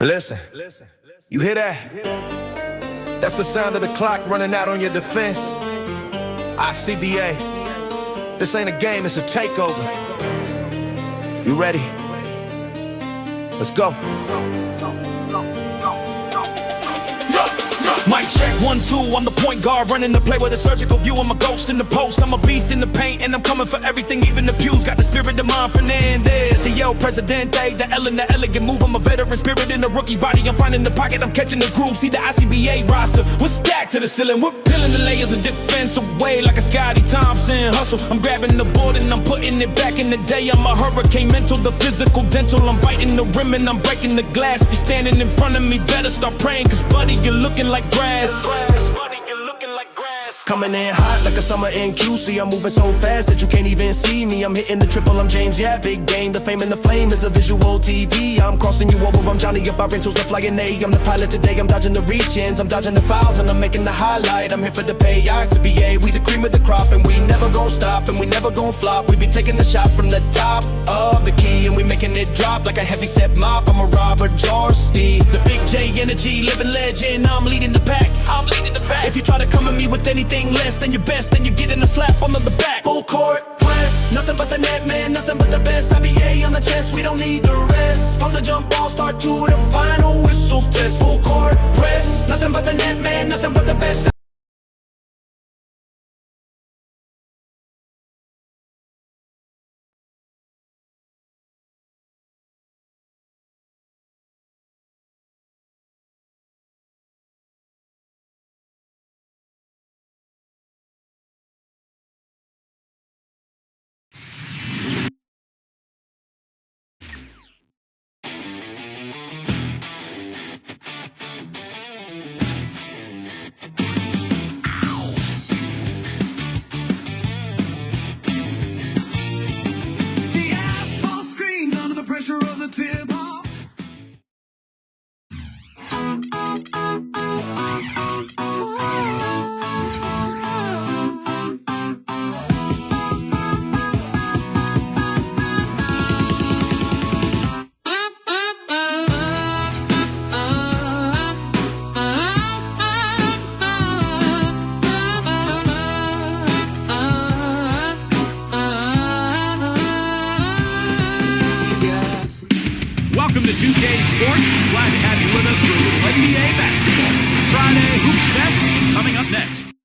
Listen, you hear that? That's the sound of the clock running out on your defense. Icba. This ain't a game, it's a takeover. You ready? Let's go. Mic check, 1, 2, I'm the point guard running the play with a surgical view. I'm a ghost in the post, I'm a beast in the paint, and I'm coming for everything, even the pews. Got the spirit of mine, Fernandez, the El Presidente, the L in the elegant move. I'm a veteran spirit in the rookie body, I'm finding the pocket, I'm catching the groove. See the Icba roster, we're stacked to the ceiling. We're peeling the layers of defense away like a Scotty Thompson hustle. I'm grabbing the board and I'm putting it back in the day. I'm a hurricane mental, the physical dental. I'm biting the rim and I'm breaking the glass. If you're standing in front of me, better start praying, cause buddy, you're looking like grass. Buddy, you're looking like grass. Coming in hot like a summer in QC. I'm moving so fast that you can't even see me. I'm hitting the triple, I'm James, yeah, big game. The fame and the flame is a visual TV. I'm crossing you over, I'm Johnny up our rentals, the flying A. I'm the pilot today, I'm dodging the reach-ins, I'm dodging the fouls, and I'm making the highlight. I'm here for the pay, Icba. We the cream of the crop, and we never gon' stop, and we never gon' flop. We be taking the shot from the top of the key, and we making it drop like a heavy set mop. I'm a Robert Jarsty, the big J energy, living legend. I'm leading the pack. I'm leading the pack. If you try to come at me with anything less than your best, then you're getting a slap on the back. Full court press, nothing but the net, man, nothing but the best. IBA on the chest, we don't need the rest. From the jump ball start to the final whistle test. Full court press, nothing but the net, man, nothing but the best. Welcome to 2K Sports. Glad to have you with us for a little NBA basketball. Friday Hoops Fest coming up next.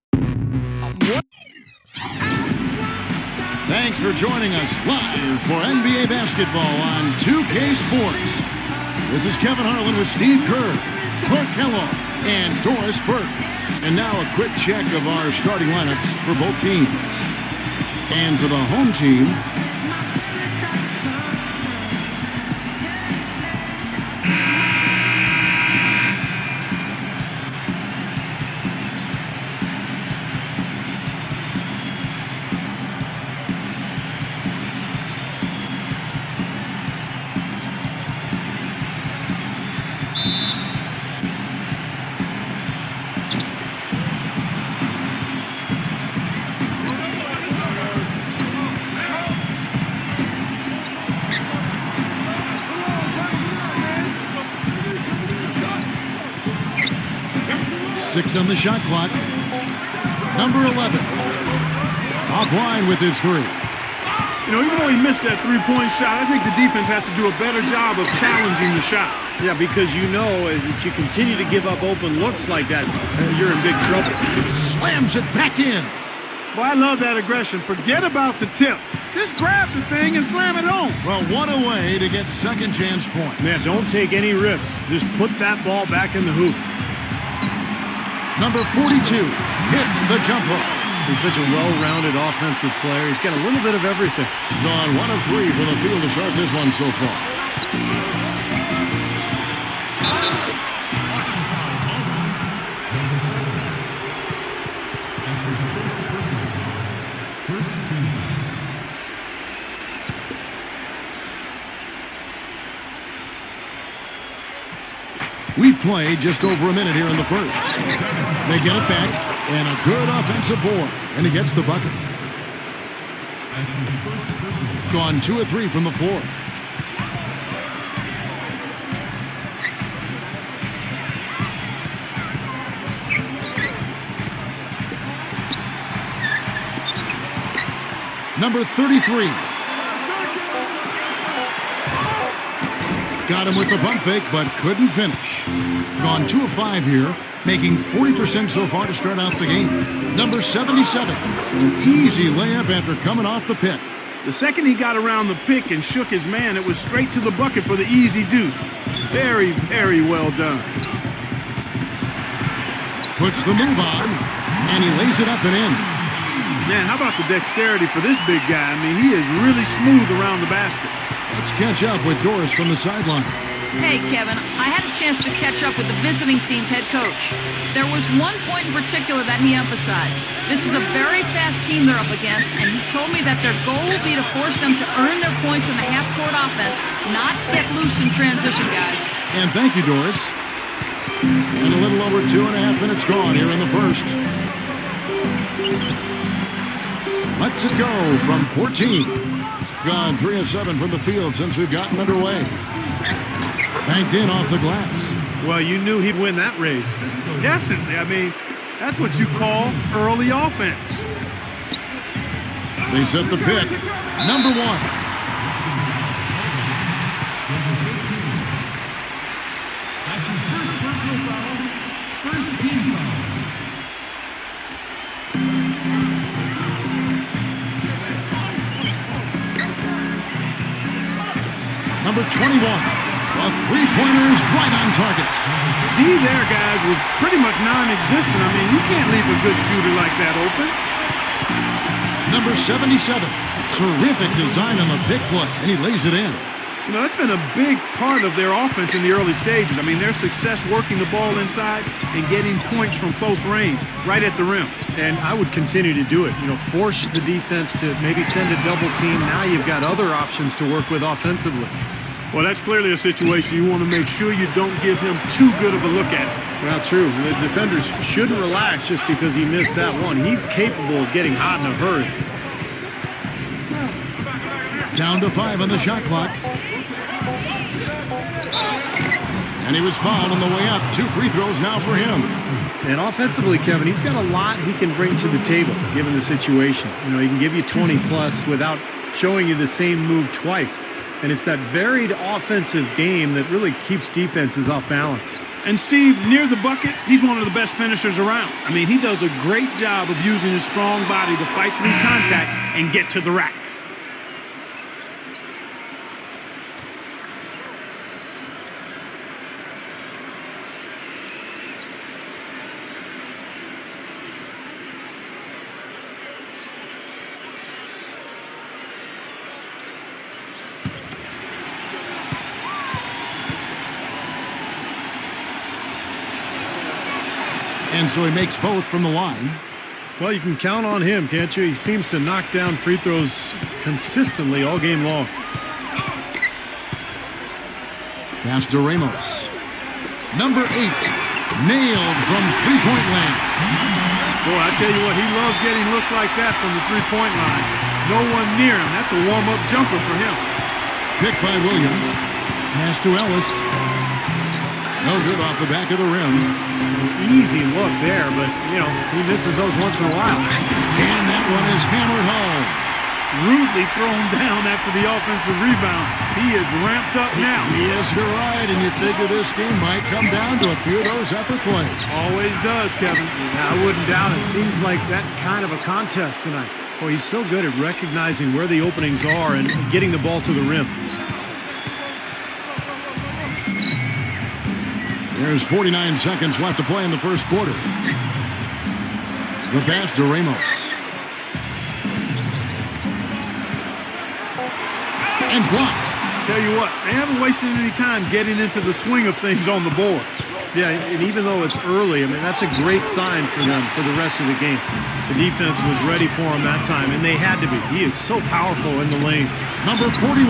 Thanks for joining us live for NBA basketball on 2K Sports. This is Kevin Harlan with Steve Kerr, Clark Kellogg, and Doris Burke. And now a quick check of our starting lineups for both teams. And for the home team, six on the shot clock. Number 11, offline with his three. You know, even though he missed that three-point shot, I think the defense has to do a better job of challenging the shot. Yeah, because you know if you continue to give up open looks like that, you're in big trouble. Slams it back in. Well, I love that aggression. Forget about the tip. Just grab the thing and slam it home. Well, one away to get second chance points. Man, don't take any risks. Just put that ball back in the hoop. Number 42 hits the jumper. He's such a well-rounded offensive player. He's got a little bit of everything. Gone 1 of 3 for the field to start this one so far. We played just over a minute here in the first. They get it back, and a good offensive board, and he gets the bucket. Gone 2 of 3 from the floor. number 33. Got him with the pump fake, but couldn't finish. Gone 2 of 5 here, making 40% so far to start out the game. Number 77, an easy layup after coming off the pick. The second he got around the pick and shook his man, it was straight to the bucket for the easy deuce. Very, very well done. Puts the move on, and he lays it up and in. Man, how about the dexterity for this big guy? I mean, he is really smooth around the basket. Let's catch up with Doris from the sideline. Hey, Kevin, I had a chance to catch up with the visiting team's head coach. There was one point in particular that he emphasized. This is a very fast team they're up against, and he told me that their goal will be to force them to earn their points in the half-court offense, not get loose in transition, guys. And thank you, Doris. And a little over 2.5 minutes gone here in the first. Let's it go from 14. Gone 3 of 7 from the field since we've gotten underway. Banked in off the glass. Well, you knew he'd win that race. Definitely. I mean, that's what you call early offense. They set the pick. Number 1. That's his first personal foul, first team foul. Number 21. A three-pointer is right on target. D there, guys, was pretty much non-existent. I mean, you can't leave a good shooter like that open. Number 77. Terrific design on the pick play, and he lays it in. You know, that's been a big part of their offense in the early stages. I mean, their success working the ball inside and getting points from close range, right at the rim. And I would continue to do it. You know, force the defense to maybe send a double team. Now you've got other options to work with offensively. Well, that's clearly a situation you want to make sure you don't give him too good of a look at it. Well, true. The defenders shouldn't relax just because he missed that one. He's capable of getting hot in a hurry. Down to 5 on the shot clock. And he was fouled on the way up. 2 free throws now for him. And offensively, Kevin, he's got a lot he can bring to the table, given the situation. You know, he can give you 20-plus without showing you the same move twice. And it's that varied offensive game that really keeps defenses off balance. And Steve, near the bucket, he's one of the best finishers around. I mean, he does a great job of using his strong body to fight through contact and get to the rack. And so he makes both from the line. Well, you can count on him, can't you? He seems to knock down free throws consistently all game long. Pass to Ramos. Number 8. Nailed from three-point land. Boy, I tell you what, he loves getting looks like that from the three-point line. No one near him. That's a warm-up jumper for him. Pick by Williams. Pass to Ellis. No good off the back of the rim. Easy look there, but, you know, he misses those once in a while. And that one is hammered home. Rudely thrown down after the offensive rebound. He is ramped up now. Yes, you're right, and you figure this game might come down to a few of those effort plays. Always does, Kevin. Yeah, I wouldn't doubt it. Seems like that kind of a contest tonight. Boy, he's so good at recognizing where the openings are and getting the ball to the rim. There's 49 seconds left to play in the first quarter. The pass to Ramos. And blocked. Tell you what, they haven't wasted any time getting into the swing of things on the boards. Yeah, and even though it's early, I mean, that's a great sign for them for the rest of the game. The defense was ready for him that time, and they had to be. He is so powerful in the lane. Number 41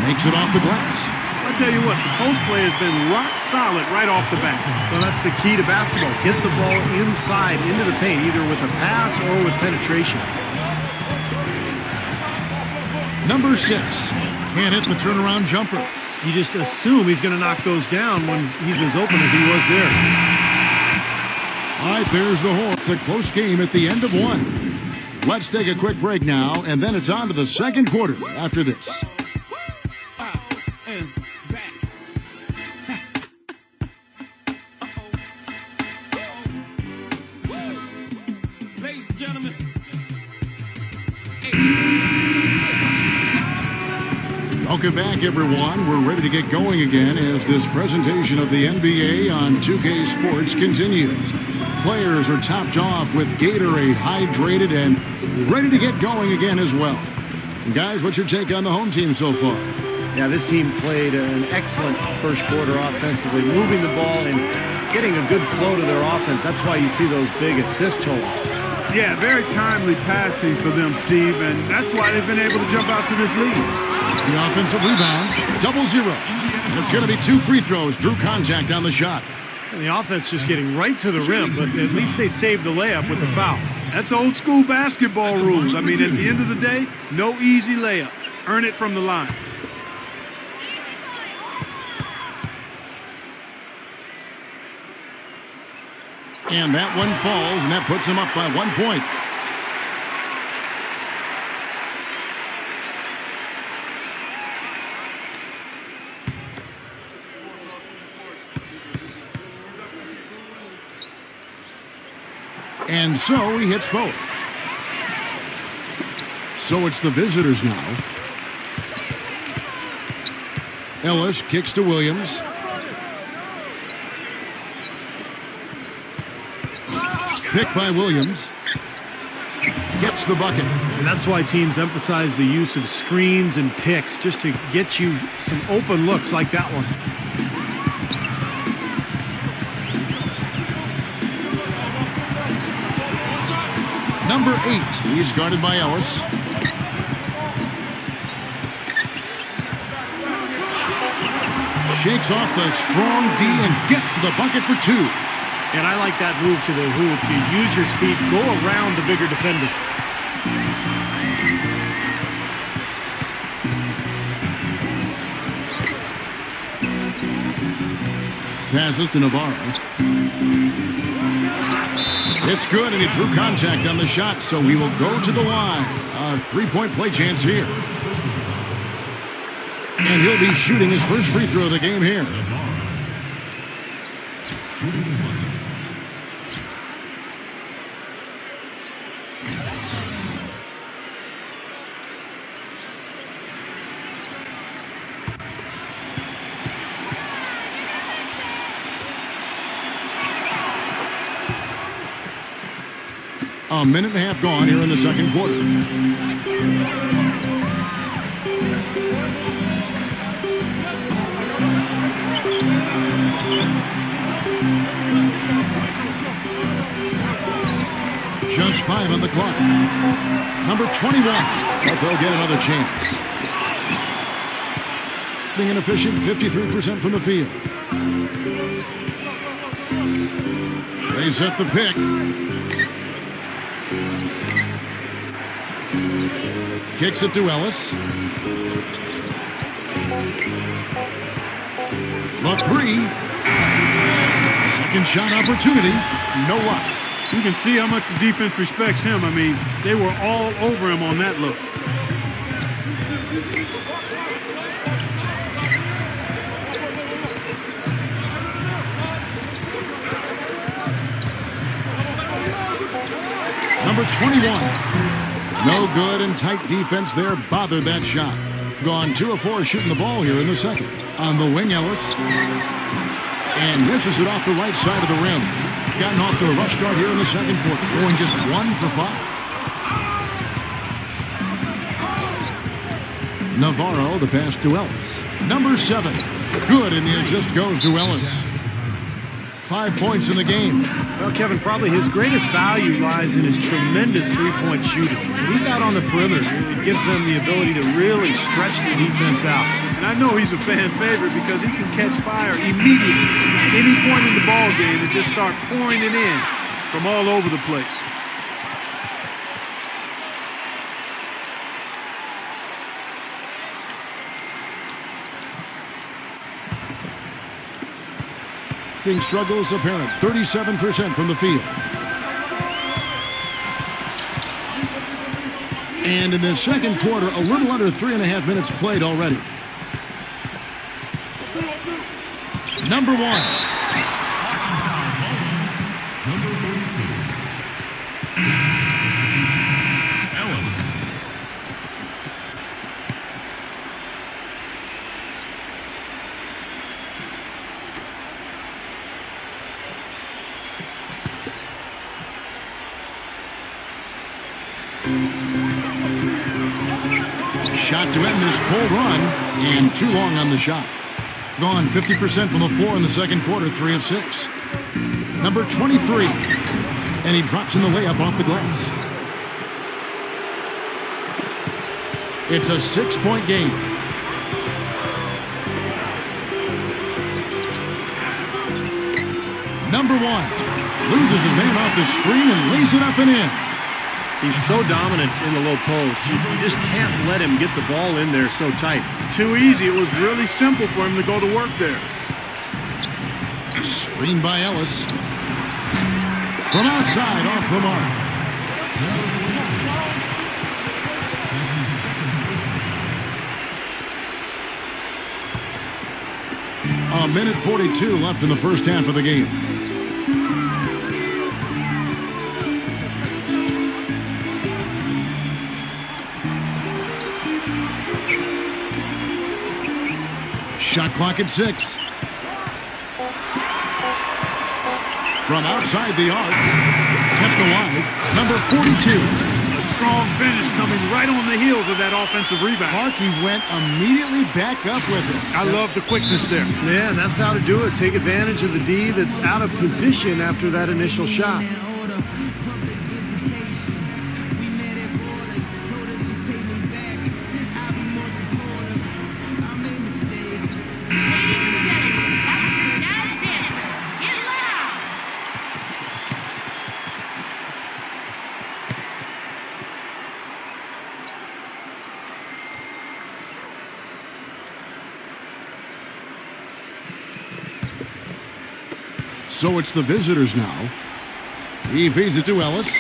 makes it off the glass. I tell you what, the post play has been rock solid right off the bat. Well, that's the key to basketball. Get the ball inside, into the paint, either with a pass or with penetration. Number 6 can't hit the turnaround jumper. You just assume he's going to knock those down when he's as open as he was there. All right, there's the hole. It's a close game at the end of one. Let's take a quick break now, and then it's on to the second quarter after this. Ladies and gentlemen. Welcome back, everyone. We're ready to get going again as this presentation of the NBA on 2K Sports continues. Players are topped off with Gatorade, hydrated, and ready to get going again as well. Guys, what's your take on the home team so far? Yeah, this team played an excellent first quarter offensively, moving the ball and getting a good flow to their offense. That's why you see those big assist totals. Yeah, very timely passing for them, Steve, and that's why they've been able to jump out to this lead. The offensive rebound, 0-0. And it's going to be 2 free throws. Drew contact on the shot. And the offense just getting right to the rim, but at least they saved the layup with the foul. That's old school basketball rules. I mean, at the end of the day, no easy layups. Earn it from the line. And that one falls, and that puts him up by 1 point. And so he hits both. So it's the visitors now. Ellis kicks to Williams. Pick by Williams. Gets the bucket. And that's why teams emphasize the use of screens and picks, just to get you some open looks like that one. Number 8, he's guarded by Ellis. Shakes off the strong D and gets to the bucket for 2. And I like that move to the hoop. You use your speed, go around the bigger defender. Passes to Navarro. It's good, and he drew contact on the shot, so he will go to the line. A 3-point play chance here. And he'll be shooting his first free throw of the game here. A minute and a half gone here in the second quarter. Just 5 on the clock. Number 21, but they'll get another chance. Being an efficient 53% from the field. They set the pick. Kicks it to Ellis. The 3. Second shot opportunity. No luck. You can see how much the defense respects him. I mean, they were all over him on that look. Number 21. No good, and tight defense there bothered that shot. Gone 2 of 4 shooting the ball here in the second. On the wing, Ellis. And misses it off the right side of the rim. Gotten off to a rough start here in the second quarter. Going just 1 for 5. Navarro, the pass to Ellis. Number 7. Good, and the assist goes to Ellis. 5 points in the game. Well, Kevin, probably his greatest value lies in his tremendous three-point shooting. When he's out on the perimeter, it gives them the ability to really stretch the defense out. And I know he's a fan favorite because he can catch fire immediately. Any point in the ball game and just start pouring it in from all over the place. Struggles apparent, 37% from the field. And in the second quarter, a little under 3.5 minutes played already. Number 1. Number 42. Ellis. Shot to end this cold run, and too long on the shot. Gone 50% from the floor in the second quarter, 3 of 6. Number 23, and he drops in the layup off the glass. It's a 6-point game. Number 1 loses his man off the screen and lays it up and in. He's so dominant in the low post. You just can't let him get the ball in there so tight. Too easy. It was really simple for him to go to work there. Screen by Ellis. From outside, off the mark. A minute 42 left in the first half of the game. Shot clock at 6. From outside the arc, kept alive, number 42. A strong finish coming right on the heels of that offensive rebound. Clarkey went immediately back up with it. I love the quickness there. Yeah, and that's how to do it. Take advantage of the D that's out of position after that initial shot. So it's the visitors now. He feeds it to Ellis.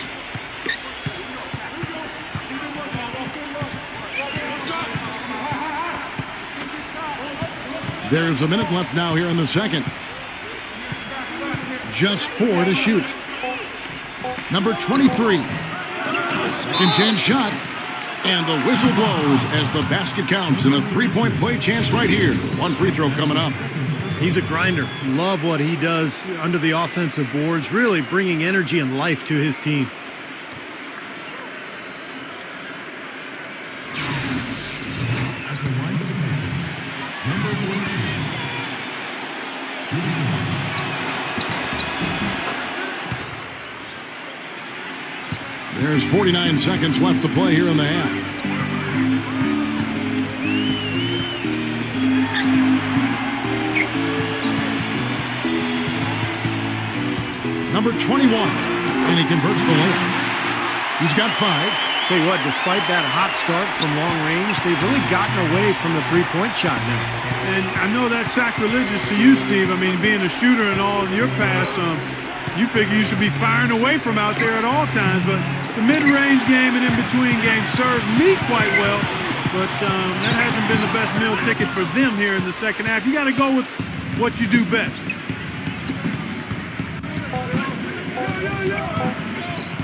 There's a minute left now here in the second. Just 4 to shoot. Number 23. Second chance shot. And the whistle blows as the basket counts in a 3-point play chance right here. One free throw coming up. He's a grinder. Love what he does under the offensive boards, really bringing energy and life to his team. At the line of the misses, number 42. There's 49 seconds left to play here in the half. Number 21, and he converts the layup. He's got 5. Tell you what, despite that hot start from long range, they've really gotten away from the three-point shot now. And I know that's sacrilegious to you, Steve. I mean, being a shooter and all in your past, you figure you should be firing away from out there at all times. But the mid-range game and in-between game served me quite well. But that hasn't been the best meal ticket for them here in the second half. You got to go with what you do best.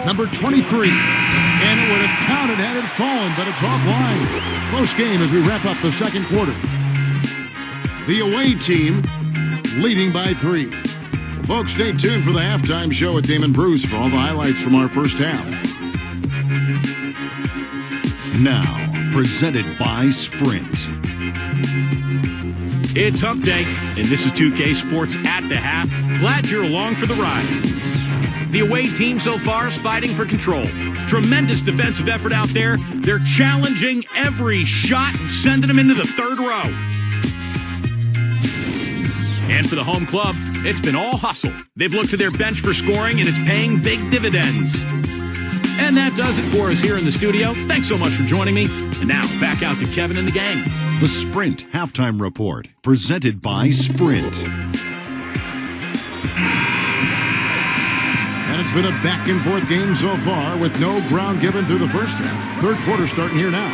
Number 23, and it would have counted had it fallen, but it's offline. Close game as we wrap up the second quarter. The away team leading by 3. Well, folks, stay tuned for the halftime show at Damon Bruce for all the highlights from our first half. Now, presented by Sprint. It's Hump Day, and this is 2K Sports at the half. Glad you're along for the ride. The away team so far is fighting for control. Tremendous defensive effort out there. They're challenging every shot and sending them into the third row. And for the home club, it's been all hustle. They've looked to their bench for scoring, and it's paying big dividends. And that does it for us here in the studio. Thanks so much for joining me. And now, back out to Kevin and the gang. The Sprint Halftime Report, presented by Sprint. And it's It's been a back-and-forth game so far with no ground given through the first half. Third quarter starting here now.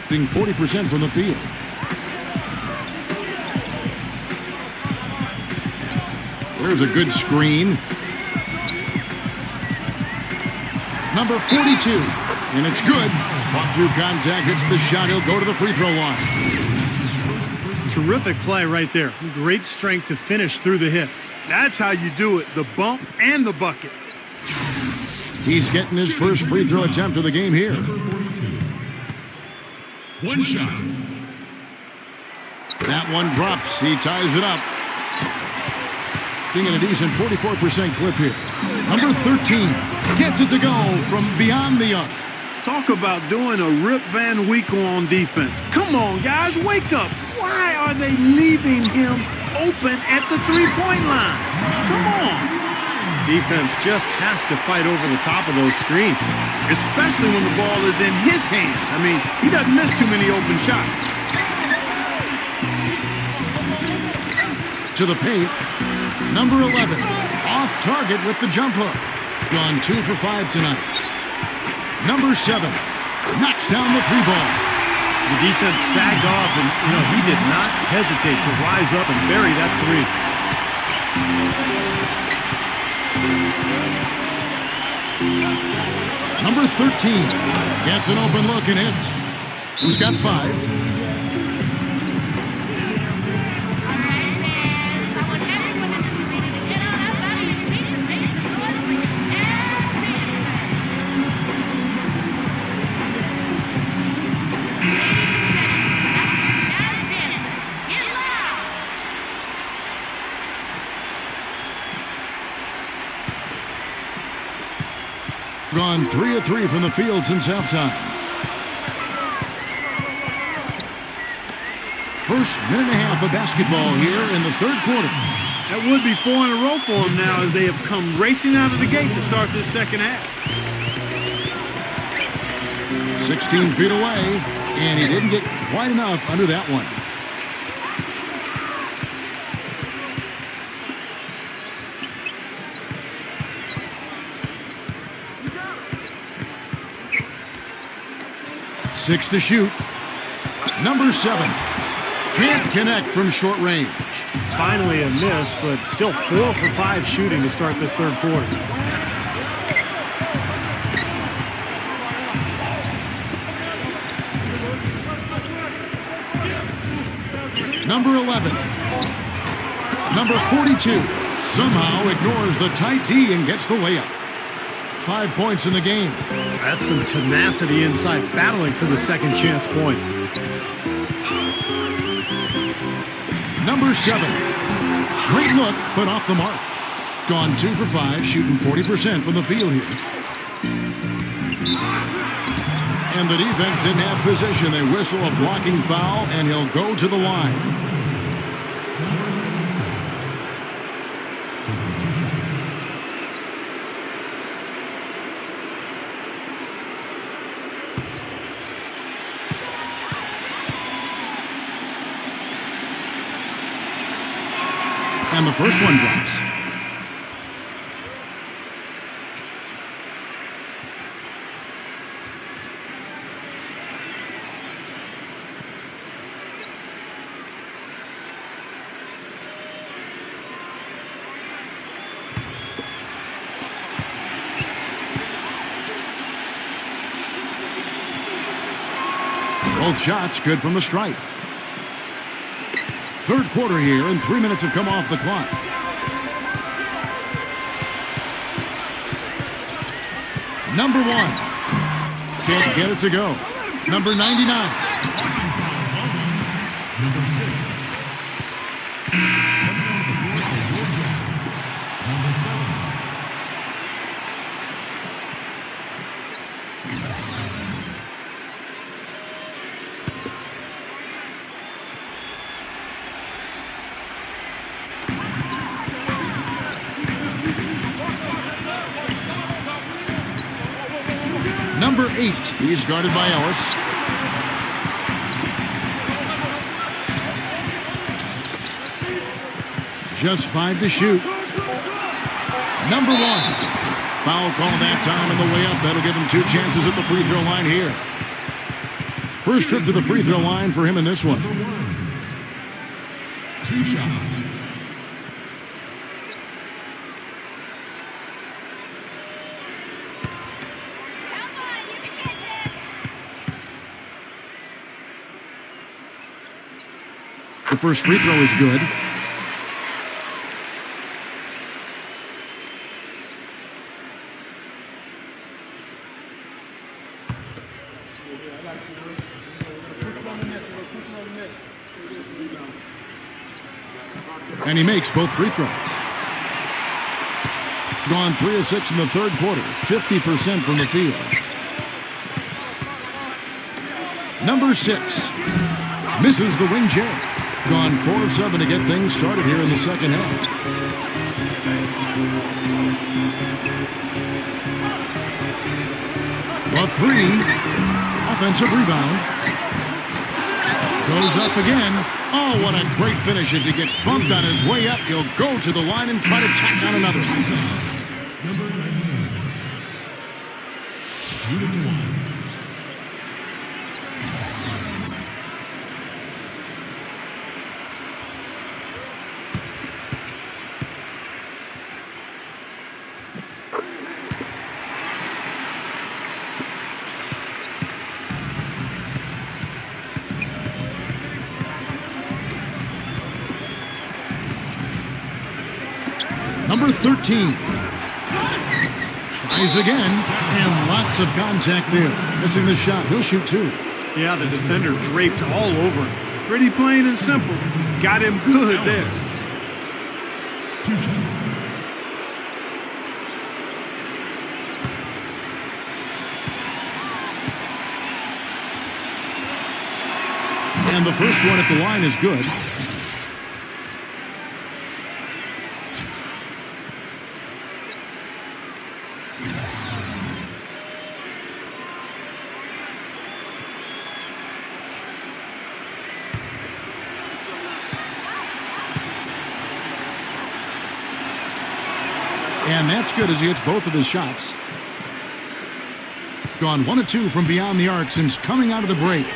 Being 40% from the field. There's a good screen. Number 42. And it's good. Fought through contact, hits the shot. He'll go to the free throw line. Terrific play right there. Great strength to finish through the hit. That's how you do it, the bump and the bucket. He's getting his first free throw attempt of the game here. One shot. That one drops. He ties it up. Being at a decent 44% clip here. Number 13 gets it to go from beyond the arc. Talk about doing a Rip Van Winkle on defense. Come on, guys, wake up. Why are they leaving him open at the three-point line? Come on. Defense just has to fight over the top of those screens. Especially when the ball is in his hands. I mean, he doesn't miss too many open shots. To the paint. Number 11, off target with the jump hook. Gone 2 for 5 tonight. Number 7, knocks down the three ball. The defense sagged off, and he did not hesitate to rise up and bury that three. Number 13 gets an open look and hits. Who's got 5? Gone 3 of 3 from the field since halftime. First minute and a half of basketball here in the third quarter. That would be 4 in a row for him now as they have come racing out of the gate to start this second half. 16 feet away, and he didn't get quite enough under that one. Six to shoot. Number 7 can't connect from short range. It's finally a miss, but still 4 for 5 shooting to start this third quarter. Number 11. Number 42 somehow ignores the tight D and gets the layup. 5 points in the game. That's some tenacity inside, battling for the second chance points. Number 7. Great look, but off the mark. Gone 2 for 5, shooting 40% from the field here. And the defense didn't have possession. They whistle a blocking foul, and he'll go to the line. And the first one drops. Both shots good from the stripe. Third quarter here, and 3 minutes have come off the clock. Number 1. Can't get it to go. Number 99. Number 8, he's guarded by Ellis. Just 5 to shoot. Number 1. Foul call that time on the way up. That'll give him 2 chances at the free throw line here. First trip to the free throw line for him in this one. 2 shots. The first free throw is good. And he makes both free throws. Gone 3 of 6 in the third quarter, 50% from the field. Number 6 misses the wing chair. Gone 4 of 7 to get things started here in the second half. A 3, offensive rebound. Goes up again. Oh, what a great finish as he gets bumped on his way up. He'll go to the line and try to tack down another. Number 99. Shooting 1. Number 13. Tries again, and lots of contact there. Missing the shot. He'll shoot 2. Yeah, the defender draped all over him. Pretty plain and simple. Got him good there. 2 shots. And the first one at the line is good. And that's good as he hits both of his shots. Gone 1 of 2 from beyond the arc since coming out of the break.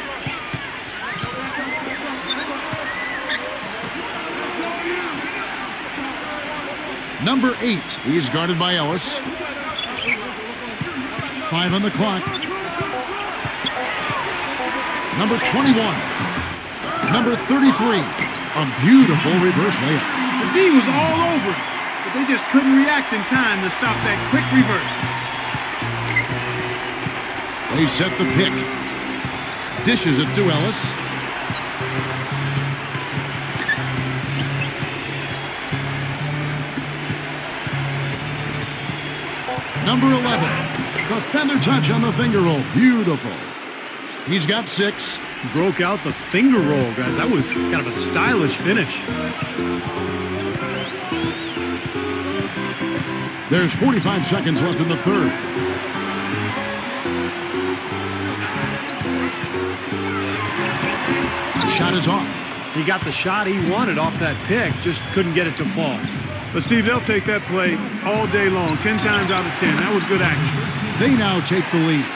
Number 8, he's guarded by Ellis. 5 on the clock. Number 21. Number 33. A beautiful reverse layup. The D was all over him, but they just couldn't react in time to stop that quick reverse. They set the pick. Dishes it to Ellis. Number 11. The feather touch on the finger roll. Beautiful. He's got 6. Broke out the finger roll, guys. That was kind of a stylish finish. There's 45 seconds left in the third. The shot is off. He got the shot he wanted off that pick, just couldn't get it to fall. But, Steve, they'll take that play all day long, 10 times out of 10. That was good action. They now take the lead.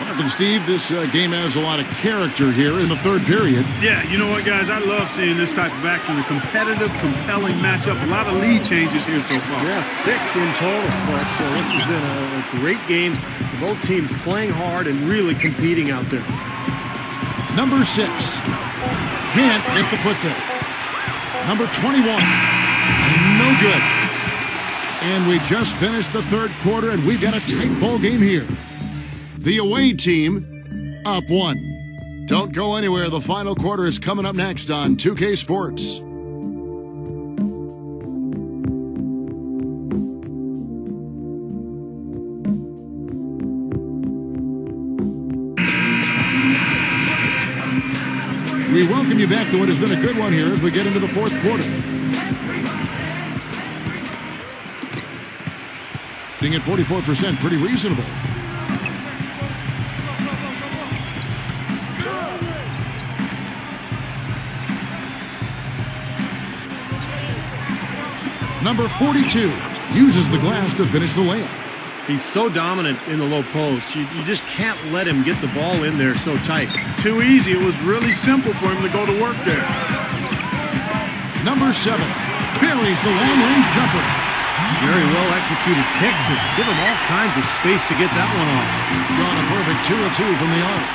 Mark and Steve, this game has a lot of character here in the third period. Yeah, you know what, guys? I love seeing this type of action. A competitive, compelling matchup. A lot of lead changes here so far. Yeah, 6 in total. So this has been a great game. Both teams playing hard and really competing out there. Number 6. Can't get the put there. Number 21. No good. And we just finished the third quarter, and we've got a tight ball game here. The away team up 1. Don't go anywhere. The final quarter is coming up next on 2K Sports. We welcome you back to what has been a good one here as we get into the fourth quarter. Being at 44%, pretty reasonable. Number 42. uses the glass to finish the layup. He's so dominant in the low post. You just can't let him get the ball in there so tight. Too easy. It was really simple for him to go to work there. Number 7 buries the long-range jumper. Very well executed pick to give him all kinds of space to get that one off. Gone a perfect 2 of 2 from the arc.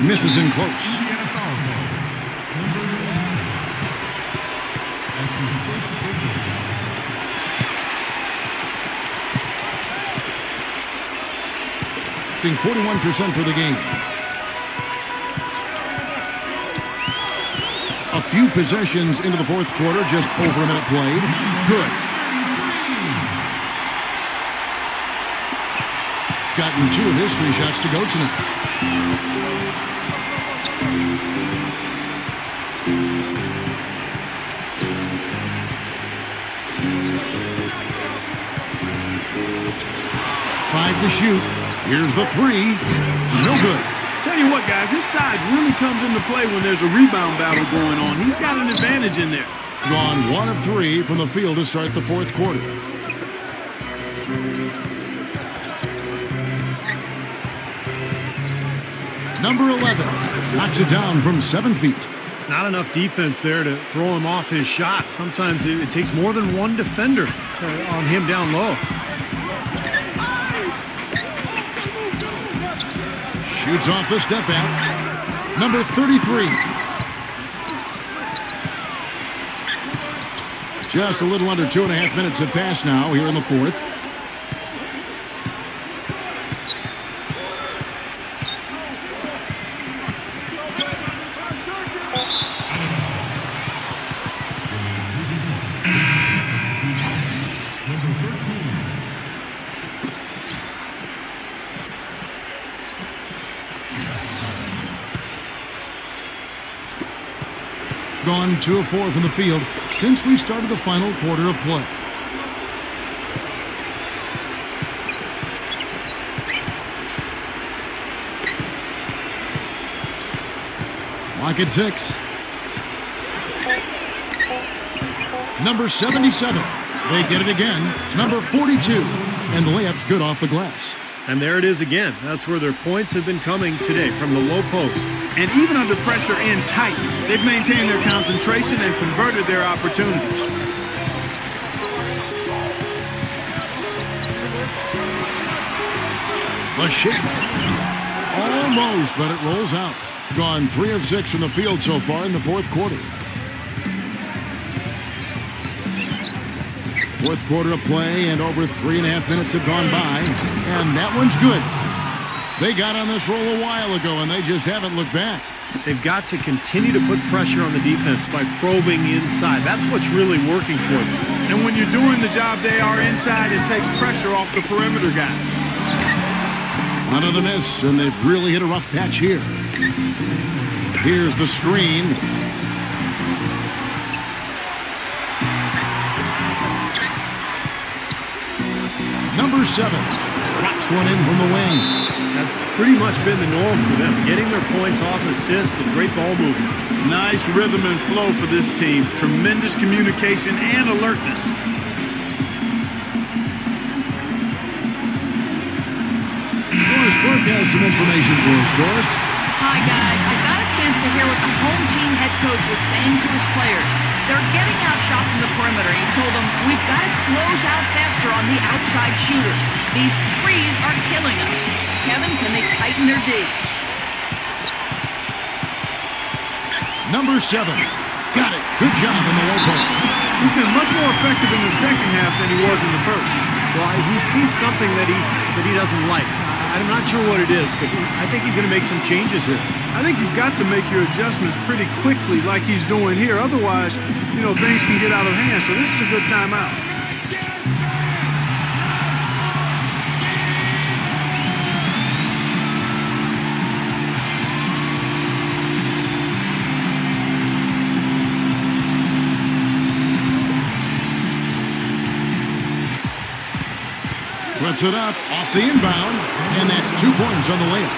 Misses in close. And a foul ball. Number 7. That's his first personal foul. Being 41% for the game. A few possessions into the fourth quarter, just over a minute played. Good. Gotten 2 of his 3 shots to go tonight. To shoot. Here's the 3. No good. Tell you what, guys, his size really comes into play when there's a rebound battle going on. He's got an advantage in there. Gone 1 of 3 from the field to start the fourth quarter. Number 11 knocks it down from 7 feet. Not enough defense there to throw him off his shot. Sometimes it takes more than one defender on him down low. Shoots off the step back. Number 33. Just a little under 2.5 minutes have passed now here in the fourth. Gone 2 of 4 from the field since we started the final quarter of play. Clock at 6. Number 77. They get it again. Number 42. And the layup's good off the glass. And there it is again. That's where their points have been coming today, from the low post. And even under pressure and tight, they've maintained their concentration and converted their opportunities. A shake. Almost, but it rolls out. Gone 3 of 6 from the field so far in the fourth quarter. Fourth quarter of play, and over 3.5 minutes have gone by. And that one's good. They got on this roll a while ago, and they just haven't looked back. They've got to continue to put pressure on the defense by probing inside. That's what's really working for them. And when you're doing the job they are inside, it takes pressure off the perimeter guys. Another miss, and they've really hit a rough patch here. Here's the screen. Number 7 drops one in from the wing. That's pretty much been the norm for them, getting their points off assists and great ball movement. Nice rhythm and flow for this team. Tremendous communication and alertness. Doris Burke has some information for us. Doris? Hi, guys. I got a chance to hear what the home team head coach was saying to his players. They're getting outshot from the perimeter. He told them, we've got to close out faster on the outside shooters. These threes are killing us. Kevin, can they tighten their D? Number 7. Got it. Good job in the low post. He's been much more effective in the second half than he was in the first. Well, he sees something that he doesn't like. I'm not sure what it is, but I think he's going to make some changes here. I think you've got to make your adjustments pretty quickly like he's doing here. Otherwise, things can get out of hand. So this is a good timeout. puts it up off the inbound, and that's 2 points on the layup.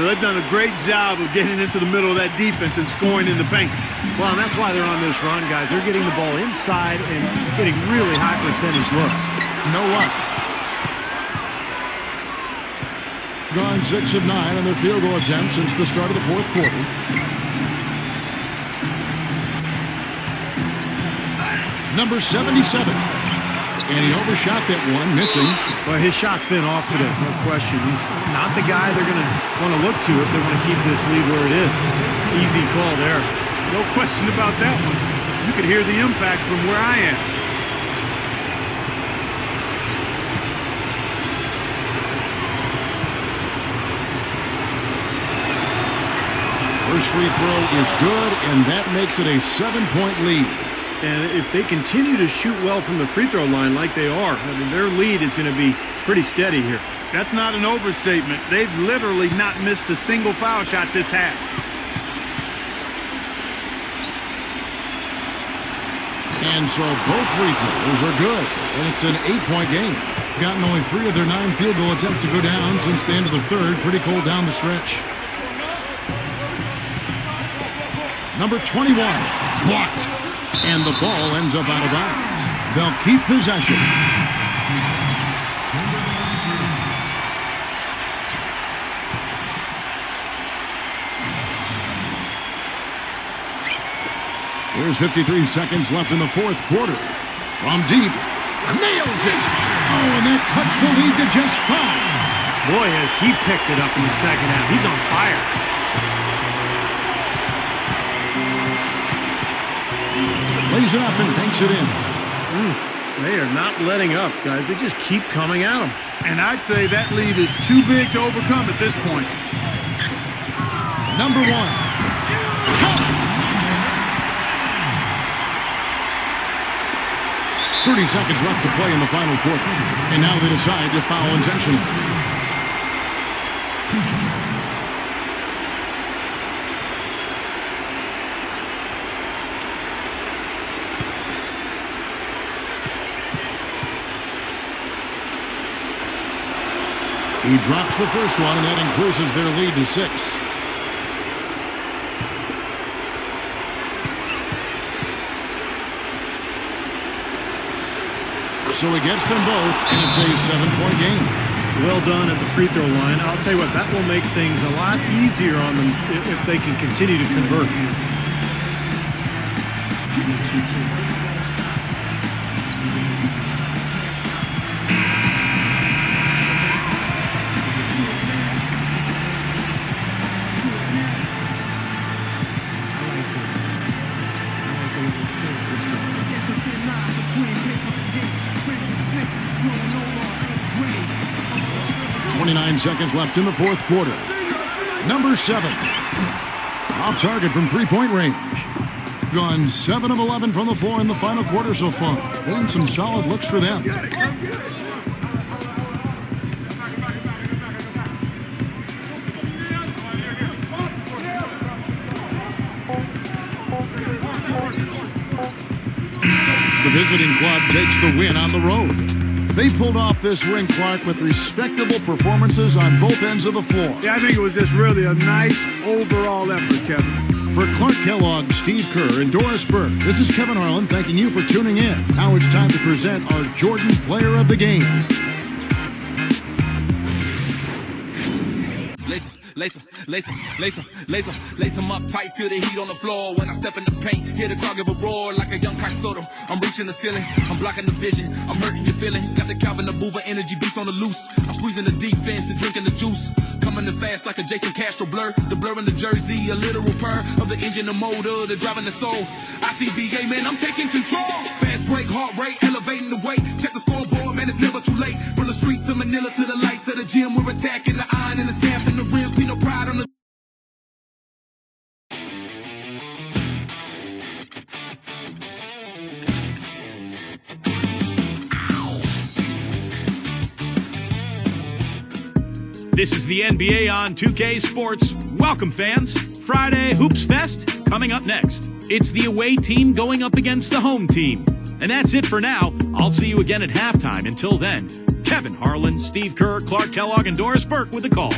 They've done a great job of getting into the middle of that defense and scoring in the paint. Well, and that's why they're on this run, guys. They're getting the ball inside and getting really high percentage looks. No luck. Gone 6 of 9 on their field goal attempts since the start of the fourth quarter. Number 77. And he overshot that one, missing. Well, his shot's been off today, no question. He's not the guy they're going to want to look to if they want to keep this lead where it is. Easy call there. No question about that one. You could hear the impact from where I am. First free throw is good, and that makes it a 7-point lead. And if they continue to shoot well from the free throw line like they are, I mean, their lead is going to be pretty steady here. That's not an overstatement. They've literally not missed a single foul shot this half. And so both free throws are good, and it's an 8-point game. Gotten only 3 of their 9 field goal attempts to go down since the end of the third. Pretty cold down the stretch. Number 21, blocked. And the ball ends up out of bounds. They'll keep possession. There's 53 seconds left in the fourth quarter. From deep, nails it. Oh, and that cuts the lead to just 5. Boy, has he picked it up in the second half. He's on fire. Lays it up and banks it in. They are not letting up, guys. They just keep coming at them. And I'd say that lead is too big to overcome at this point. Number 1. 30 seconds left to play in the final quarter. And now they decide to foul intentionally. He drops the first one, and that increases their lead to 6. So he gets them both, and it's a 7-point game. Well done at the free throw line. I'll tell you what, that will make things a lot easier on them if they can continue to convert. Seconds left in the fourth quarter. Number 7. Off target from 3-point range. Gone 7 of 11 from the floor in the final quarter so far. Been some solid looks for them. The visiting club takes the win on the road. They pulled off this win, Clark, with respectable performances on both ends of the floor. Yeah, I think it was just really a nice overall effort, Kevin. For Clark Kellogg, Steve Kerr, and Doris Burke, this is Kevin Harlan thanking you for tuning in. Now it's time to present our Jordan Player of the Game. Lace them up tight, feel the heat on the floor. When I step in the paint, hear the crowd give a roar like a young Kai Soto. I'm reaching the ceiling, I'm blocking the vision, I'm hurting your feeling. Got the Calvin, the Boover energy, beast on the loose. I'm squeezing the defense and drinking the juice. Coming in fast like a Jason Castro blur. The blur in the jersey, a literal purr of the engine, the motor, the driving the soul. ICBA, man, I'm taking control. Fast break, heart rate, elevating the weight. Check the scoreboard, man, it's never too late. From the streets of Manila to the lights of the gym, we're attacking the iron and the stamp in the rim. Pino pride on the This is the NBA on 2K Sports. Welcome, fans. Friday Hoops Fest coming up next. It's the away team going up against the home team. And that's it for now. I'll see you again at halftime. Until then, Kevin Harlan, Steve Kerr, Clark Kellogg, and Doris Burke with the call.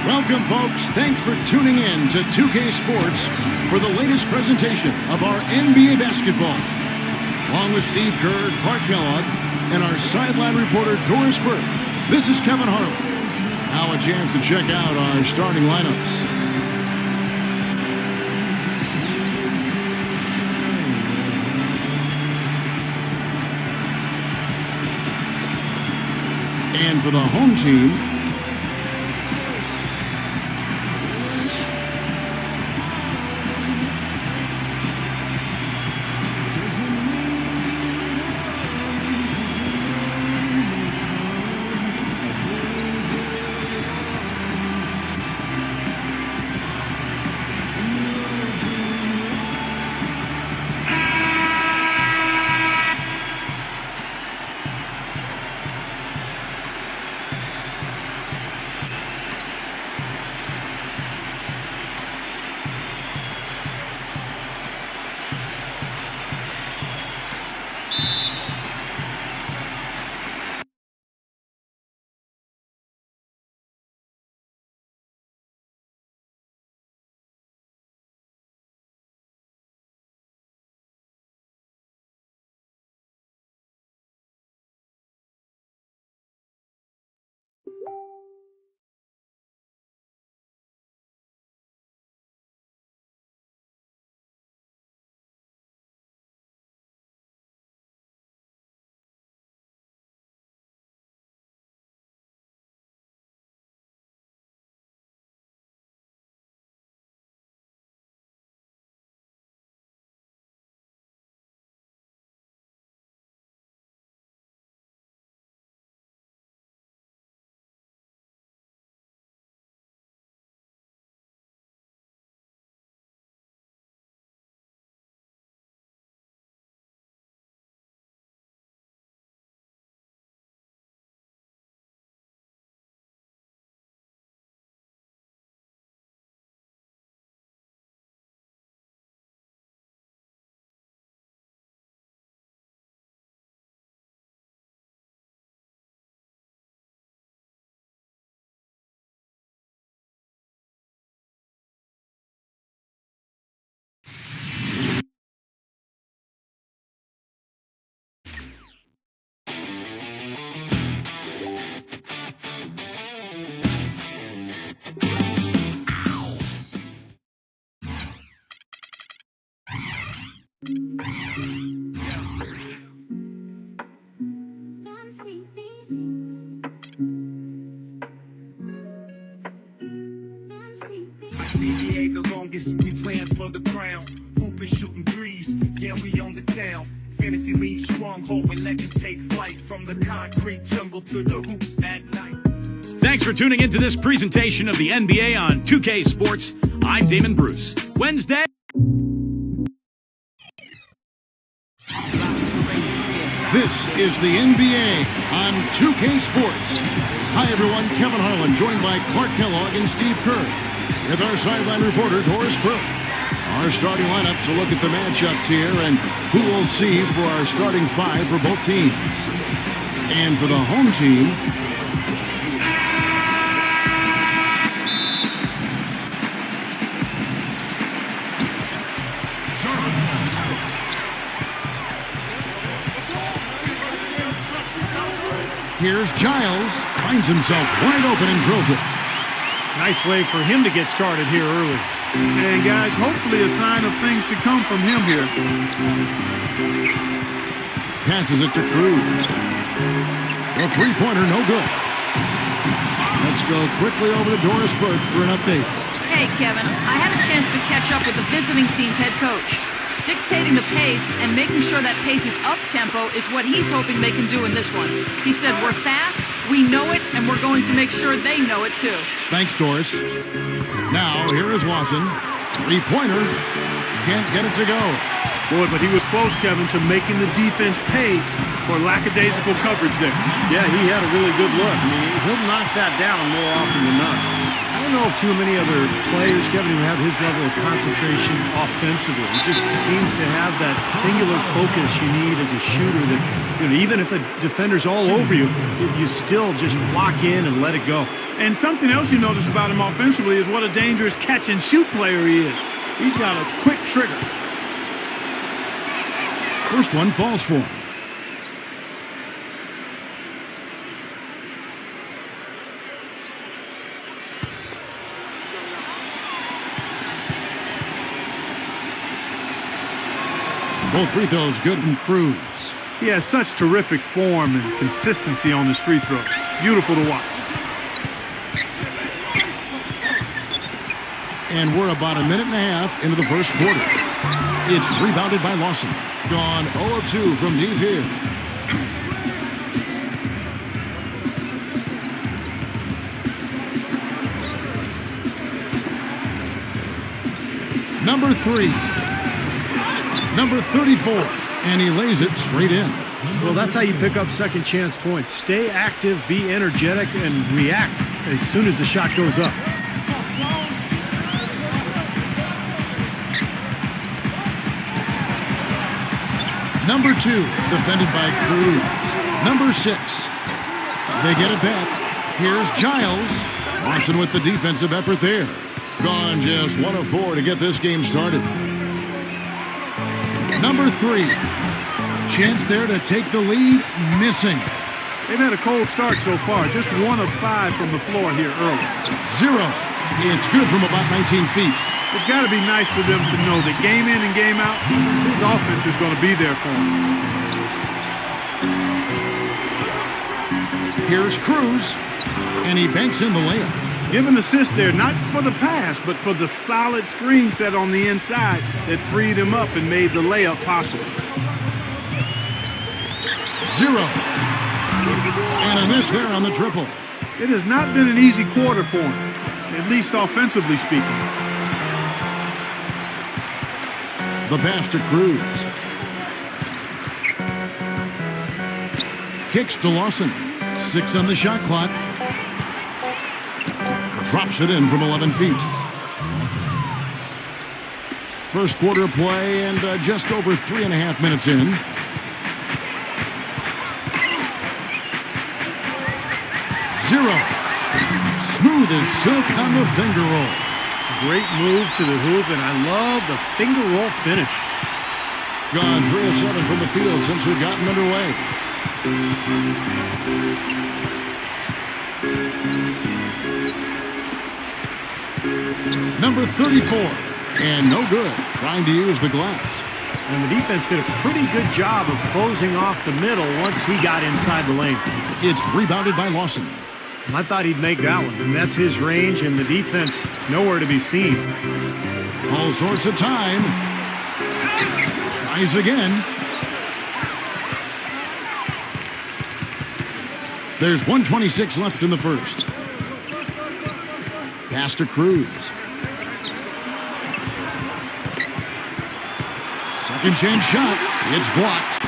Welcome, folks. Thanks for tuning in to 2K Sports for the latest presentation of our NBA basketball. Along with Steve Kerr, Clark Kellogg, and our sideline reporter, Doris Burke, this is Kevin Harlan. Now a chance to check out our starting lineups. And for the home team, CBA the longest, we playing for the crown. Hooping, shooting threes, yeah, we on the town. Fantasy league stronghold when legends take flight from the concrete jungle to the hoops at night. Thanks for tuning into this presentation of the NBA on 2K Sports. I'm Damon Bruce. Wednesday. this is the NBA on 2K Sports. Hi, everyone. Kevin Harlan, joined by Clark Kellogg and Steve Kerr, with our sideline reporter, Doris Burke. Our starting lineups will look at the matchups here and who we'll see for our starting five for both teams. And for the home team, here's Giles, finds himself wide open and drills it. Nice way for him to get started here early. And guys, hopefully a sign of things to come from him here. Passes it to Cruz. The three-pointer, no good. Let's go quickly over to Doris Burke for an update. Hey, Kevin, I had a chance to catch up with the visiting team's head coach. Dictating the pace and making sure that pace is up-tempo is what he's hoping they can do in this one. He said, we're fast, we know it, and we're going to make sure they know it too. Thanks, Doris. Now, here is Lawson. Three-pointer. Can't get it to go. Boy, but he was close, Kevin, to making the defense pay for lackadaisical coverage there. Yeah, he had a really good look. I mean, he'll knock that down more often than not. A don't know of too many other players, Kevin, who have his level of concentration offensively. He just seems to have that singular focus you need as a shooter that, even if a defender's all over you, you still just lock in and let it go. And something else you notice about him offensively is what a dangerous catch-and-shoot player he is. He's got a quick trigger. First one falls for him. Both free throws good from Cruz. He has such terrific form and consistency on his free throws. Beautiful to watch. And we're about a minute and a half into the first quarter. It's rebounded by Lawson. Gone 0 of 2 from deep here. Number 3. Number 34. And he lays it straight in. Well, that's how you pick up second chance points. Stay active, be energetic, and react as soon as the shot goes up. Number 2, defended by Cruz. Number 6. They get it back. Here's Giles. Lawson with the defensive effort there. Gone just 1 of 4 to get this game started. Number 3. Chance there to take the lead. Missing. They've had a cold start so far. Just 1 of 5 from the floor here early. 0. It's good from about 19 feet. It's got to be nice for them to know that game in and game out, his offense is going to be there for him. Here's Cruz, and he banks in the layup. Give an assist there, not for the pass, but for the solid screen set on the inside that freed him up and made the layup possible. 0. And a miss there on the triple. It has not been an easy quarter for him, at least offensively speaking. The pass to Cruz. Kicks to Lawson. 6 on the shot clock. Drops it in from 11 feet. First quarter play and just over 3.5 minutes in. Zero. Smooth as silk on the finger roll. Great move to the hoop, and I love the finger roll finish. Gone 3 of 7 from the field since we've gotten underway. Number 34, and no good, trying to use the glass. And the defense did a pretty good job of closing off the middle once he got inside the lane. It's rebounded by Lawson. I thought he'd make that one, and that's his range, and the defense nowhere to be seen. All sorts of time. Tries again. There's 1:26 left in the first. Pass to Cruz. Second chance shot. It's blocked.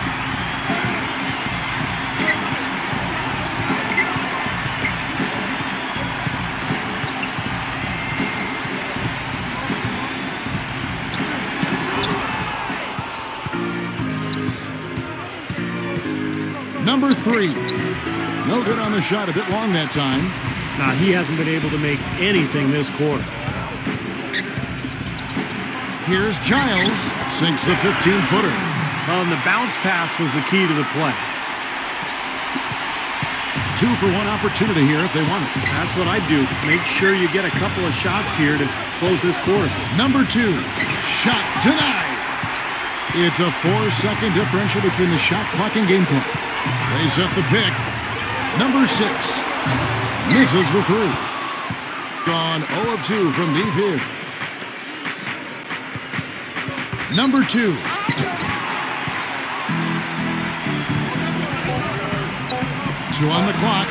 Number 3. No good on the shot. A bit long that time. Now, he hasn't been able to make anything this quarter. Here's Giles. Sinks the 15-footer. Well, and the bounce pass was the key to the play. 2 for 1 opportunity here if they want it. That's what I do. Make sure you get a couple of shots here to close this quarter. Number 2. Shot denied. It's a 4-second differential between the shot clock and game clock. They set the pick. Number 6. Misses the 3. Gone 0 of 2 from deep here. Number 2. Two on the clock.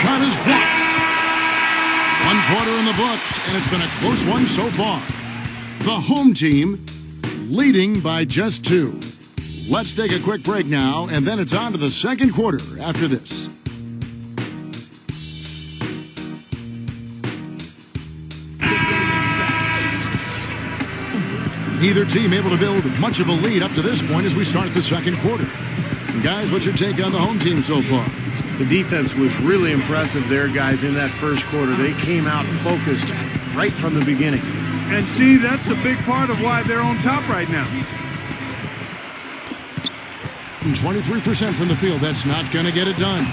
Shot is blocked. 1 quarter in the books, and it's been a close one so far. The home team leading by just 2. Let's take a quick break now, and then it's on to the second quarter after this. Neither team able to build much of a lead up to this point as we start the second quarter. Guys, what's your take on the home team so far? The defense was really impressive there, guys, in that first quarter. They came out focused right from the beginning. And, Steve, that's a big part of why they're on top right now. 23% from the field. That's not going to get it done.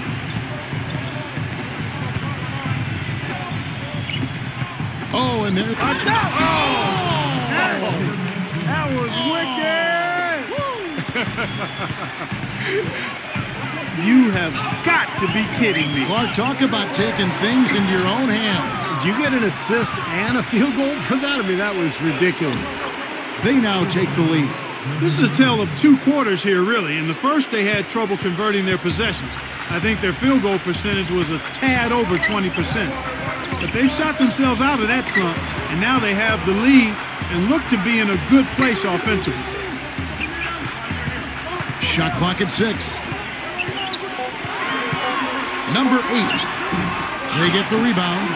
Oh, and there... That was wicked! You have got to be kidding me. Clark, talk about taking things into your own hands. Did you get an assist and a field goal for that? I mean, that was ridiculous. They now take the lead. This is a tale of two quarters here, really. In the first, they had trouble converting their possessions. I think their field goal percentage was a tad over 20%. But they've shot themselves out of that slump, and now they have the lead and look to be in a good place offensively. Shot clock at 6. Number 8. They get the rebound.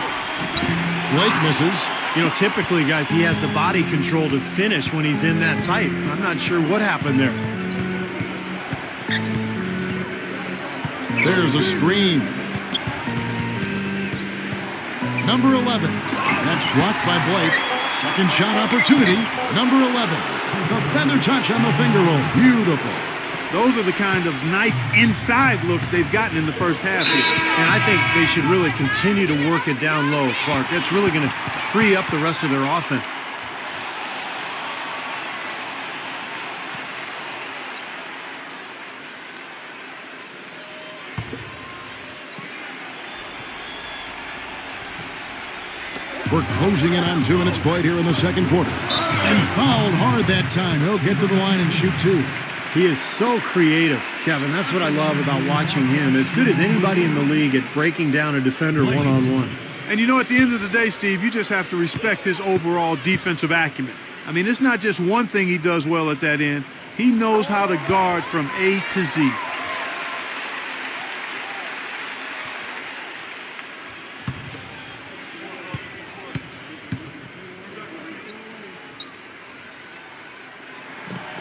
Blake misses. You know, typically, guys, he has the body control to finish when he's in that tight. I'm not sure what happened there. There's a screen. Number 11. That's blocked by Blake. Second shot opportunity. Number 11. The feather touch on the finger roll. Beautiful. Those are the kind of nice inside looks they've gotten in the first half here. And I think they should really continue to work it down low, Clark. That's really going to free up the rest of their offense. We're closing in on 2 minutes played here in the second quarter. And fouled hard that time. He'll get to the line and shoot 2. He is so creative, Kevin. That's what I love about watching him. As good as anybody in the league at breaking down a defender one-on-one. And you know, at the end of the day, Steve, you just have to respect his overall defensive acumen. I mean, it's not just one thing he does well at that end. He knows how to guard from A to Z.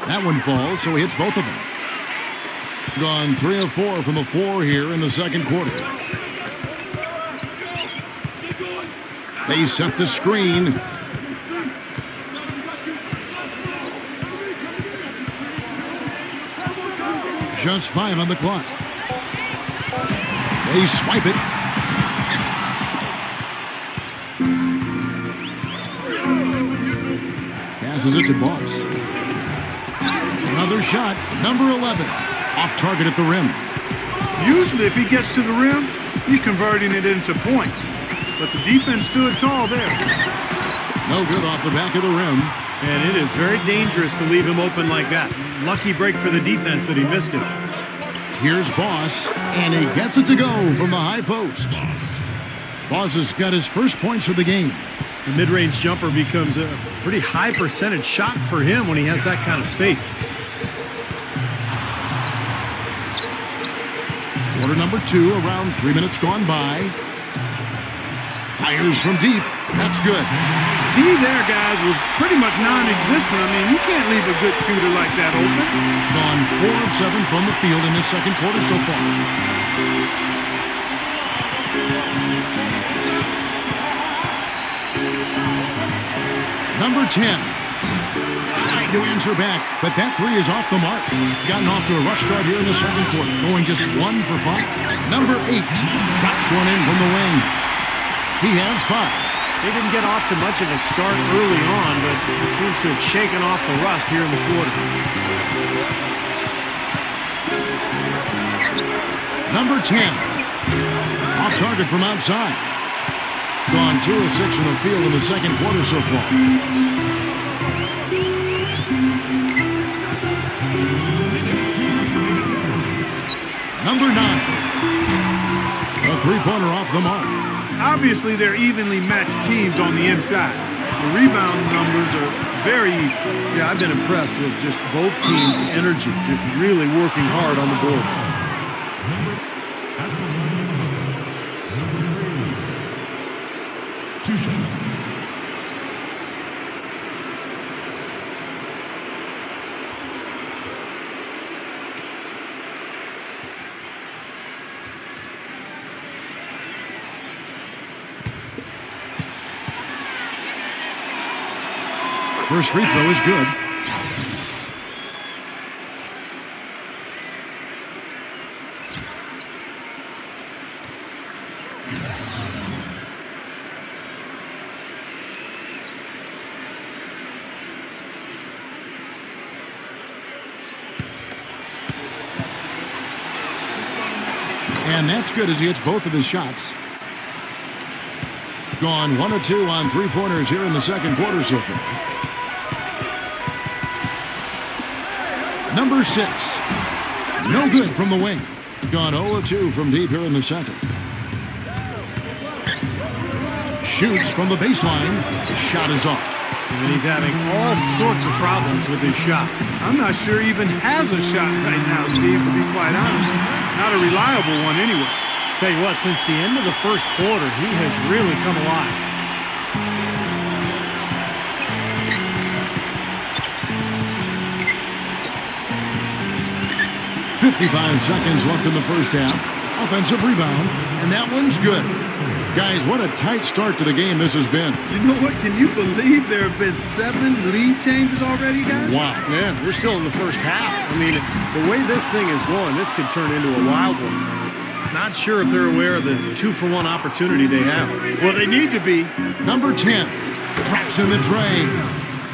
That one falls, so he hits both of them. Gone 3 of 4 from the floor here in the second quarter. They set the screen. Just 5 on the clock. They swipe it. Passes it to Boss. Another shot, number 11, off target at the rim. Usually if he gets to the rim, he's converting it into points. But the defense stood tall there. No good off the back of the rim. And it is very dangerous to leave him open like that. Lucky break for the defense that he missed it. Here's Boss, and he gets it to go from the high post. Boss has got his first points of the game. The mid-range jumper becomes a pretty high percentage shot for him when he has that kind of space. Quarter number 2, around 3 minutes gone by. Fires from deep. That's good. D there, guys, was pretty much non-existent. I mean, you can't leave a good shooter like that open. Gone 4 of 7 from the field in the second quarter so far. Number 10. Trying to answer back, but that 3 is off the mark. Gotten off to a rough start here in the second quarter, going just 1 for 5. Number 8 drops one in from the wing. He has 5. They didn't get off to much of a start early on, but it seems to have shaken off the rust here in the quarter. Number 10. Off target from outside. Gone 2 of 6 from the field in the second quarter so far. Number 9. A three-pointer off the mark. Obviously, they're evenly matched teams on the inside. The rebound numbers are very equal. Yeah, I've been impressed with just both teams' energy, just really working hard on the boards. First free throw is good. And that's good as he hits both of his shots. Gone 1 of 2 on three-pointers here in the second quarter so far. Number 6. No good from the wing. Gone 0 of 2 from deep here in the second. Shoots from the baseline. The shot is off. And he's having all sorts of problems with his shot. I'm not sure he even has a shot right now, Steve, to be quite honest. Not a reliable one anyway. Tell you what, since the end of the first quarter, he has really come alive. .55 seconds left in the first half. Offensive rebound, and that one's good. Guys, what a tight start to the game this has been. You know what? Can you believe there have been 7 lead changes already, guys? Wow. Yeah, we're still in the first half. I mean, the way this thing is going, this could turn into a wild one. Not sure if they're aware of the 2-for-1 opportunity they have. Well, they need to be. Number 10 drops in the tray.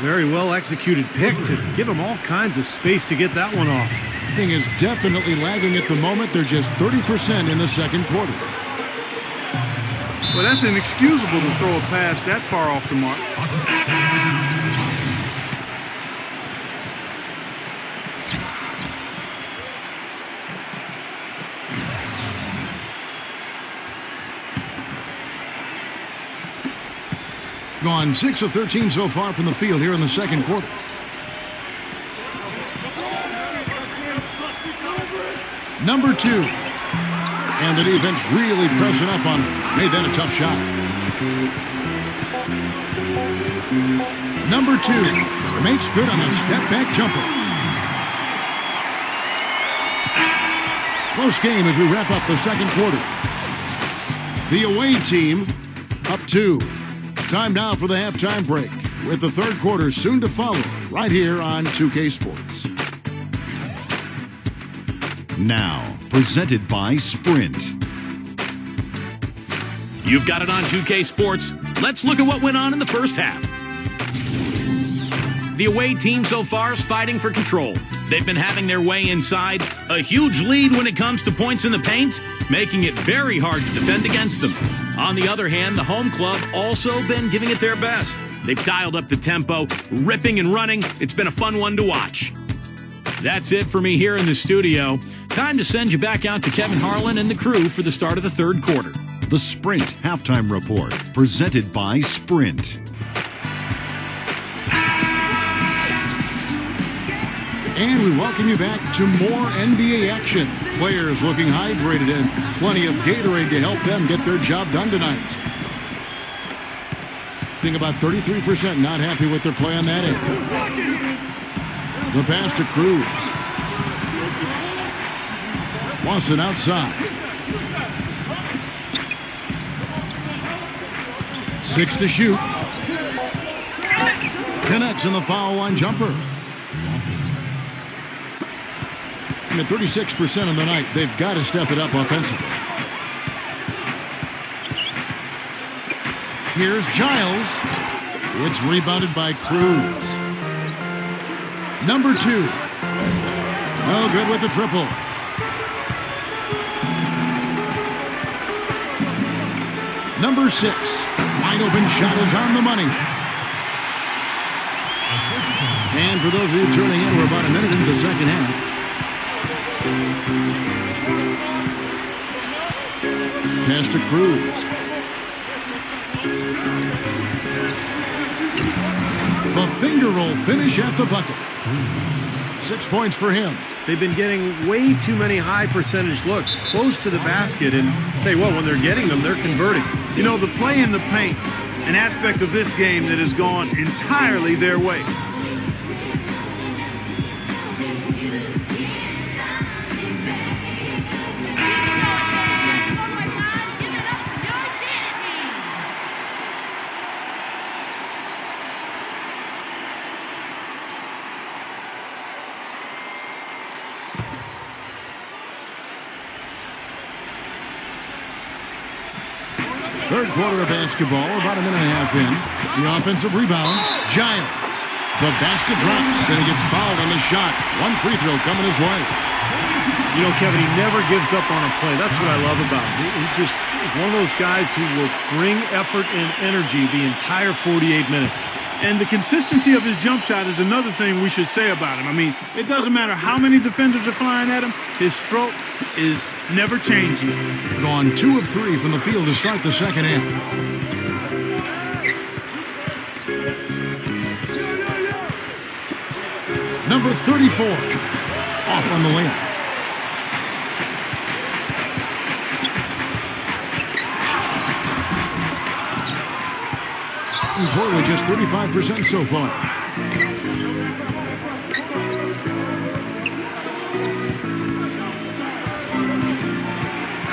Very well executed pick to give him all kinds of space to get that one off. Thing is definitely lagging at the moment. They're just 30% in the second quarter. Well, that's inexcusable to throw a pass that far off the mark. Gone 6 of 13 so far from the field here in the second quarter. Number 2. And the defense really pressing up on him. Made that a tough shot. Number 2 makes good on the step-back jumper. Close game as we wrap up the second quarter. The away team up 2. Time now for the halftime break, with the third quarter soon to follow, right here on 2K Sports. Now, presented by Sprint. You've got it on 2K Sports. Let's look at what went on in the first half. The away team so far is fighting for control. They've been having their way inside. A huge lead when it comes to points in the paint, making it very hard to defend against them. On the other hand, the home club also been giving it their best. They've dialed up the tempo, ripping and running. It's been a fun one to watch. That's it for me here in the studio. Time to send you back out to Kevin Harlan and the crew for the start of the third quarter. The Sprint Halftime Report, presented by Sprint. And we welcome you back to more NBA action. Players looking hydrated and plenty of Gatorade to help them get their job done tonight. Being about 33% not happy with their play on that end. The pass to Cruz. Lawson outside. 6 to shoot. Connects in the foul line jumper. And at 36% of the night, they've got to step it up offensively. Here's Giles. It's rebounded by Cruz. Number 2. No good with the triple. Number 6. Wide open shot is on the money. And for those of you tuning in, we're about a minute into the second half. Pass to Cruz. The finger roll finish at the bucket. 6 points for him. They've been getting way too many high percentage looks close to the basket, and tell you what, when they're getting them, they're converting. You know, the play in the paint, an aspect of this game that has gone entirely their way. Third quarter of basketball, about a minute and a half in. The offensive rebound, Giles. The basket drops, and he gets fouled on the shot. One free throw coming his way. You know, Kevin, he never gives up on a play. That's what I love about him. He just is one of those guys who will bring effort and energy the entire 48 minutes. And the consistency of his jump shot is another thing we should say about him. I mean, it doesn't matter how many defenders are flying at him, his stroke is never changing. Gone 2 of 3 from the field to start the second half. Number 34, off on the layup. Portland just 35% so far.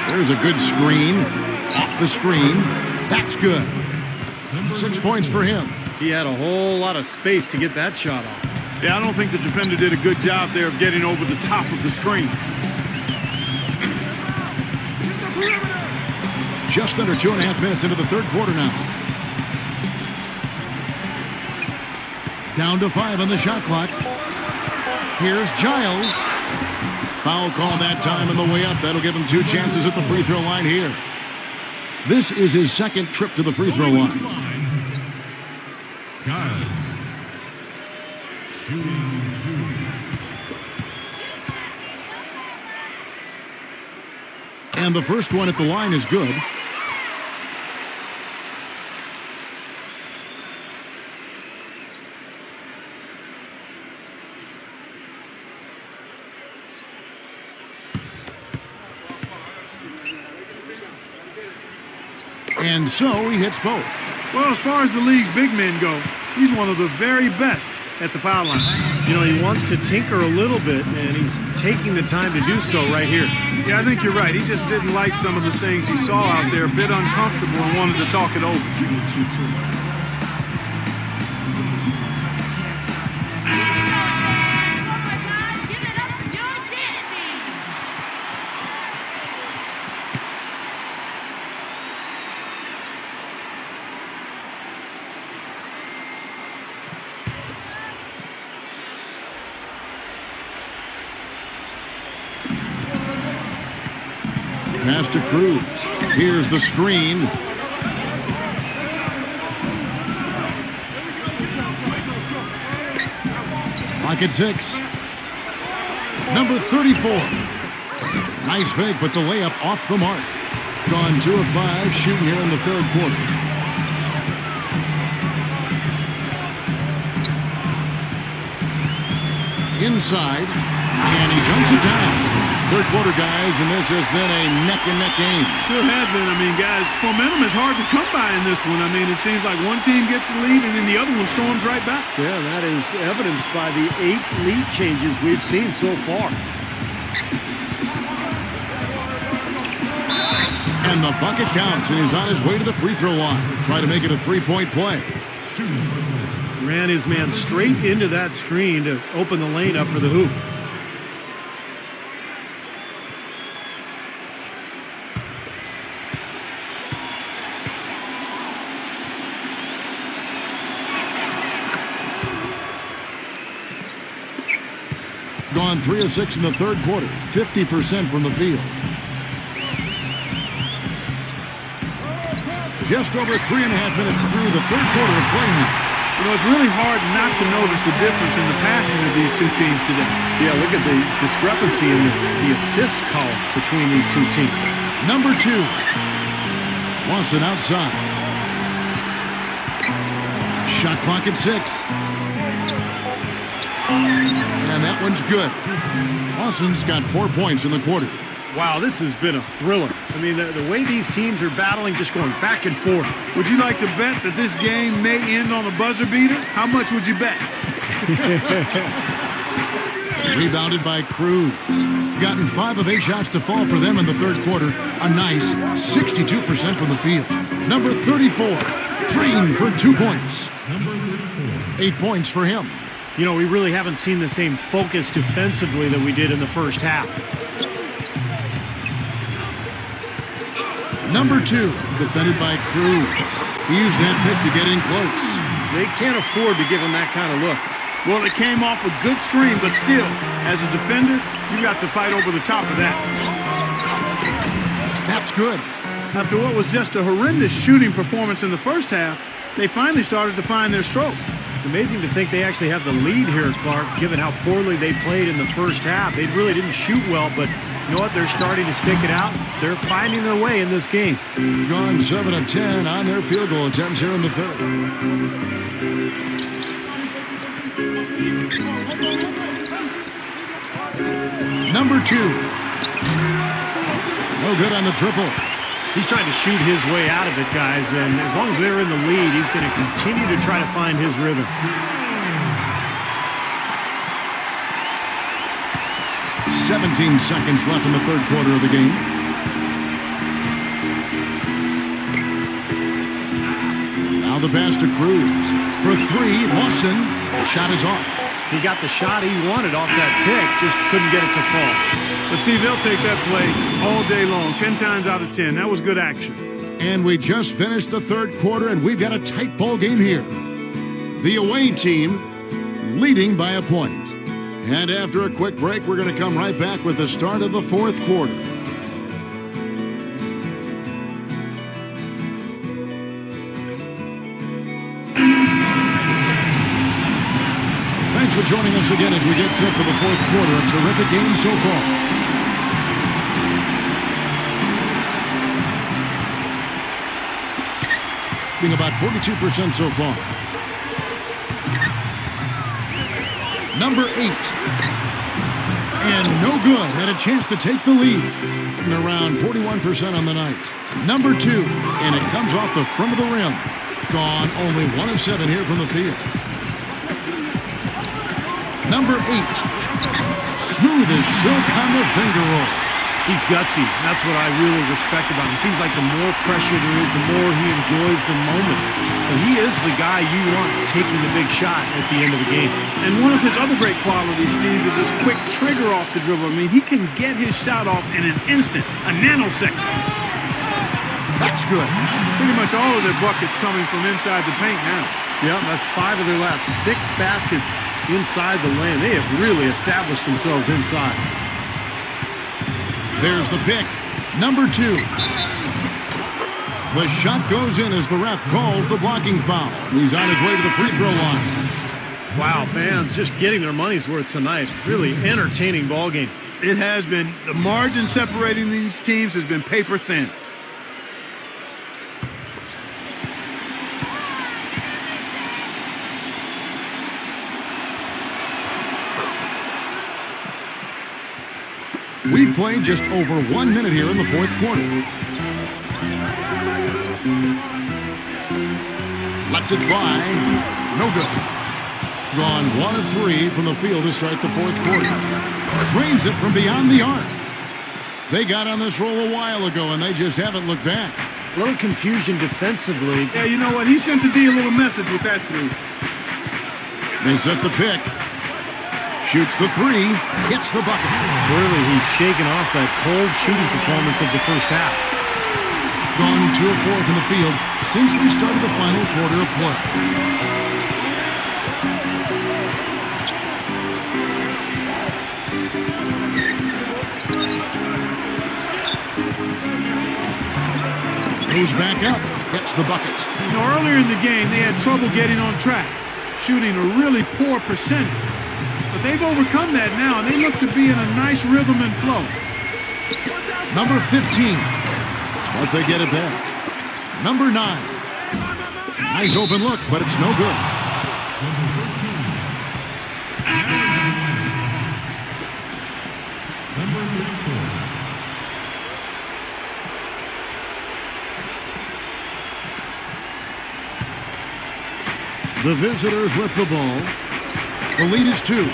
There's a good screen. Off the screen. That's good. 6 points for him. He had a whole lot of space to get that shot off. Yeah, I don't think the defender did a good job there of getting over the top of the screen. Just under 2.5 minutes into the third quarter now. Down to 5 on the shot clock. Here's Giles. Foul call that time on the way up. That'll give him 2 chances at the free throw line here. This is his second trip to the free throw line. Giles. Shooting 2. And the first one at the line is good. And so he hits both. Well, as far as the league's big men go, he's one of the very best at the foul line. You know, he wants to tinker a little bit, and he's taking the time to do so right here. Yeah, I think you're right. He just didn't like some of the things he saw out there, a bit uncomfortable, and wanted to talk it over. Pass to Cruz. Here's the screen. Clock at 6. Number 34. Nice fake, but the layup off the mark. Gone 2 of 5, shooting here in the third quarter. Inside, and he jumps it down. Third quarter, guys, and this has been a neck-and-neck game. Sure has been. I mean, guys, momentum is hard to come by in this one. I mean, it seems like one team gets the lead, and then the other one storms right back. Yeah, that is evidenced by the 8 lead changes we've seen so far. And the bucket counts, and he's on his way to the free throw line. Try to make it a 3-point play. Ran his man straight into that screen to open the lane up for the hoop. Gone 3 of 6 in the third quarter, 50% from the field. Just over 3.5 minutes through the third quarter of play now. You know, it's really hard not to notice the difference in the passing of these two teams today. Yeah, look at the discrepancy in the assist column between these two teams. Number 2. Lawson outside. Shot clock at 6. And that one's good. Lawson's got 4 points in the quarter. Wow, this has been a thriller. I mean, the way these teams are battling, just going back and forth. Would you like to bet that this game may end on a buzzer beater? How much would you bet? Rebounded by Cruz. Gotten 5 of 8 shots to fall for them in the third quarter. A nice 62% from the field. Number 34. Drained for 2 points. 8 points for him. You know, we really haven't seen the same focus defensively that we did in the first half. Number 2, defended by Cruz. He used that pick to get in close. They can't afford to give him that kind of look. Well, it came off a good screen, but still, as a defender, you got to fight over the top of that. That's good. After what was just a horrendous shooting performance in the first half, they finally started to find their stroke. It's amazing to think they actually have the lead here, Clark, given how poorly they played in the first half. They really didn't shoot well, but you know what? They're starting to stick it out. They're finding their way in this game. Gone 7 of 10 on their field goal attempts here in the third. Number 2. No good on the triple. He's trying to shoot his way out of it, guys, and as long as they're in the lead, he's going to continue to try to find his rhythm. 17 seconds left in the third quarter of the game. Now the pass to Cruz. For 3, Lawson. Shot is off. He got the shot he wanted off that pick, just couldn't get it to fall. But Steve, they'll take that play all day long, 10 times out of 10. That was good action. And we just finished the third quarter, and we've got a tight ball game here. The away team leading by a point. And after a quick break, we're going to come right back with the start of the fourth quarter. Thanks for joining us again as we get set for the fourth quarter. A terrific game so far. Being about 42% so far. Number 8. And no good. Had a chance to take the lead. And around 41% on the night. Number 2. And it comes off the front of the rim. Gone. Only 1 of 7 here from the field. Number 8. Smooth as silk on the finger roll. He's gutsy. That's what I really respect about him. Seems like the more pressure there is, the more he enjoys the moment. So he is the guy you want taking the big shot at the end of the game. And one of his other great qualities, Steve, is his quick trigger off the dribble. I mean, he can get his shot off in an instant, a nanosecond. That's good. Pretty much all of their buckets coming from inside the paint now. Yeah, that's 5 of their last 6 baskets inside the lane. They have really established themselves inside. There's the pick. Number 2. The shot goes in as the ref calls the blocking foul. He's on his way to the free throw line. Wow, fans just getting their money's worth tonight. Really entertaining ball game. It has been. The margin separating these teams has been paper thin. We played just over 1 minute here in the fourth quarter. Lets it fly. No good. Gone 1 of 3 from the field to start the fourth quarter. Drains it from beyond the arc. They got on this roll a while ago, and they just haven't looked back. A little confusion defensively. Yeah, you know what? He sent the D a little message with that 3. They set the pick. Shoots the 3, hits the bucket. Clearly, he's shaken off that cold shooting performance of the first half. Gone 2 of 4 from the field since we started the final quarter of play. Goes back up, gets the bucket. You know, earlier in the game, they had trouble getting on track, shooting a really poor percentage. But they've overcome that now, and they look to be in a nice rhythm and flow. Number 15. But they get it back. Number 9. Nice open look, but it's no good. Number 34. The visitors with the ball. The lead is 2.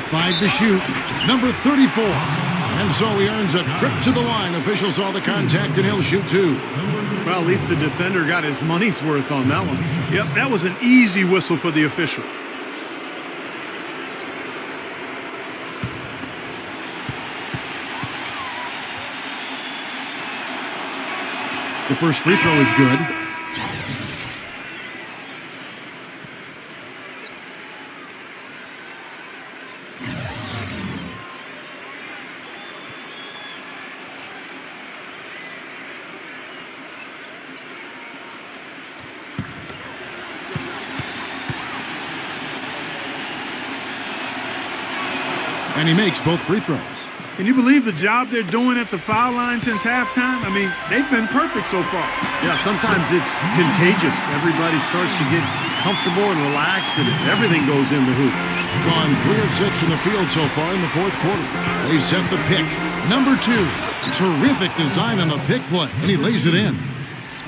Five to shoot. Number 34. And so he earns a trip to the line. Official saw the contact, and he'll shoot 2. Well, at least the defender got his money's worth on that one. Yep, that was an easy whistle for the official. The first free throw is good. And he makes both free throws. Can you believe the job they're doing at the foul line since halftime? I mean, they've been perfect so far. Yeah, sometimes it's contagious. Everybody starts to get comfortable and relaxed, and everything goes in the hoop. Gone 3 of 6 in the field so far in the fourth quarter. They set the pick. Number 2. Terrific design on the pick play, and he lays it in.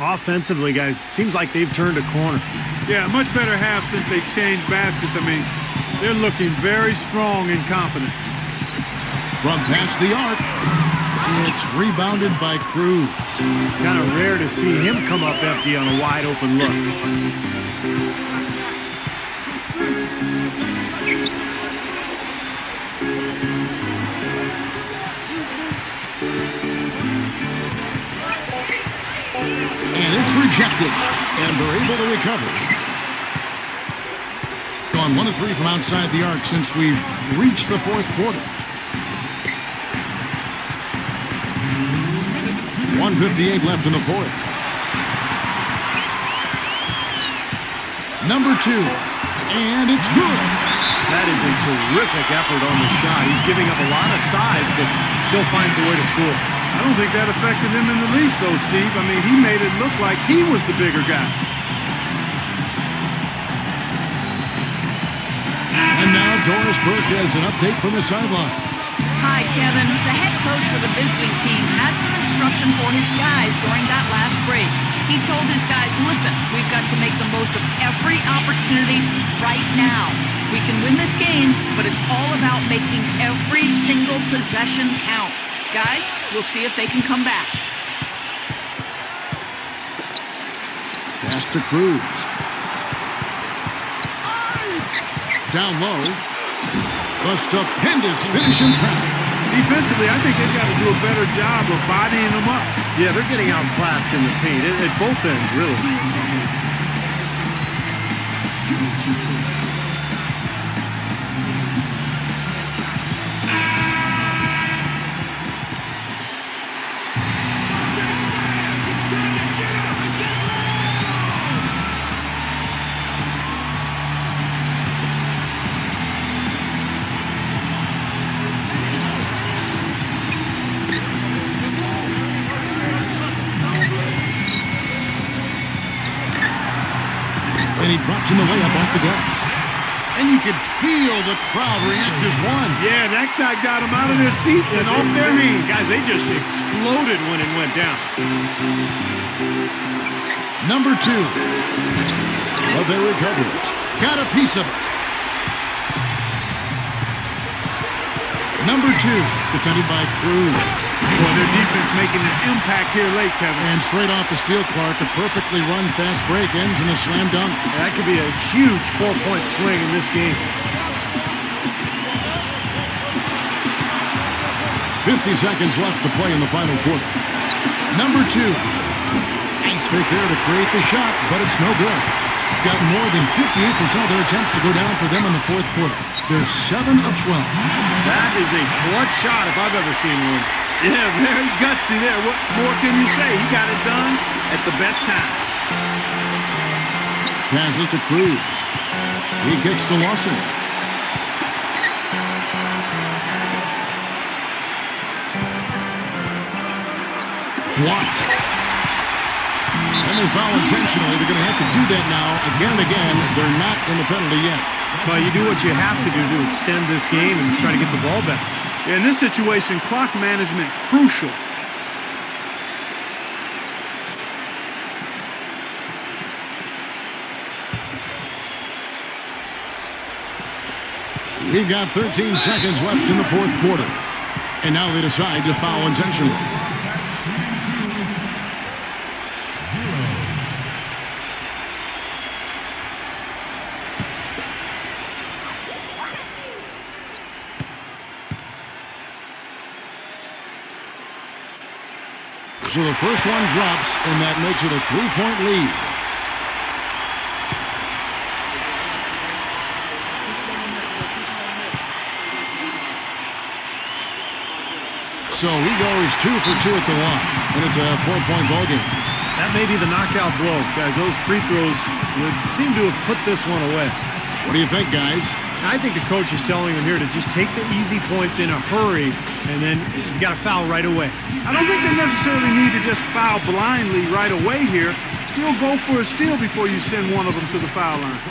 Offensively, guys, seems like they've turned a corner. Yeah, much better half since they changed baskets. I mean, they're looking very strong and confident. From past the arc, it's rebounded by Cruz. Kind of rare to see him come up empty on a wide open look. And it's rejected, and they're able to recover. Gone 1 of 3 from outside the arc since we've reached the fourth quarter. 1:58 left in the fourth. Number 2, and it's good. That is a terrific effort on the shot. He's giving up a lot of size, but still finds a way to score. I don't think that affected him in the least, though, Steve. I mean, he made it look like he was the bigger guy. And now Doris Burke has an update from the sidelines. Hi, Kevin. The head coach for the visiting team had some instruction for his guys during that last break. He told his guys, listen, we've got to make the most of every opportunity right now. We can win this game, but it's all about making every single possession count. Guys, we'll see if they can come back. Pass to Cruz. Down low. A stupendous finish in traffic. Defensively, I think they've got to do a better job of bodying them up. Yeah, they're getting outclassed in the paint at both ends, really. And he drops in the layup off the glass. And you could feel the crowd react as one. Yeah, that shot got them out of their seats and off their hands. Guys, they just exploded when it went down. Number 2. But they recover it. Got a piece of it. Number 2, defended by Cruz. Boy, their defense making an impact here late, Kevin. And straight off the steal, Clark, a perfectly run fast break ends in a slam dunk. That could be a huge 4-point swing in this game. 50 seconds left to play in the final quarter. Number 2. Ace fake there to create the shot, but it's no good. Got more than 58% of their attempts to go down for them in the fourth quarter. They're 7 of 12. That is a clutch shot if I've ever seen one. Yeah, very gutsy there. What more can you say? He got it done at the best time. Passes to Cruz. He kicks to Lawson. Blocked. And they foul intentionally. They're going to have to do that now again and again. They're not in the penalty yet. Well, you do what you have to do to extend this game and try to get the ball back. In this situation, clock management crucial. We've got 13 seconds left in the fourth quarter. And now they decide to foul intentionally. So the first one drops, and that makes it a 3-point lead. So he goes 2 for 2 at the line, and it's a 4-point ball game. That may be the knockout blow, guys. Those free throws would seem to have put this one away. What do you think, guys? I think the coach is telling him here to just take the easy points in a hurry, and then you got to foul right away. I don't think they necessarily need to just foul blindly right away here. You'll go for a steal before you send one of them to the foul line.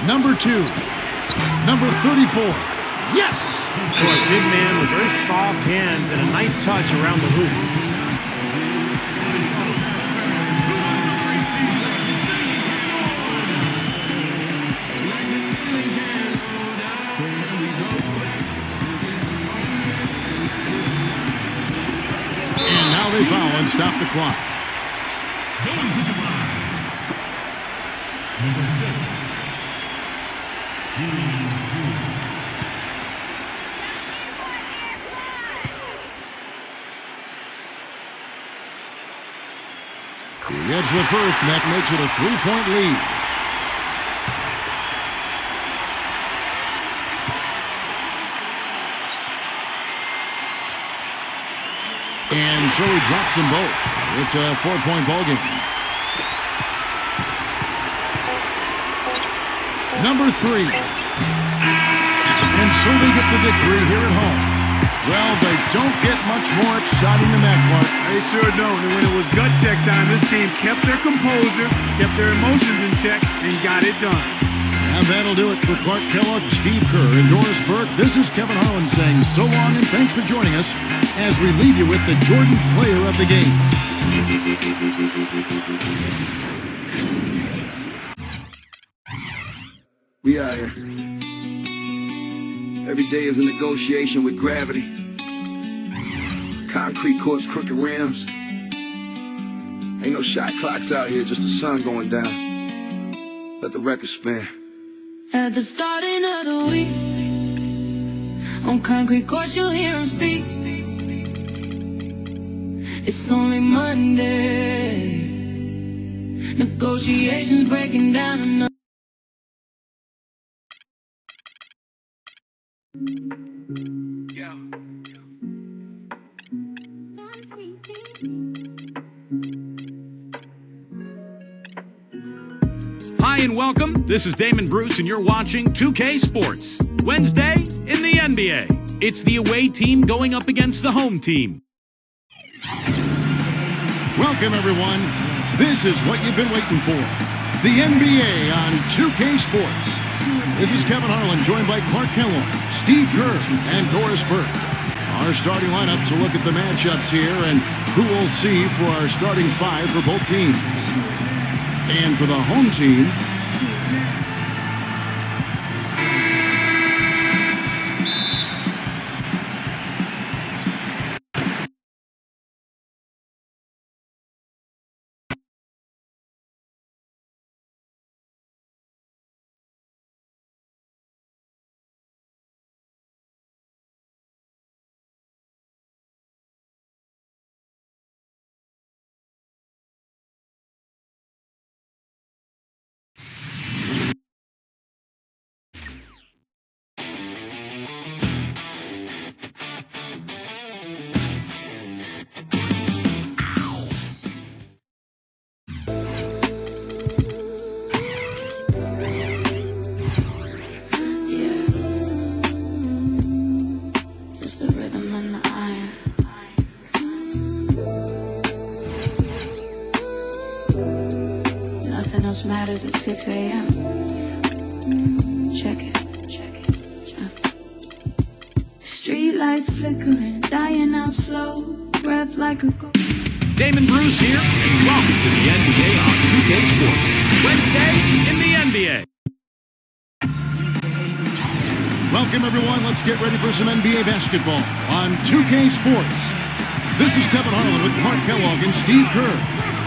Number 2, number 34. Yes! Boy, big man with very soft hands and a nice touch around the hoop. And now they foul and stop the clock. Going to the line. Number 6. He gets the first, and that makes it a 3-point lead. And so he drops them both. It's a 4-point ball game. Number 3. And so they get the victory here at home. Well, they don't get much more exciting than that, Clark. They sure don't. And when it was gut check time, this team kept their composure, kept their emotions in check, and got it done. And that'll do it for Clark Kellogg, Steve Kerr, and Doris Burke. This is Kevin Harlan saying so long and thanks for joining us as we leave you with the Jordan player of the game. We out here. Every day is a negotiation with gravity. Concrete courts, crooked rims. Ain't no shot clocks out here, just the sun going down. Let the record spin. At the starting of the week, on concrete courts you'll hear him speak. It's only Monday. Negotiations breaking down another. Hi and welcome. This is Damon Bruce and you're watching 2K Sports. Wednesday in the NBA. It's the away team going up against the home team. Welcome, everyone. This is what you've been waiting for. The NBA on 2K Sports. This is Kevin Harlan, joined by Clark Kellogg, Steve Kerr, and Doris Burke. Our starting lineups will look at the matchups here and who we'll see for our starting 5 for both teams. And for the home team, else matters at 6 a.m. Check it. Street lights flickering, dying out slow, breath like a ghost. Damon Bruce here, and welcome to the NBA on 2K Sports. Wednesday in the NBA. Welcome, everyone. Let's get ready for some NBA basketball on 2K Sports. This is Kevin Harlan with Clark Kellogg and Steve Kerr.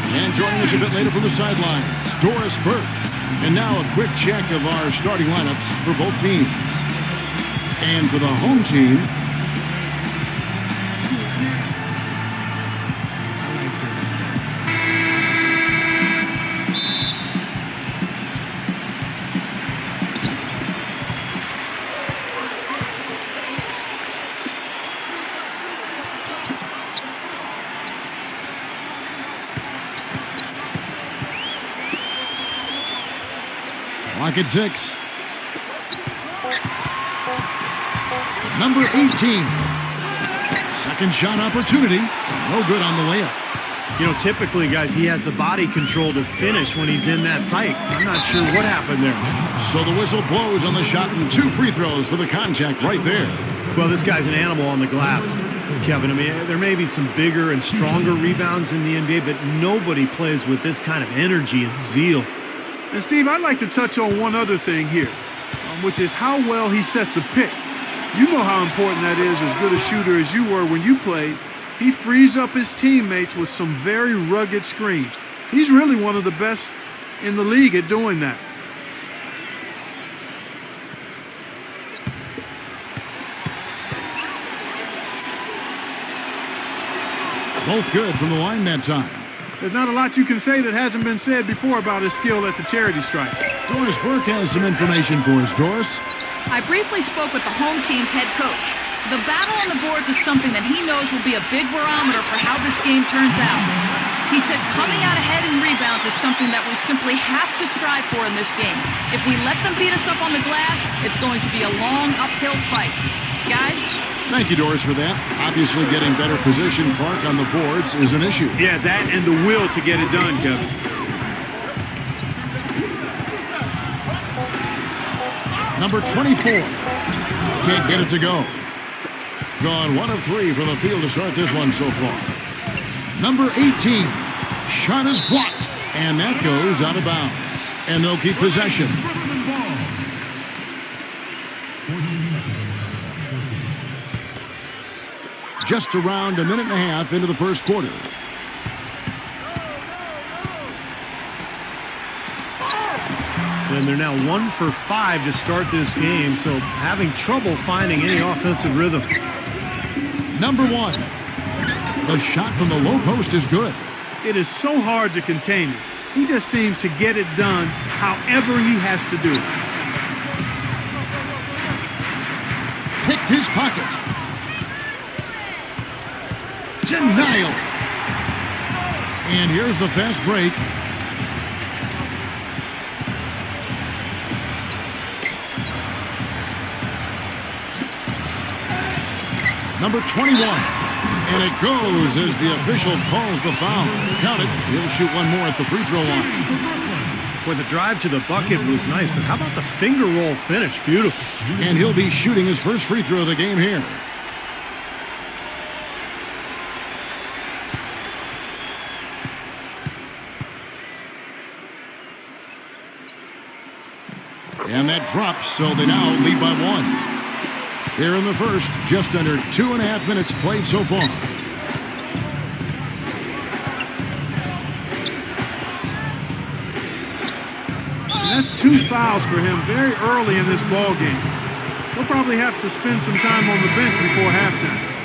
And joining us a bit later from the sidelines, Doris Burke. And now a quick check of our starting lineups for both teams. And for the home team, clock at 6. Number 18. Second shot opportunity. No good on the layup. You know, typically, guys, he has the body control to finish when he's in that tight. I'm not sure what happened there. So the whistle blows on the shot and 2 free throws for the contact right there. Well, this guy's an animal on the glass, Kevin. I mean, there may be some bigger and stronger rebounds in the NBA, but nobody plays with this kind of energy and zeal. And Steve, I'd like to touch on one other thing here, which is how well he sets a pick. You know how important that is, as good a shooter as you were when you played. He frees up his teammates with some very rugged screens. He's really one of the best in the league at doing that. Both good from the line that time. There's not a lot you can say that hasn't been said before about his skill at the charity stripe. Doris Burke has some information for us. Doris? I briefly spoke with the home team's head coach. The battle on the boards is something that he knows will be a big barometer for how this game turns out. He said coming out ahead in rebounds is something that we simply have to strive for in this game. If we let them beat us up on the glass, it's going to be a long uphill fight. Guys? Thank you, Doris, for that. Obviously, getting better position, Clark, on the boards is an issue. Yeah, that and the will to get it done, Kevin. Number 24. Can't get it to go. Gone 1 of 3 from the field to start this one so far. Number 18. Shot is blocked. And that goes out of bounds. And they'll keep possession. Just around a minute and a half into the first quarter. And they're now 1 for 5 to start this game, so having trouble finding any offensive rhythm. Number 1. The shot from the low post is good. It is so hard to contain him. He just seems to get it done however he has to do it. Picked his pocket. Denial. And here's the fast break. Number 21. And it goes as the official calls the foul. Count it. He'll shoot one more at the free throw line. Boy, the drive to the bucket was nice, but how about the finger roll finish? Beautiful. And he'll be shooting his first free throw of the game here. And that drops, so they now lead by 1. Here in the first, just under 2.5 minutes played so far. And that's 2 fouls for him very early in this ball game. He'll probably have to spend some time on the bench before halftime.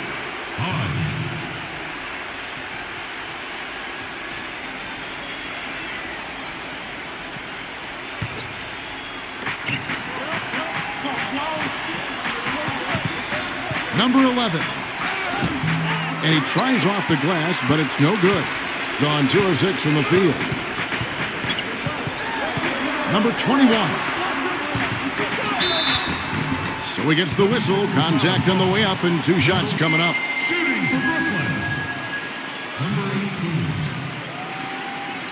Number 11. And he tries off the glass, but it's no good. Gone 2 of 6 from the field. Number 21. So he gets the whistle. Contact on the way up and 2 shots coming up. Shooting for Brooklyn. Number 18.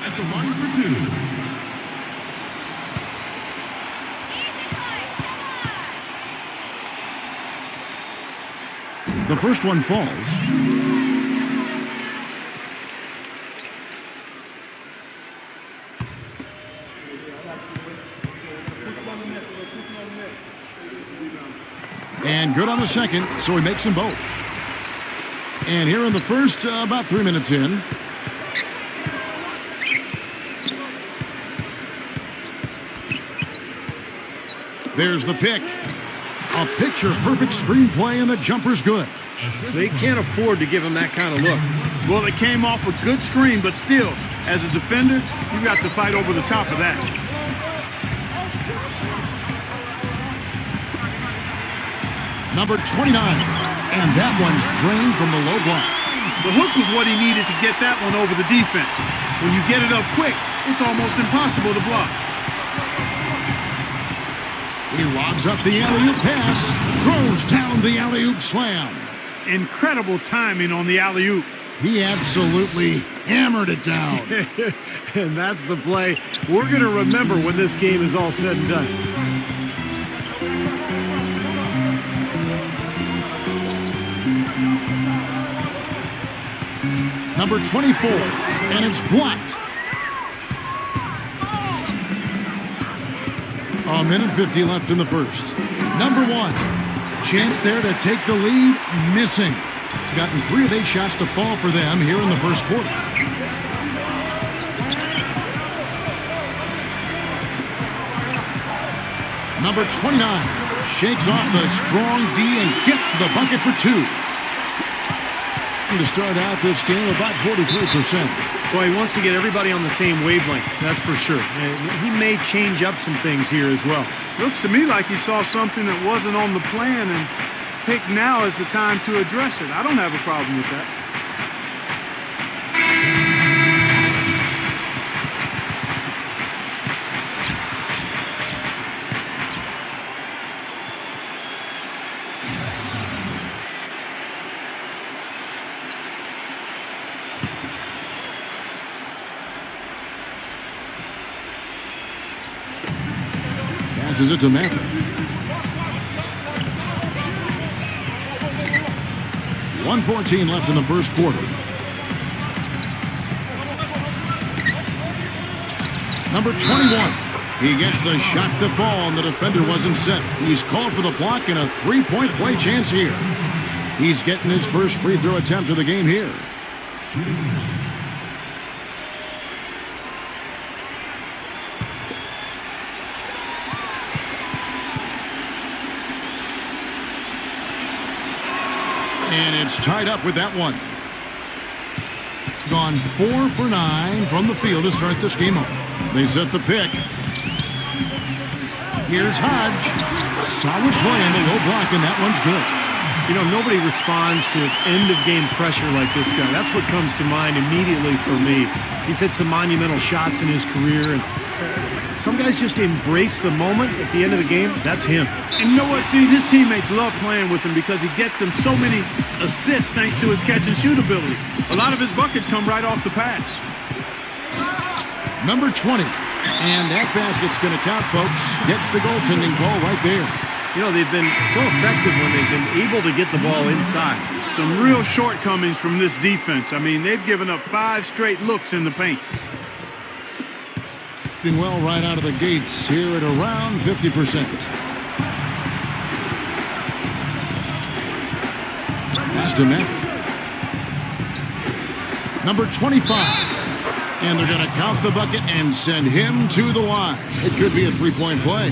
At the line for 2. The first one falls. And good on the second, so he makes them both. And here in the first, about 3 minutes in. There's the pick. A picture-perfect screenplay, and the jumper's good. They can't afford to give him that kind of look. Well, it came off a good screen, but still, as a defender, you got to fight over the top of that. Number 29, and that one's drained from the low block. The hook was what he needed to get that one over the defense. When you get it up quick, it's almost impossible to block. He lobs up the alley-oop pass, throws down the alley-oop slam. Incredible timing on the alley-oop. He absolutely hammered it down. And that's the play we're going to remember when this game is all said and done. Number 24, and it's blocked. A minute 50 left in the first. Number 1, chance there to take the lead, missing. Gotten 3 of 8 shots to fall for them here in the first quarter. Number 29 shakes off the strong D and gets to the bucket for 2. To start out this game, about 43%. Well, he wants to get everybody on the same wavelength, that's for sure. And he may change up some things here as well. Looks to me like he saw something that wasn't on the plan and picked now as the time to address it. I don't have a problem with that. Passes it to Maverick. .114 left in the first quarter. Number 21. He gets the shot to fall, and the defender wasn't set. He's called for the block and a 3-point play chance here. He's getting his first free throw attempt of the game here. And it's tied up with that one. Gone 4 for 9 from the field to start this game off. They set the pick. Here's Hodge. Solid play on the low block, and that one's good. You know, nobody responds to end-of-game pressure like this guy. That's what comes to mind immediately for me. He's hit some monumental shots in his career, and some guys just embrace the moment at the end of the game. That's him. And you know what, Steve? His teammates love playing with him because he gets them so many assists thanks to his catch-and-shoot ability. A lot of his buckets come right off the pass. Number 20. And that basket's going to count, folks. Gets the goaltending call right there. You know, they've been so effective when they've been able to get the ball inside. Some real shortcomings from this defense. I mean, they've given up 5 straight looks in the paint. Doing well right out of the gates here at around 50%. Pass to Matt. Number 25. And they're going to count the bucket and send him to the line. It could be a 3-point play.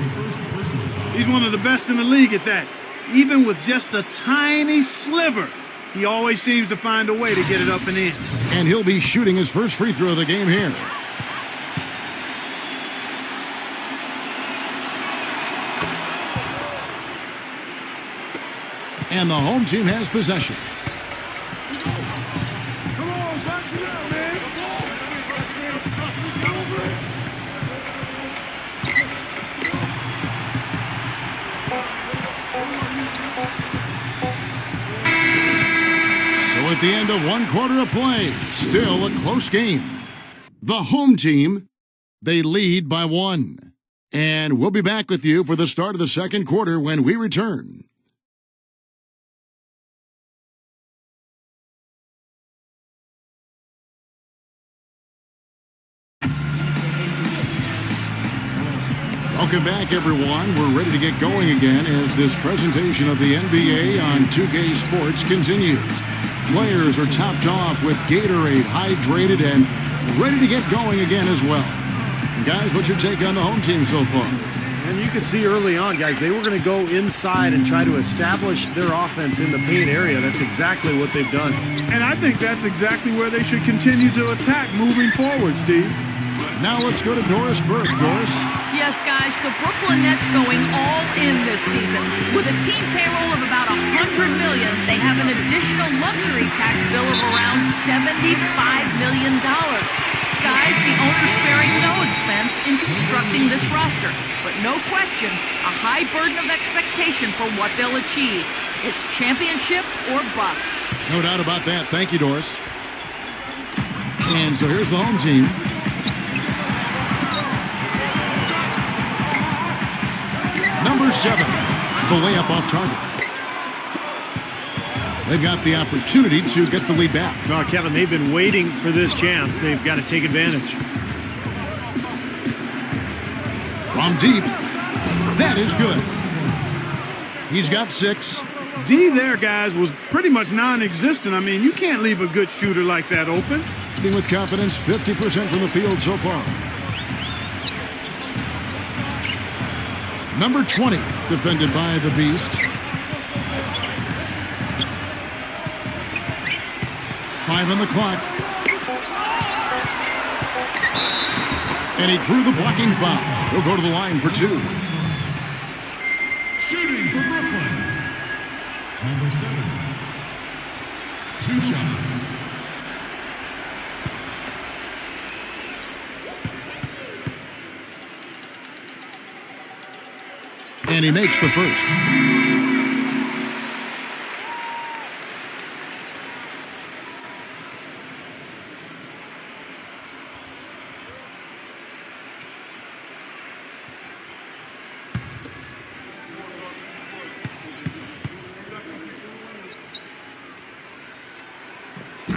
He's one of the best in the league at that. Even with just a tiny sliver, he always seems to find a way to get it up and in. And he'll be shooting his first free throw of the game here. And the home team has possession. So at the end of 1 quarter of play, still a close game. The home team, they lead by 1. And we'll be back with you for the start of the second quarter when we return. Welcome back, everyone. We're ready to get going again as this presentation of the NBA on 2K Sports continues. Players are topped off with Gatorade, hydrated, and ready to get going again as well. And guys, what's your take on the home team so far? And you could see early on, guys, they were going to go inside and try to establish their offense in the paint area. That's exactly what they've done. And I think that's exactly where they should continue to attack moving forward, Steve. Now let's go to Doris Burke. Doris? Yes, guys, the Brooklyn Nets going all in this season. With a team payroll of about $100 million, they have an additional luxury tax bill of around $75 million. Guys, the owner's sparing no expense in constructing this roster. But no question, a high burden of expectation for what they'll achieve. It's championship or bust. No doubt about that. Thank you, Doris. And so here's the home team. Number 7, the layup off target. They've got the opportunity to get the lead back. No, Kevin, they've been waiting for this chance. They've got to take advantage. From deep. That is good. He's got 6. D there, guys, was pretty much non-existent. I mean, you can't leave a good shooter like that open. Shooting with confidence, 50% from the field so far. Number 20, defended by the Beast. 5 on the clock. And he drew the blocking foul. He'll go to the line for 2. Shooting for Brooklyn. Number 7. 2 shots. And he makes the first.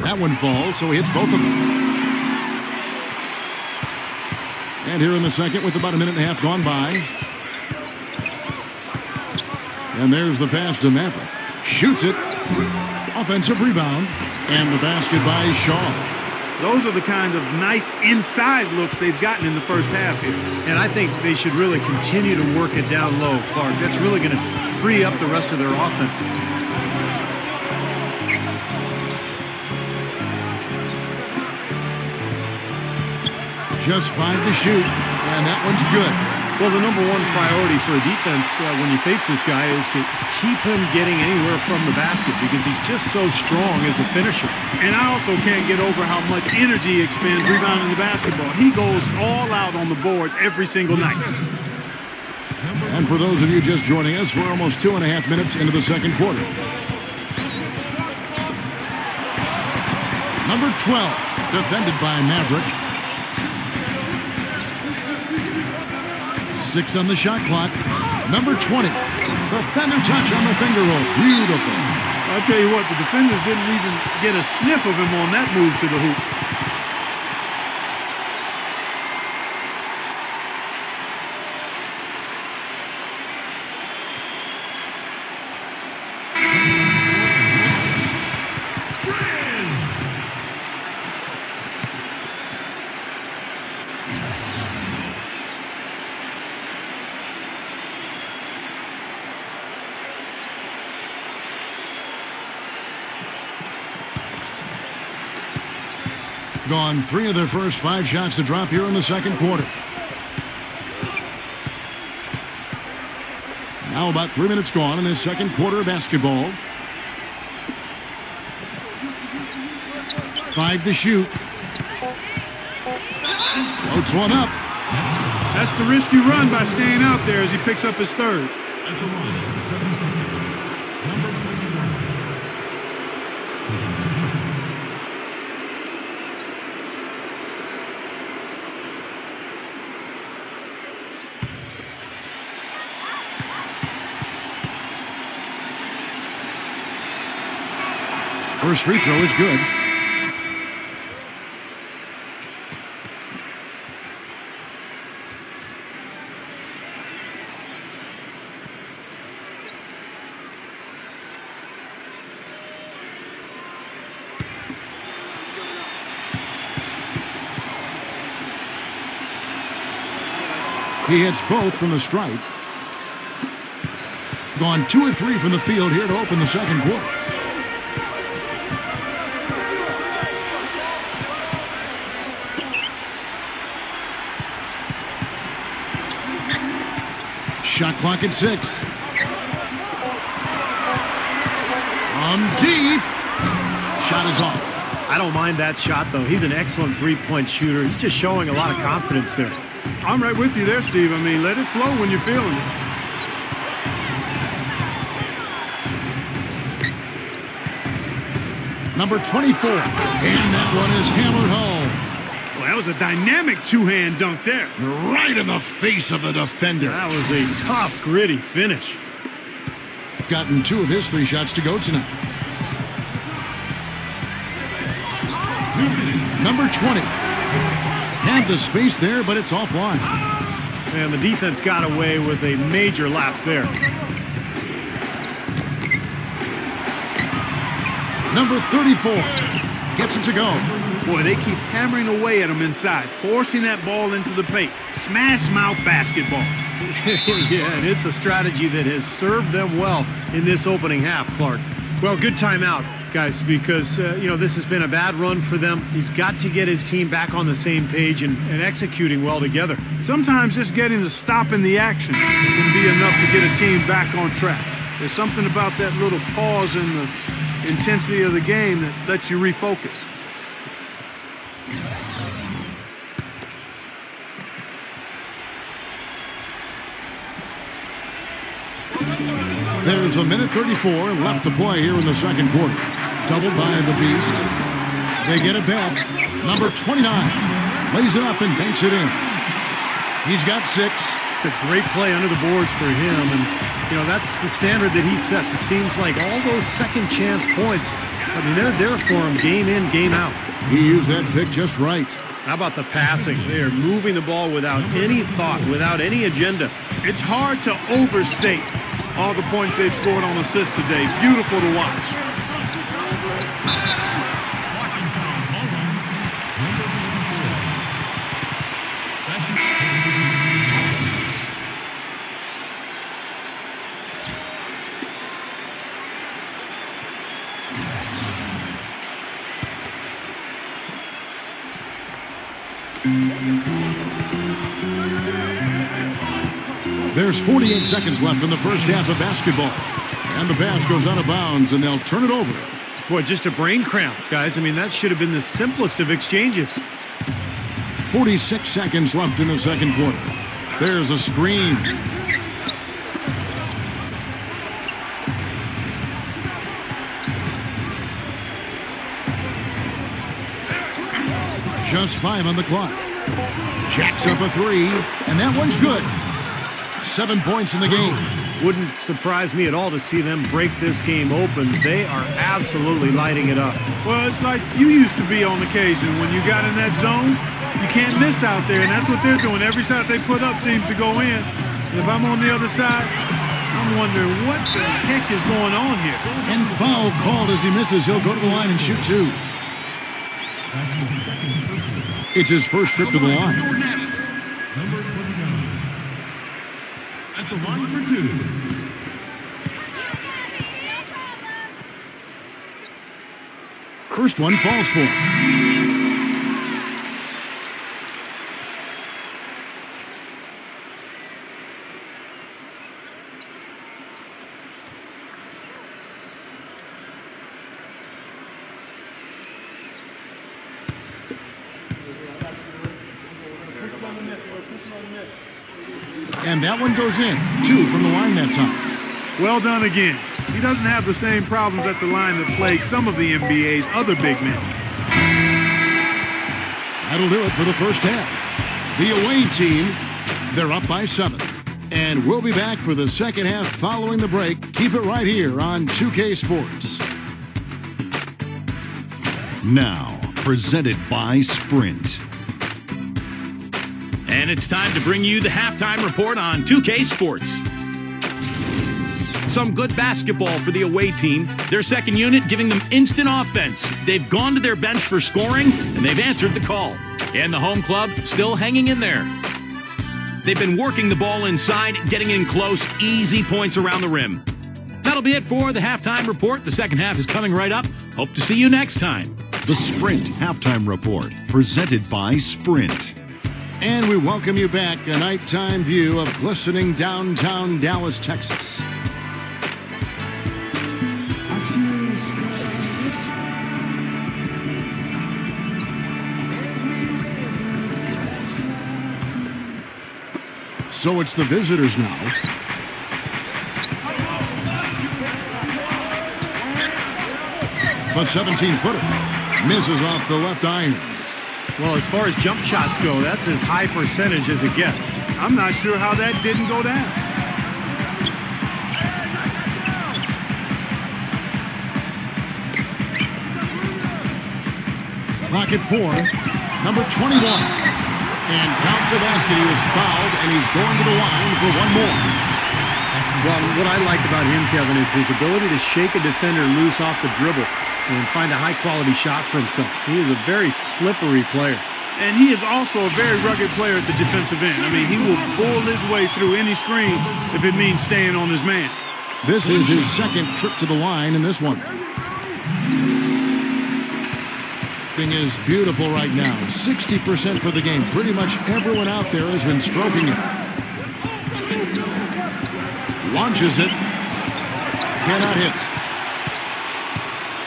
That one falls, so he hits both of them. And here in the second, with about a minute and a half gone by. And there's the pass to Maverick. Shoots it. Offensive rebound. And the basket by Shaw. Those are the kind of nice inside looks they've gotten in the first half here. And I think they should really continue to work it down low, Clark. That's really going to free up the rest of their offense. Just 5 to shoot. And that one's good. Well, the number one priority for a defense when you face this guy is to keep him getting anywhere from the basket because he's just so strong as a finisher. And I also can't get over how much energy he expends rebounding the basketball. He goes all out on the boards every single night. And for those of you just joining us, we're almost 2.5 minutes into the second quarter. Number 12, defended by Maverick. 6 on the shot clock. Number 20, the feather touch on the finger roll. Beautiful. I'll tell you what, the defenders didn't even get a sniff of him on that move to the hoop. Gone 3 of their first 5 shots to drop here in the second quarter. Now about 3 minutes gone in this second quarter of basketball. 5 to shoot. Floats one up. That's the risky run by staying out there as he picks up his third. At the line, 76ers, number 21. Taking 2 shots. First free throw is good. He hits both from the stripe. Gone 2 of 3 from the field here to open the second quarter. Shot clock at 6. Deep. Shot is off. I don't mind that shot, though. He's an excellent three-point shooter. He's just showing a lot of confidence there. I'm right with you there, Steve. I mean, let it flow when you're feeling it. Number 24. And that one is hammered home. Well, that was a dynamic two-hand dunk there. Right in the face of the defender. That was a tough, gritty finish. Gotten 2 of his 3 shots to go tonight. 2 minutes. Number 20. Had the space there, but it's offline. And the defense got away with a major lapse there. Number 34. Gets it to go. Boy, they keep hammering away at him inside, forcing that ball into the paint. Smash mouth basketball. Yeah, and it's a strategy that has served them well in this opening half, Clark. Well, good timeout, guys, because, this has been a bad run for them. He's got to get his team back on the same page and executing well together. Sometimes just getting to stop in the action can be enough to get a team back on track. There's something about that little pause in the intensity of the game that lets you refocus. There's a minute 34 left to play here in the second quarter. Doubled by the Beast. They get it back. Number 29 lays it up and banks it in. He's got 6. It's a great play under the boards for him, and that's the standard that he sets. It seems like all those second chance points, they're there for him game in, game out. He used that pick just right. How about the passing? They are moving the ball without any thought, without any agenda. It's hard to overstate all the points they've scored on assists today. Beautiful to watch. Washington ball run. Number 24. There's 48 seconds left in the first half of basketball. And the pass goes out of bounds, and they'll turn it over. Boy, just a brain cramp, guys. That should have been the simplest of exchanges. 46 seconds left in the second quarter. There's a screen. Just 5 on the clock. Jacks up a 3, and that one's good. 7 points in the game. Wouldn't surprise me at all to see them break this game open. They are absolutely lighting it up. Well, it's like you used to be on occasion. When you got in that zone, you can't miss out there, and that's what they're doing. Every shot they put up seems to go in. And if I'm on the other side, I'm wondering what the heck is going on here. And foul called as he misses. He'll go to the line and shoot 2. That's his second personal. It's his first trip to the line. Number 29. At the line for 2. First one falls for him. And that one goes in. 2 from the line that time. Well done again. He doesn't have the same problems at the line that plague some of the NBA's other big men. That'll do it for the first half. The away team, they're up by 7. And we'll be back for the second half following the break. Keep it right here on 2K Sports. Now, presented by Sprint. And it's time to bring you the halftime report on 2K Sports. Some good basketball for the away team. Their second unit giving them instant offense. They've gone to their bench for scoring, and they've answered the call. And the home club still hanging in there. They've been working the ball inside, getting in close, easy points around the rim. That'll be it for the halftime report. The second half is coming right up. Hope to see you next time. The Sprint Halftime Report, presented by Sprint. And we welcome you back, a nighttime view of glistening downtown Dallas, Texas. So it's the visitors now. The 17-footer misses off the left iron. Well, as far as jump shots go, that's as high percentage as it gets. I'm not sure how that didn't go down. Clock at 4. Number 21. And counts the basket. He was fouled, and he's going to the line for one more. Well, what I like about him, Kevin, is his ability to shake a defender loose off the dribble and find a high-quality shot for himself. He is a very slippery player. And he is also a very rugged player at the defensive end. I mean, he will pull his way through any screen if it means staying on his man. This is his second trip to the line in this one. Thing is beautiful right now. 60% for the game. Pretty much everyone out there has been stroking it. Launches it. Cannot hit.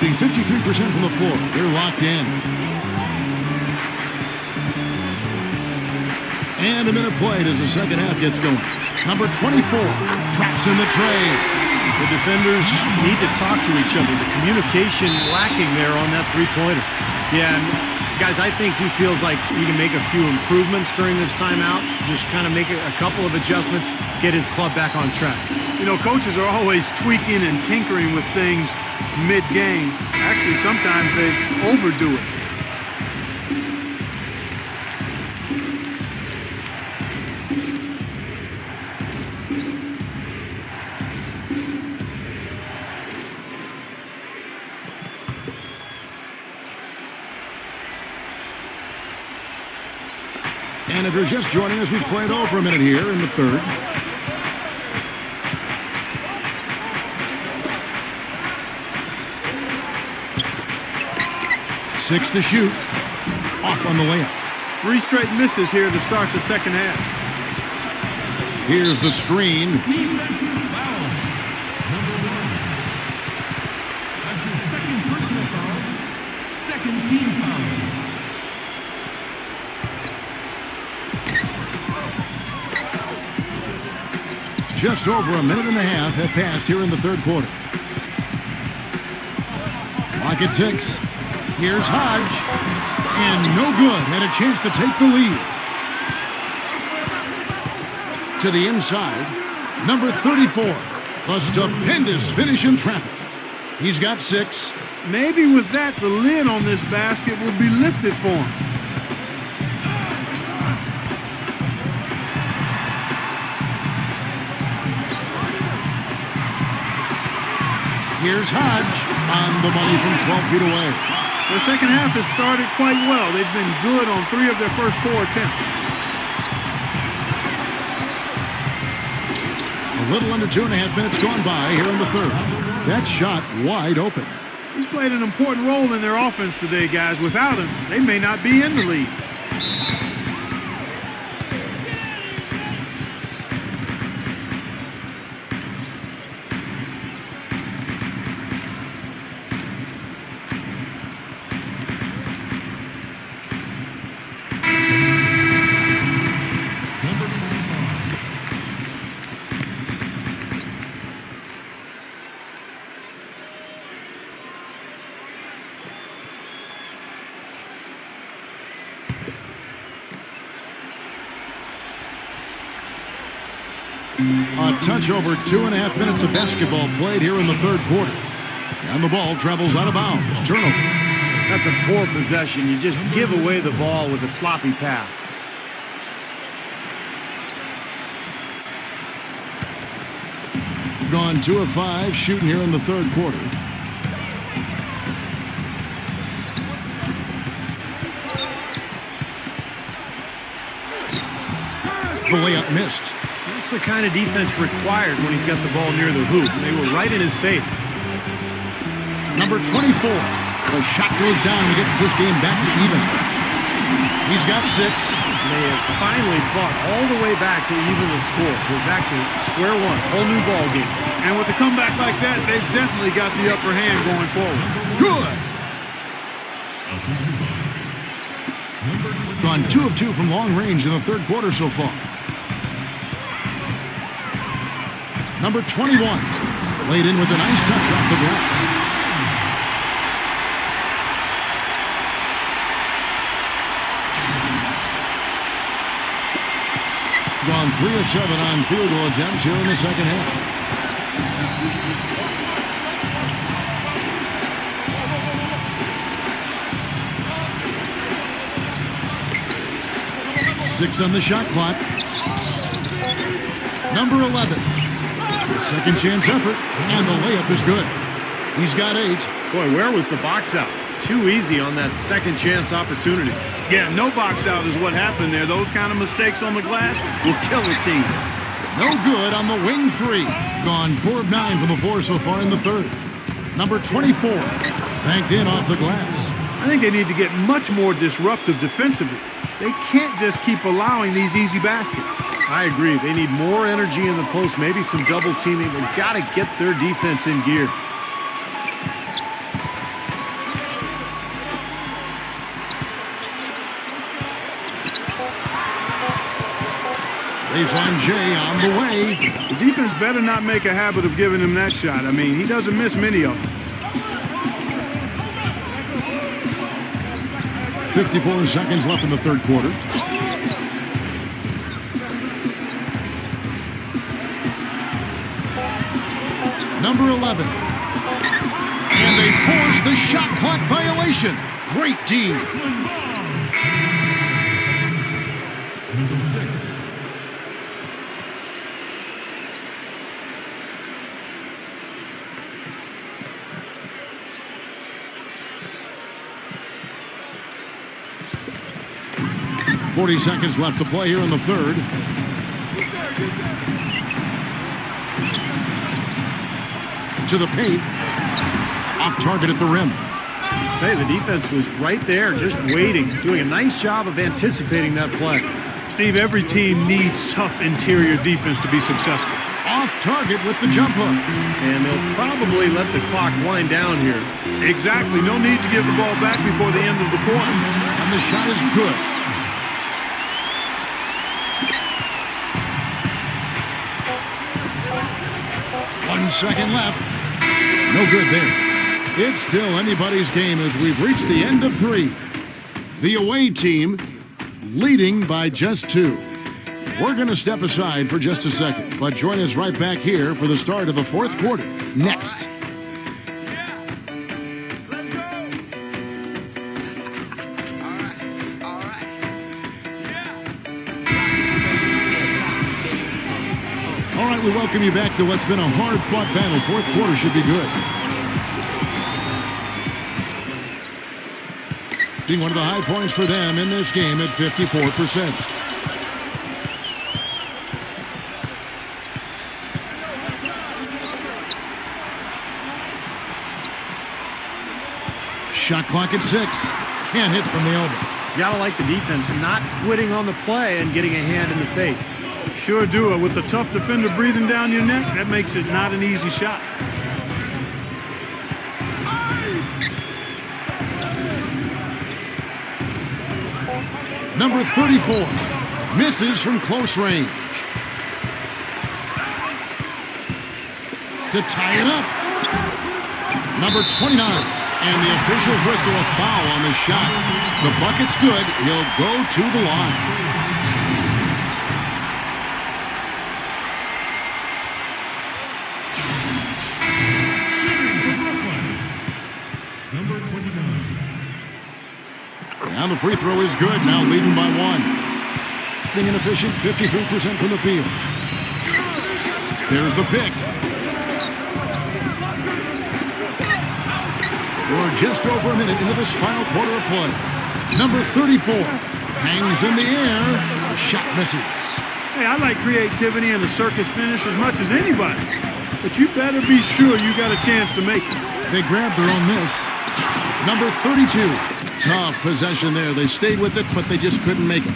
Being 53% from the floor. They're locked in. And a minute played as the second half gets going. Number 24 traps in the tray. The defenders need to talk to each other. The communication lacking there on that three-pointer. Yeah, and guys, I think he feels like he can make a few improvements during this timeout. Just kind of make a couple of adjustments, get his club back on track. You know, coaches are always tweaking and tinkering with things mid-game. Actually, sometimes they overdo it. And if you're just joining us, we played over a minute here in the third. Six to shoot. Off on the layup. 3 straight misses here to start the second half. Here's the screen. Defensive foul. Number 1. That's his second personal foul. Second team foul. Just over a minute and a half have passed here in the third quarter. Clock at 6. Here's Hodge. And no good. Had a chance to take the lead. To the inside. Number 34. A stupendous finish in traffic. He's got 6. Maybe with that, the lid on this basket will be lifted for him. Here's Hodge on the money from 12 feet away. Their second half has started quite well. They've been good on 3 of their first 4 attempts. A little under 2.5 minutes gone by here in the third. That shot wide open. He's played an important role in their offense today, guys. Without him, they may not be in the lead. A touch over 2.5 minutes of basketball played here in the third quarter. And the ball travels out of bounds. Turnover. That's a poor possession. You just give away the ball with a sloppy pass. Gone 2 of 5 shooting here in the third quarter. The layup missed. That's the kind of defense required when he's got the ball near the hoop. They were right in his face. Number 24. The shot goes down and gets this game back to even. He's got 6. They have finally fought all the way back to even the score. We're back to square one, whole new ball game. And with a comeback like that, they've definitely got the upper hand going forward. Good. Gone 2 of 2 from long range in the third quarter so far. Number 21. Laid in with a nice touch off the glass. Gone 3 of 7 on field goal attempts here in the second half. Six on the shot clock. Number 11. The second chance effort, and the layup is good. He's got 8. Boy, where was the box out? Too easy on that second chance opportunity. Yeah, no box out is what happened there. Those kind of mistakes on the glass will kill a team. No good on the wing 3. Gone 4 of 9 from the floor so far in the third. Number 24. Banked in off the glass. I think they need to get much more disruptive defensively. They can't just keep allowing these easy baskets. I agree. They need more energy in the post, maybe some double teaming. They've got to get their defense in gear. Baseline J on the way. The defense better not make a habit of giving him that shot. I mean, he doesn't miss many of them. 54 seconds left in the third quarter. Number 11. And they force the shot clock violation. Great D. Number 6. .40 seconds left to play here in the third. To the paint. Off target at the rim. Hey, the defense was right there, just waiting, doing a nice job of anticipating that play. Steve, every team needs tough interior defense to be successful. Off target with the jump hook. And they'll probably let the clock wind down here. Exactly. No need to give the ball back before the end of the quarter. And the shot is good. One second left. No good there. It's still anybody's game as we've reached the end of 3. The away team leading by just 2. We're going to step aside for just a second, but join us right back here for the start of the fourth quarter next. All right, we welcome you back to what's been a hard-fought battle. Fourth quarter should be good. Being one of the high points for them in this game at 54%. Shot clock at 6. Can't hit from the elbow. You gotta like the defense not quitting on the play and getting a hand in the face. Sure do it. With the tough defender breathing down your neck, that makes it not an easy shot. Number 34 misses from close range. To tie it up. Number 29. And the officials whistle a foul on the shot. The bucket's good. He'll go to the line. Shooting for Brooklyn. Number 29. And the free throw is good. Now leading by 1. Being inefficient, 53% from the field. There's the pick. We're just over a minute into this final quarter of play. Number 34 hangs in the air. Shot misses. Hey, I like creativity and a circus finish as much as anybody. But you better be sure you got a chance to make it. They grabbed their own miss. Number 32. Tough possession there. They stayed with it, but they just couldn't make it.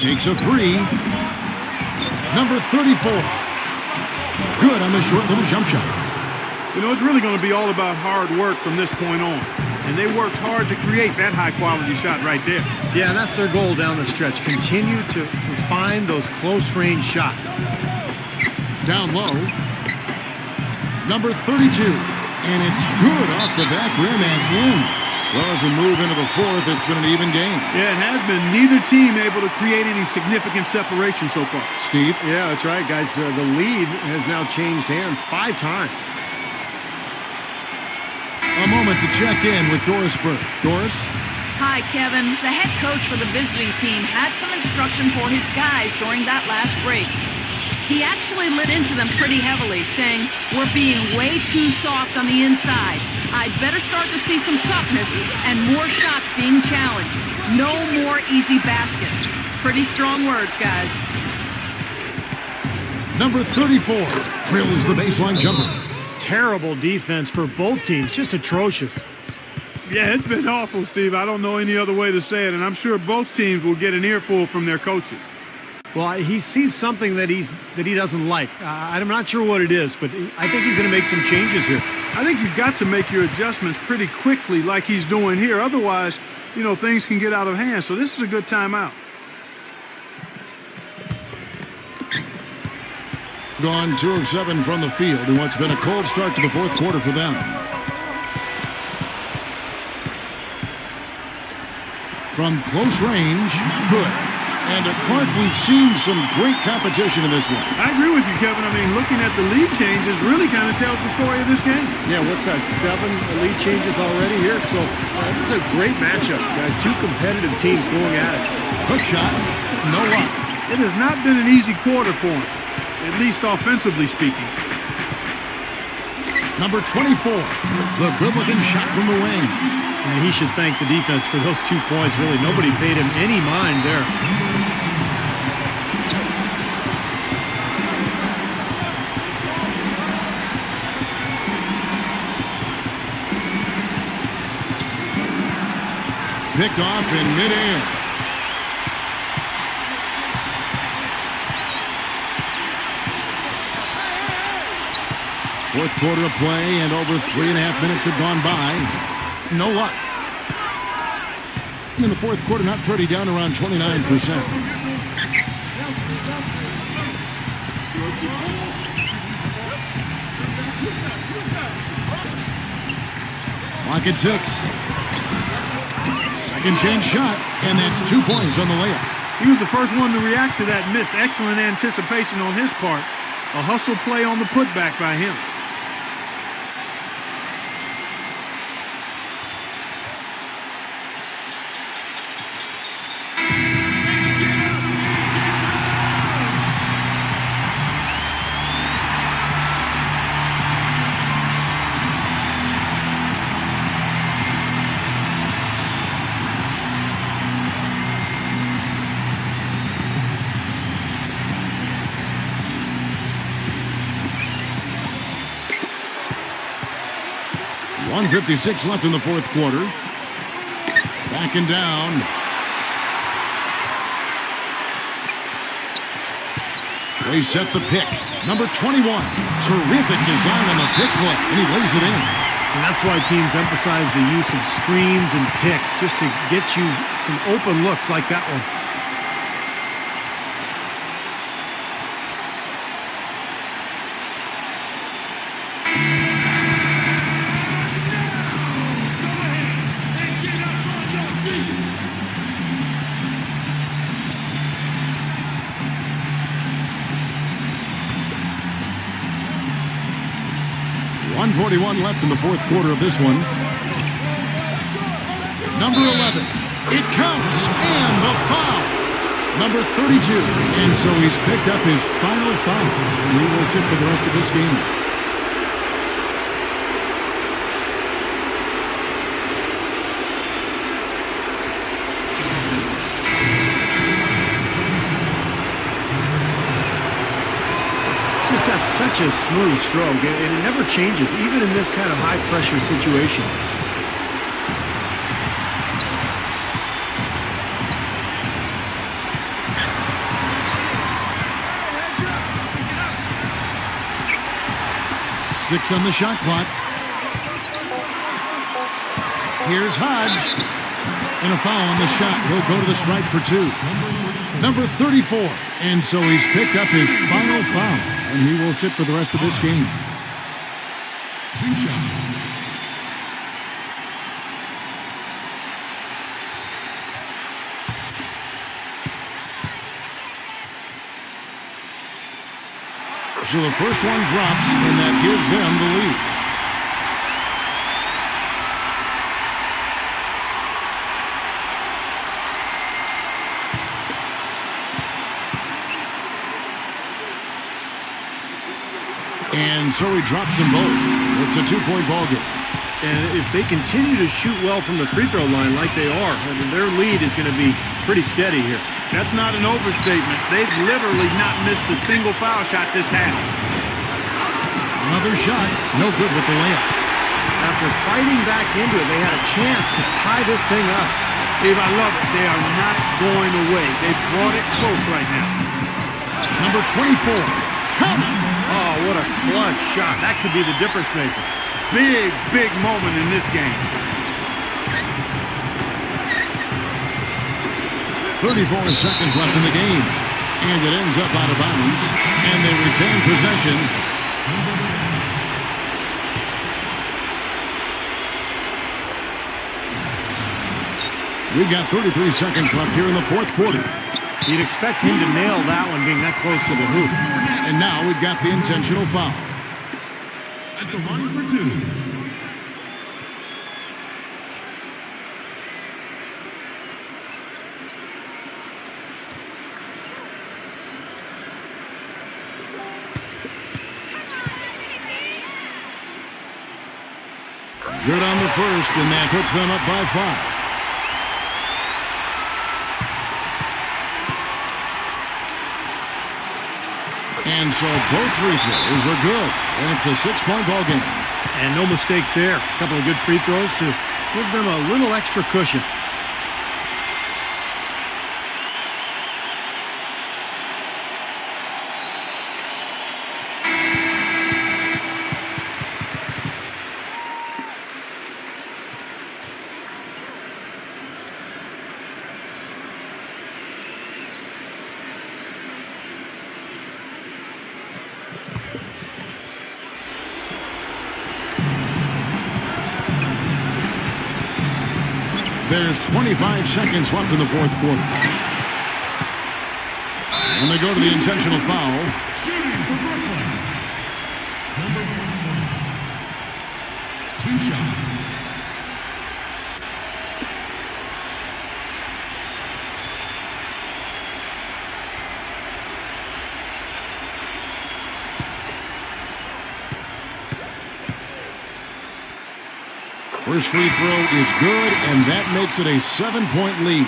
Takes a three. Number 34. Good on the short little jump shot. You know, it's really going to be all about hard work from this point on. And they worked hard to create that high-quality shot right there. Yeah, and that's their goal down the stretch. Continue to find those close-range shots. Down low. Number 32. And it's good off the back rim and in. Well, as we move into the fourth, it's been an even game. Yeah, it has been. Neither team able to create any significant separation so far. Steve? Yeah, that's right, guys. The lead has now changed hands 5 times. A moment to check in with Doris Burke. Doris? Hi, Kevin. The head coach for the visiting team had some instruction for his guys during that last break. He actually lit into them pretty heavily, saying, "We're being way too soft on the inside. I'd better start to see some toughness and more shots being challenged. No more easy baskets." Pretty strong words, guys. Number 34 drills the baseline jumper. Terrible defense for both teams. Just atrocious. Yeah, it's been awful, Steve. I don't know any other way to say it, and I'm sure both teams will get an earful from their coaches. Well, he sees something that he doesn't like. I'm not sure what it is, but I think he's going to make some changes here. I think you've got to make your adjustments pretty quickly like he's doing here. Otherwise, you know, things can get out of hand. So this is a good timeout. Gone 2 of 7 from the field in what's been a cold start to the fourth quarter for them. From close range, good. And at Clark, we've seen some great competition in this one. I agree with you, Kevin. I mean, looking at the lead changes really kind of tells the story of this game. Yeah, what's that, 7 lead changes already here? So this is a great matchup, guys. 2 competitive teams going at it. Hook shot, no luck. It has not been an easy quarter for him, at least offensively speaking. Number 24, the good-looking shot from the wing. And he should thank the defense for those 2 points. Really, nobody paid him any mind there. Picked off in midair. Fourth quarter of play, and over 3.5 minutes have gone by. No luck. In the fourth quarter, not pretty, down around 29%. Clock at 6. Second chance shot, and that's 2 points on the layup. He was the first one to react to that miss. Excellent anticipation on his part. A hustle play on the putback by him. .56 left in the fourth quarter. Backing down. They set the pick. Number 21. Terrific design on the pick play, and he lays it in. And that's why teams emphasize the use of screens and picks, just to get you some open looks like that one. .41 left in the fourth quarter of this one. Number 11. It counts, and the foul. Number 32. And so he's picked up his final foul. He will sit for the rest of this game. such a smooth stroke, and it never changes, even in this kind of high-pressure situation. Six on the shot clock. Here's Hodge. And a foul on the shot. He'll go to the stripe for two. Number 34. And so he's picked up his final foul. And he will sit for the rest of this game. 2 shots. So the first one drops, and that gives them the lead. And so he drops them both. It's a 2-point ball game. And if they continue to shoot well from the free throw line like they are, I mean, their lead is going to be pretty steady here. That's not an overstatement. They've literally not missed a single foul shot this half. Another shot, no good with the layup. After fighting back into it, they had a chance to tie this thing up. Dave, I love it. They are not going away. They've brought it close right now. Number 24, count it. Oh, what a clutch shot. That could be the difference maker. Big, big moment in this game. 34 seconds left in the game. And it ends up out of bounds. And they retain possession. We've got 33 seconds left here in the fourth quarter. You'd expect him to nail that one being that close to the hoop. And now we've got the intentional foul. At the line for 2. Good on the first, and that puts them up by 5. And so both free throws are good, and it's a 6-point ball game. And no mistakes there. A couple of good free throws to give them a little extra cushion. There's 25 seconds left in the fourth quarter. And they go to the intentional foul. Shooting for Brooklyn. Number 21. 2 shots. First free throw is good, and that makes it a 7-point lead.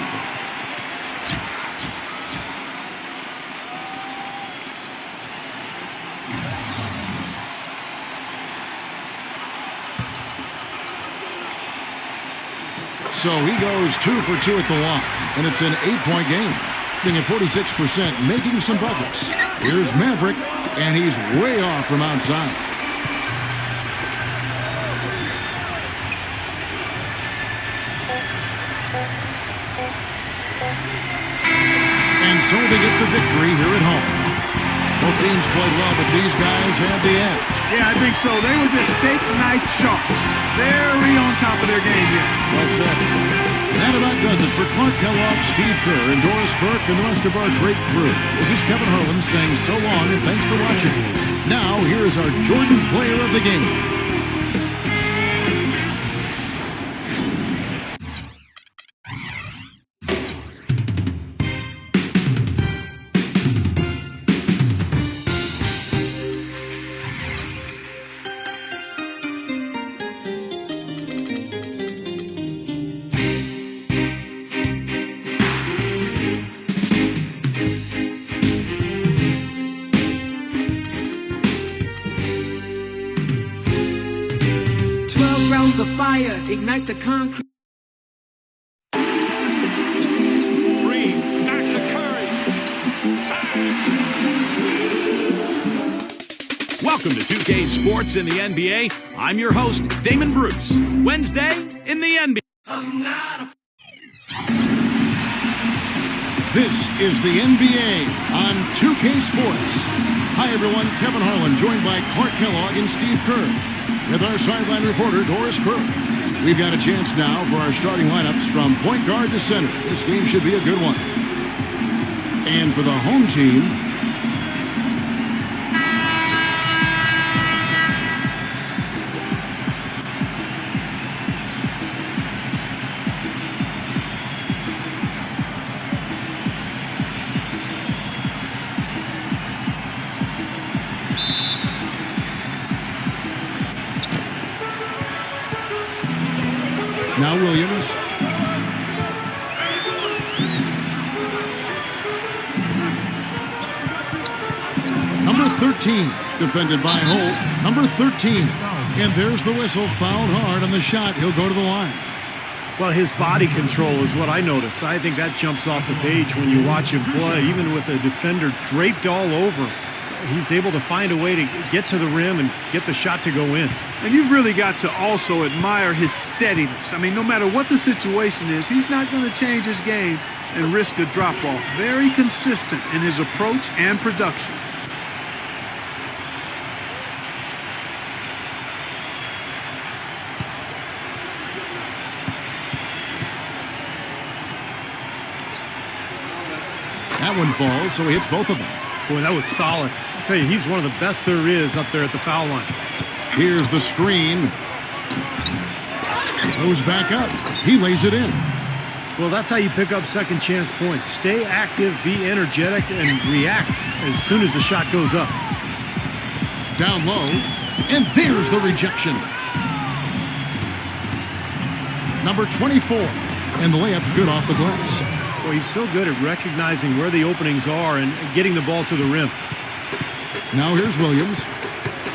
So he goes 2 for 2 at the line, and it's an 8-point game. Being at 46%, making some buckets. Here's Maverick, and he's way off from outside. And so they get the victory here at home. Both teams played well, but these guys had the edge. Yeah, I think so. They were just steak knife sharp. Very on top of their game here. Well said. That about does it for Clark Kellogg, Steve Kerr, and Doris Burke, and the rest of our great crew. This is Kevin Harlan saying so long and thanks for watching. Now, here is our Jordan player of the game. fire, ignite the concrete. Green, back to Curry. Welcome to 2K Sports in the NBA. I'm your host, Damon Bruce. Wednesday in the NBA. This is the NBA on 2K Sports. Hi, everyone. Kevin Harlan, joined by Clark Kellogg and Steve Kerr. With our sideline reporter, Doris Burke. We've got a chance now for our starting lineups from point guard to center. This game should be a good one. And for the home team, now Williams. Number 13, defended by Holt. Number 13. And there's the whistle, fouled hard on the shot. He'll go to the line. Well, his body control is what I notice. I think that jumps off the page when you watch him play. Even with a defender draped all over, he's able to find a way to get to the rim and get the shot to go in. And you've really got to also admire his steadiness. I mean, no matter what the situation is, he's not going to change his game and risk a drop-off. Very consistent in his approach and production. That one falls, so he hits both of them. Boy, that was solid. I'll tell you, he's one of the best there is up there at the foul line. Here's the screen. Goes back up. He lays it in. Well, that's how you pick up second chance points. Stay active, be energetic, and react as soon as the shot goes up. Down low. And there's the rejection. Number 24. And the layup's good off the glass. Well, he's so good at recognizing where the openings are and getting the ball to the rim. Now here's Williams.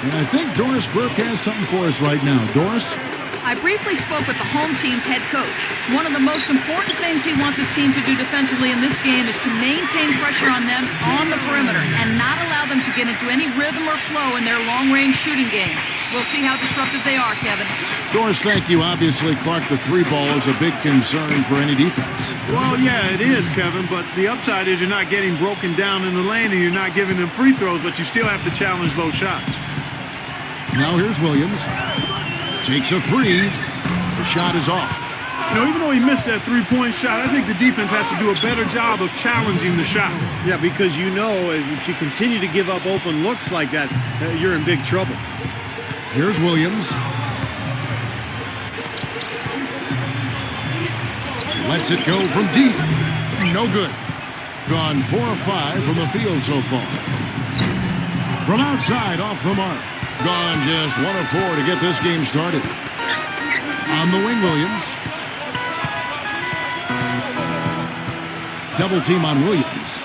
And I think Doris Burke has something for us right now. Doris? I briefly spoke with the home team's head coach. One of the most important things he wants his team to do defensively in this game is to maintain pressure on them on the perimeter and not allow them to get into any rhythm or flow in their long-range shooting game. We'll see how disruptive they are, Kevin. Doris, thank you. Obviously, Clark, the three ball is a big concern for any defense. Well, yeah, it is, Kevin, but the upside is you're not getting broken down in the lane and you're not giving them free throws, but you still have to challenge those shots. Now here's Williams. Takes a three. The shot is off. You know, even though he missed that three-point shot, I think the defense has to do a better job of challenging the shot. Yeah, because you know if you continue to give up open looks like that, you're in big trouble. Here's Williams. Lets it go from deep. No good. Gone 4 of 5 from the field so far. From outside, off the mark. Gone just 1 of 4 to get this game started. On the wing, Williams. Double team on Williams.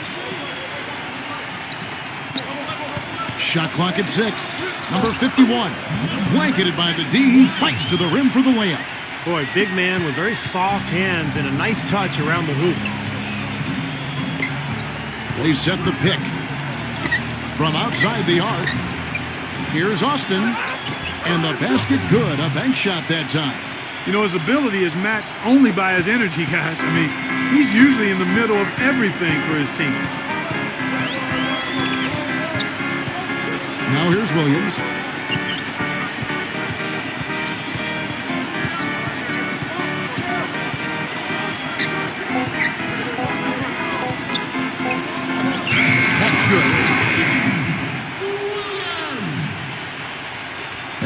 Shot clock at 6. Number 51. Blanketed by the D. He fights to the rim for the layup. Boy, big man with very soft hands and a nice touch around the hoop. They set the pick. From outside the arc. Here's Austin. And the basket good. A bank shot that time. You know, his ability is matched only by his energy, guys. I mean, he's usually in the middle of everything for his team. Now here's Williams. That's good.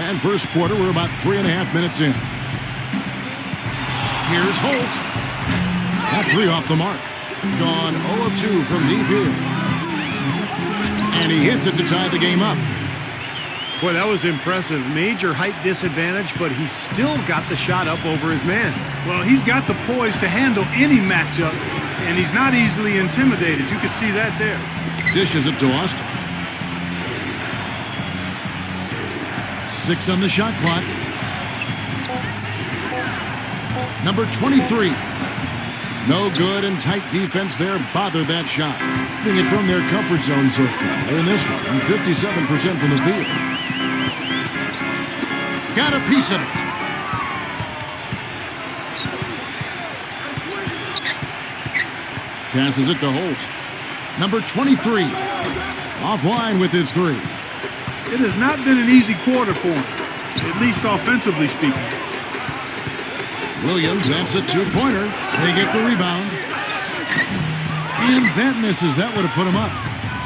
And first quarter, we're about 3.5 minutes in. Here's Holt. That three off the mark. Gone 0 of 2 from deep here. And he hits it to tie the game up. Boy, that was impressive. Major height disadvantage, but he still got the shot up over his man. Well, he's got the poise to handle any matchup, and he's not easily intimidated. You can see that there. Dishes it to Austin. 6 on the shot clock. Number 23. No good, and tight defense there bothered that shot. Keeping it from their comfort zone so far in this one, 57% from the field. Got a piece of it. Passes it to Holt. Number 23. Offline with his three. It has not been an easy quarter for him, at least offensively speaking. Williams, that's a two-pointer. They get the rebound. And that misses. That would have put him up.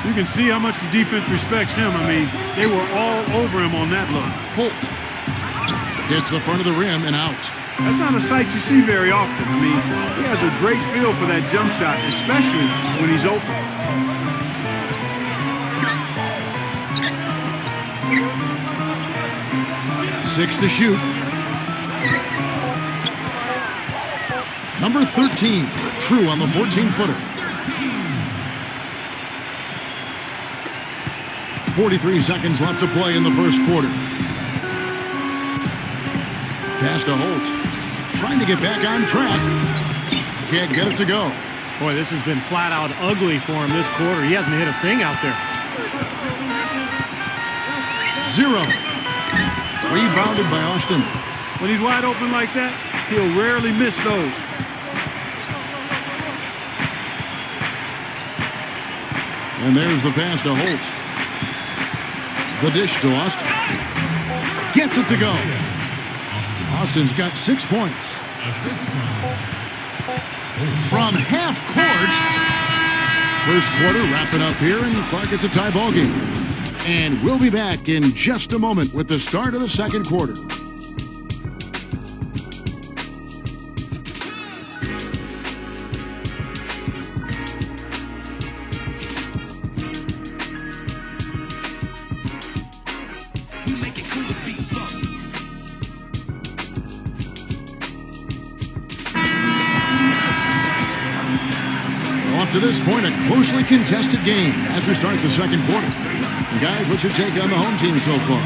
You can see how much the defense respects him. I mean, they were all over him on that look. Holt hits the front of the rim and out. That's not a sight you see very often. I mean, he has a great feel for that jump shot, especially when he's open. Six to shoot. Number 13, True on the 14-footer. 43 seconds left to play in the first quarter. Pass to Holt. Trying to get back on track. Can't get it to go. Boy, this has been flat out ugly for him this quarter. He hasn't hit a thing out there. 0. Rebounded by Austin. When he's wide open like that, he'll rarely miss those. And there's the pass to Holt. The dish to Austin. Gets it to go. Austin's got 6 points. From half court. First quarter wrapping up here, and Clark, it's a tie ball game. And we'll be back in just a moment with the start of the second quarter. Up to this point, a closely contested game as we start the second quarter. And guys, what's your take on the home team so far?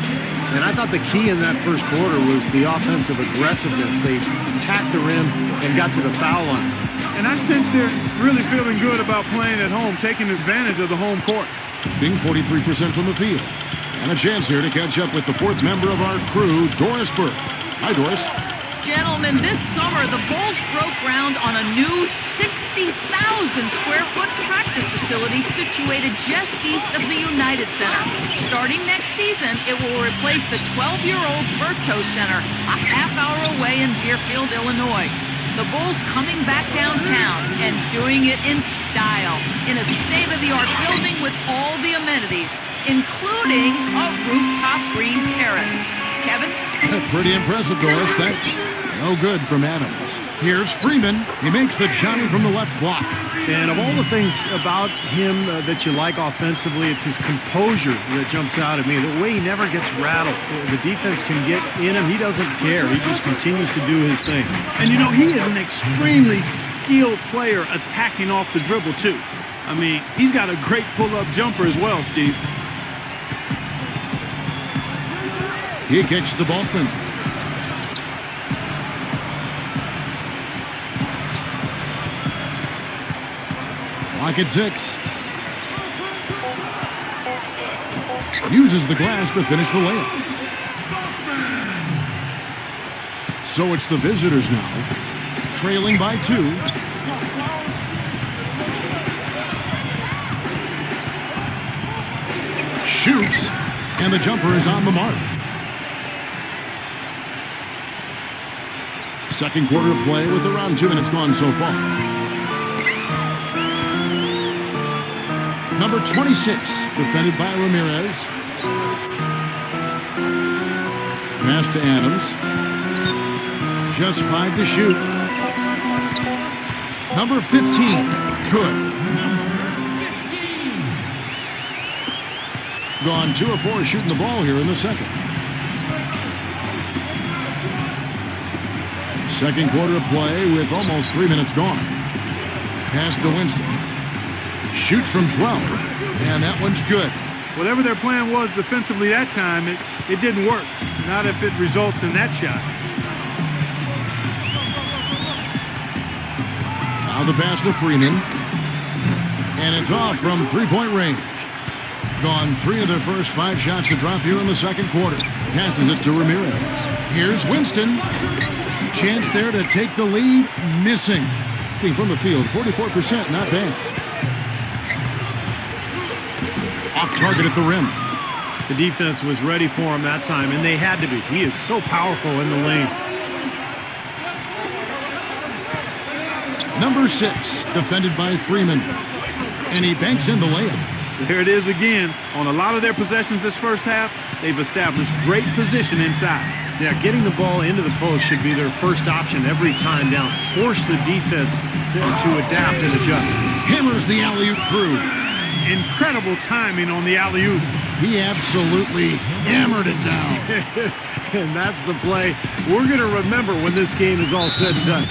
And I thought the key in that first quarter was the offensive aggressiveness. They attacked the rim and got to the foul line. And I sense they're really feeling good about playing at home, taking advantage of the home court. Being 43% from the field. And a chance here to catch up with the fourth member of our crew, Doris Burke. Hi, Doris. Gentlemen, this summer the Bulls broke ground on a new 60,000 square foot practice facility situated just east of the United Center. Starting next season, it will replace the 12-year-old Berto Center, a half-hour away in Deerfield, Illinois. The Bulls coming back downtown and doing it in style, in a state-of-the-art building with all the amenities, including a rooftop green terrace. Kevin? Pretty impressive, Doris. That's no good from Adams. Here's Freeman. He makes the Johnny from the left block. And of all the things about him that you like offensively, it's his composure that jumps out at me. The way he never gets rattled. The defense can get in him. He doesn't care. He just continues to do his thing. And, you know, he is an extremely skilled player attacking off the dribble, too. I mean, he's got a great pull-up jumper as well, Steve. He kicks to Balkman. Clock at 6. Uses the glass to finish the layup. So it's the visitors now, trailing by 2. Shoots, and the jumper is on the mark. Second quarter of play with around 2 minutes gone so far. Number 26, defended by Ramirez. Pass to Adams. Just 5 to shoot. Number 15, good. Gone 2 of 4 shooting the ball here in the second. Second quarter of play with almost 3 minutes gone. Pass to Winston. Shoots from 12, and that one's good. Whatever their plan was defensively that time, it didn't work. Not if it results in that shot. Now the pass to Freeman. And it's off from three-point range. Gone 3 of their first 5 shots to drop here in the second quarter. Passes it to Ramirez. Here's Winston. Chance there to take the lead. Missing. From the field, 44%, not bad. Off target at the rim. The defense was ready for him that time, and they had to be. He is so powerful in the lane. Number 6, defended by Freeman. And he banks in the layup. There it is again. On a lot of their possessions this first half, they've established great position inside. Yeah, getting the ball into the post should be their first option every time down. Force the defense to adapt and adjust. Hammers the alley-oop through. Incredible timing on the alley-oop. He absolutely hammered it down. And that's the play we're going to remember when this game is all said and done.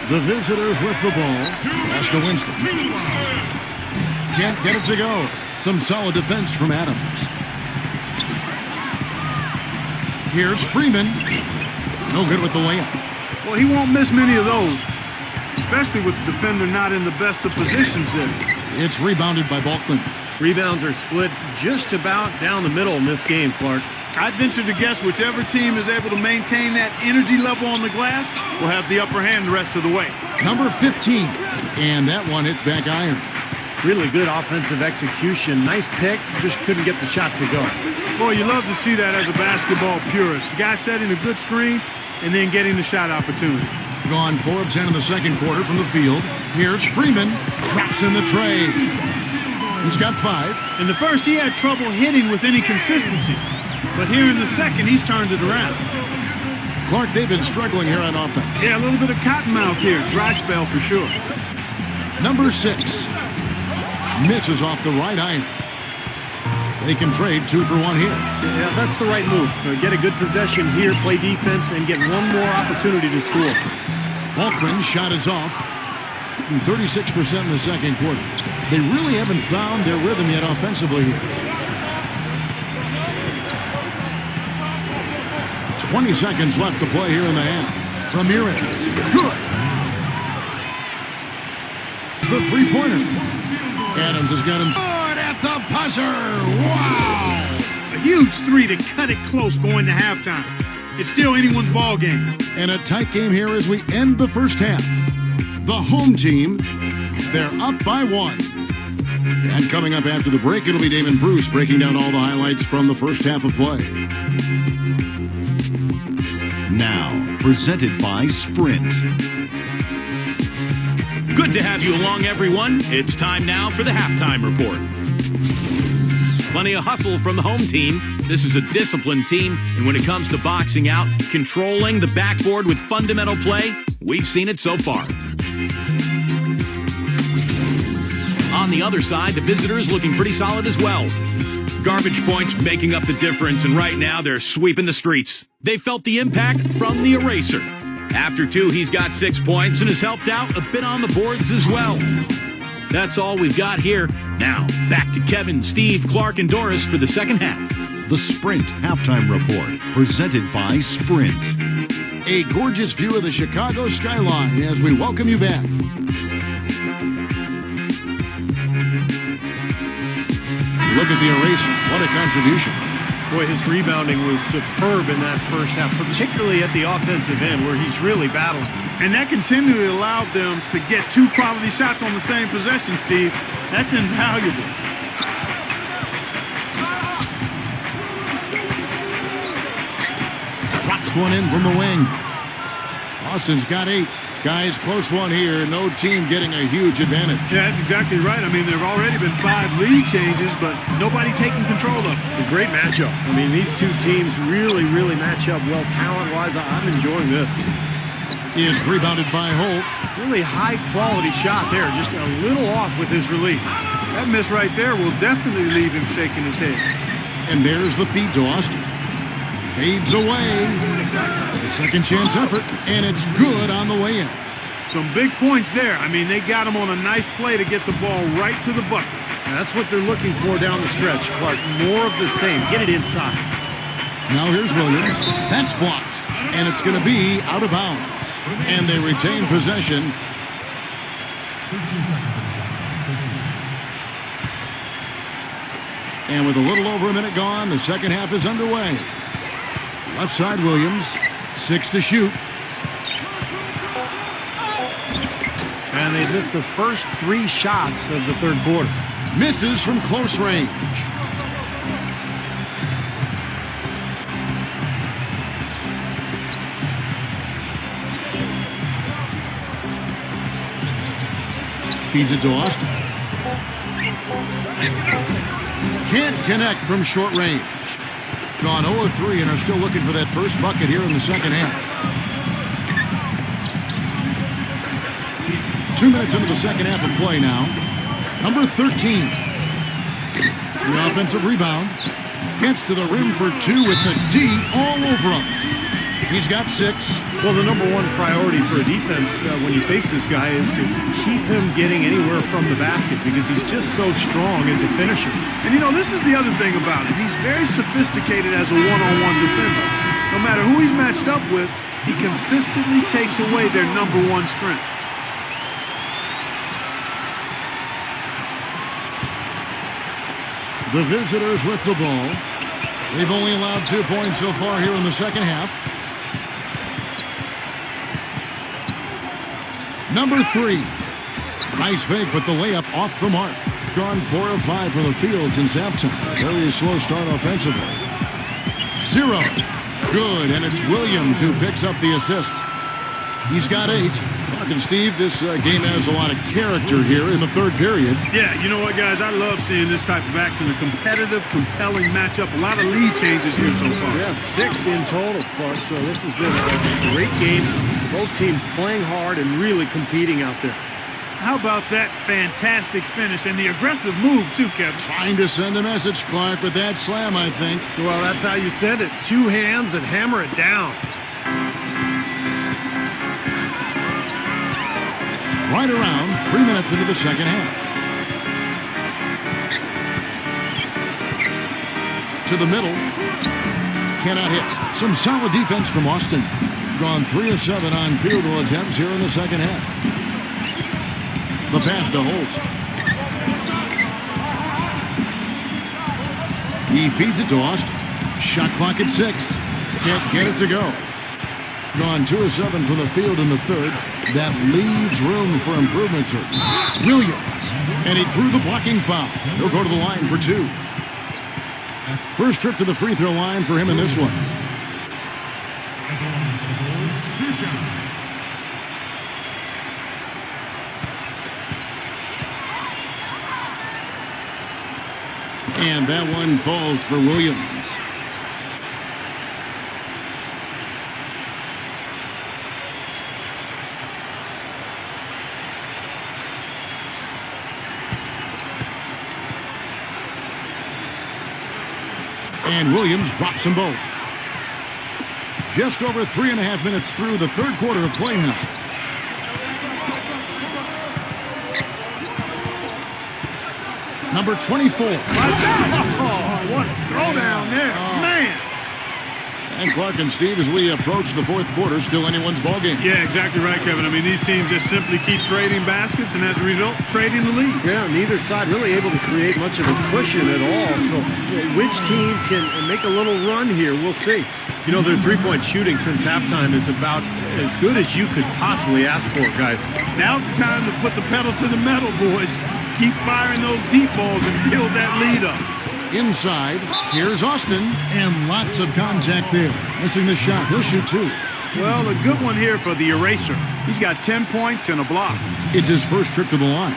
The visitors with the ball. Pass to Winston. Can't get it to go. Some solid defense from Adams. Here's Freeman. No good with the layup. Well, he won't miss many of those, especially with the defender not in the best of positions there. It's rebounded by Balkman. Rebounds are split just about down the middle in this game, Clark. I'd venture to guess whichever team is able to maintain that energy level on the glass will have the upper hand the rest of the way. Number 15. And that one hits back iron. Really good offensive execution. Nice pick. Just couldn't get the shot to go. Boy, you love to see that as a basketball purist. The guy setting a good screen and then getting the shot opportunity. Gone 4 of 10 in the second quarter from the field. Here's Freeman. Drops in the tray. He's got 5. In the first, he had trouble hitting with any consistency. But here in the second, he's turned it around. Clark, they've been struggling here on offense. Yeah, a little bit of cottonmouth here. Dry spell for sure. Number 6. Misses off the right iron. They can trade 2 for 1 here. Yeah, that's the right move. Get a good possession here, play defense, and get one more opportunity to score. Balkman's shot is off. 36% in the second quarter. They really haven't found their rhythm yet offensively here. 20 seconds left to play here in the half. Ramirez. Good. The three-pointer. Adams has got him good at the buzzer. Wow. A huge 3 to cut it close going to halftime. It's still anyone's ball game. And a tight game here as we end the first half. The home team, they're up by 1. And coming up after the break, it'll be Damon Bruce breaking down all the highlights from the first half of play. Now, presented by Sprint. Good to have you along, everyone. It's time now for the halftime report. Plenty of hustle from the home team. This is a disciplined team, and when it comes to boxing out, controlling the backboard with fundamental play, we've seen it so far. On the other side, the visitors looking pretty solid as well. Garbage points making up the difference, and right now they're sweeping the streets. They felt the impact from the eraser. After 2, he's got 6 points and has helped out a bit on the boards as well. That's all we've got here. Now, back to Kevin, Steve, Clark, and Doris for the second half. The Sprint Halftime Report, presented by Sprint. A gorgeous view of the Chicago skyline as we welcome you back. Look at the eraser. What a contribution. Boy, his rebounding was superb in that first half, particularly at the offensive end where he's really battling. And that continually allowed them to get 2 quality shots on the same possession, Steve. That's invaluable. Drops one in from the wing. Austin's got 8. Guys, close one here. No team getting a huge advantage. Yeah, that's exactly right. I mean, there have already been 5 lead changes, but nobody taking control of it. A great matchup. I mean, these two teams really match up well talent-wise. I'm enjoying this. It's rebounded by Holt. Really high-quality shot there. Just a little off with his release. That miss right there will definitely leave him shaking his head. And there's the feed to Austin. Fades away. The second chance effort, and it's good on the way in. Some big points there. I mean, they got him on a nice play to get the ball right to the bucket. That's what they're looking for down the stretch, Clark. More of the same. Get it inside. Now here's Williams. That's blocked, and it's going to be out of bounds. And they retain possession. 13 seconds. And with a little over a minute gone, the second half is underway. Left side, Williams. 6 to shoot. And they missed the first 3 shots of the third quarter. Misses from close range. Feeds it to Austin. Can't connect from short range. Gone 0-3 and are still looking for that first bucket here in the second half. 2 minutes into the second half of play now. Number 13. The offensive rebound. Gets to the rim for 2 with the D all over him. He's got 6. Well, the number one priority for a defense when you face this guy is to keep him getting anywhere from the basket because he's just so strong as a finisher. And, you know, this is the other thing about him. He's very sophisticated as a one-on-one defender. No matter who he's matched up with, he consistently takes away their number one strength. The visitors with the ball. They've only allowed 2 points so far here in the second half. Number 3. Nice fake, but the layup off the mark. Gone 4 of 5 from the field since halftime. Very slow start offensively. 0. Good, and it's Williams who picks up the assist. He's got 8. And Steve, this game has a lot of character here in the third period. Yeah, you know what, guys? I love seeing this type of action. A competitive, compelling matchup. A lot of lead changes here so far. Yeah, 6 in total, Clark. So this has been a great game. Both teams playing hard and really competing out there. How about that fantastic finish and the aggressive move, too, Kevin? Trying to send a message, Clark, with that slam, I think. Well, that's how you send it. 2 hands and hammer it down. Right around 3 minutes into the second half. To the middle. Cannot hit. Some solid defense from Austin. Gone 3 of 7 on field goal attempts here in the second half. The pass to Holt. He feeds it to Austin. Shot clock at 6. Can't get it to go. Gone 2 of 7 from the field in the third. That leaves room for improvements here. Williams. And he drew the blocking foul. He'll go to the line for 2. First trip to the free throw line for him in this one. And that one falls for Williams. And Williams drops them both. Just over 3.5 minutes through the third quarter of play now. Number 24. Oh, what a throwdown there. Man. And Clark and Steve, as we approach the fourth quarter, still anyone's ballgame. Yeah, exactly right, Kevin. I mean, these teams just simply keep trading baskets, and as a result, trading the lead. Yeah, neither side really able to create much of a cushion at all. So which team can make a little run here, we'll see. You know, their three-point shooting since halftime is about as good as you could possibly ask for, guys. Now's the time to put the pedal to the metal, boys. Keep firing those deep balls and build that lead up. Inside, here's Austin, and lots of contact there. Missing the shot, he'll shoot 2. Well, a good one here for the eraser. He's got 10 points and a block. It's his first trip to the line.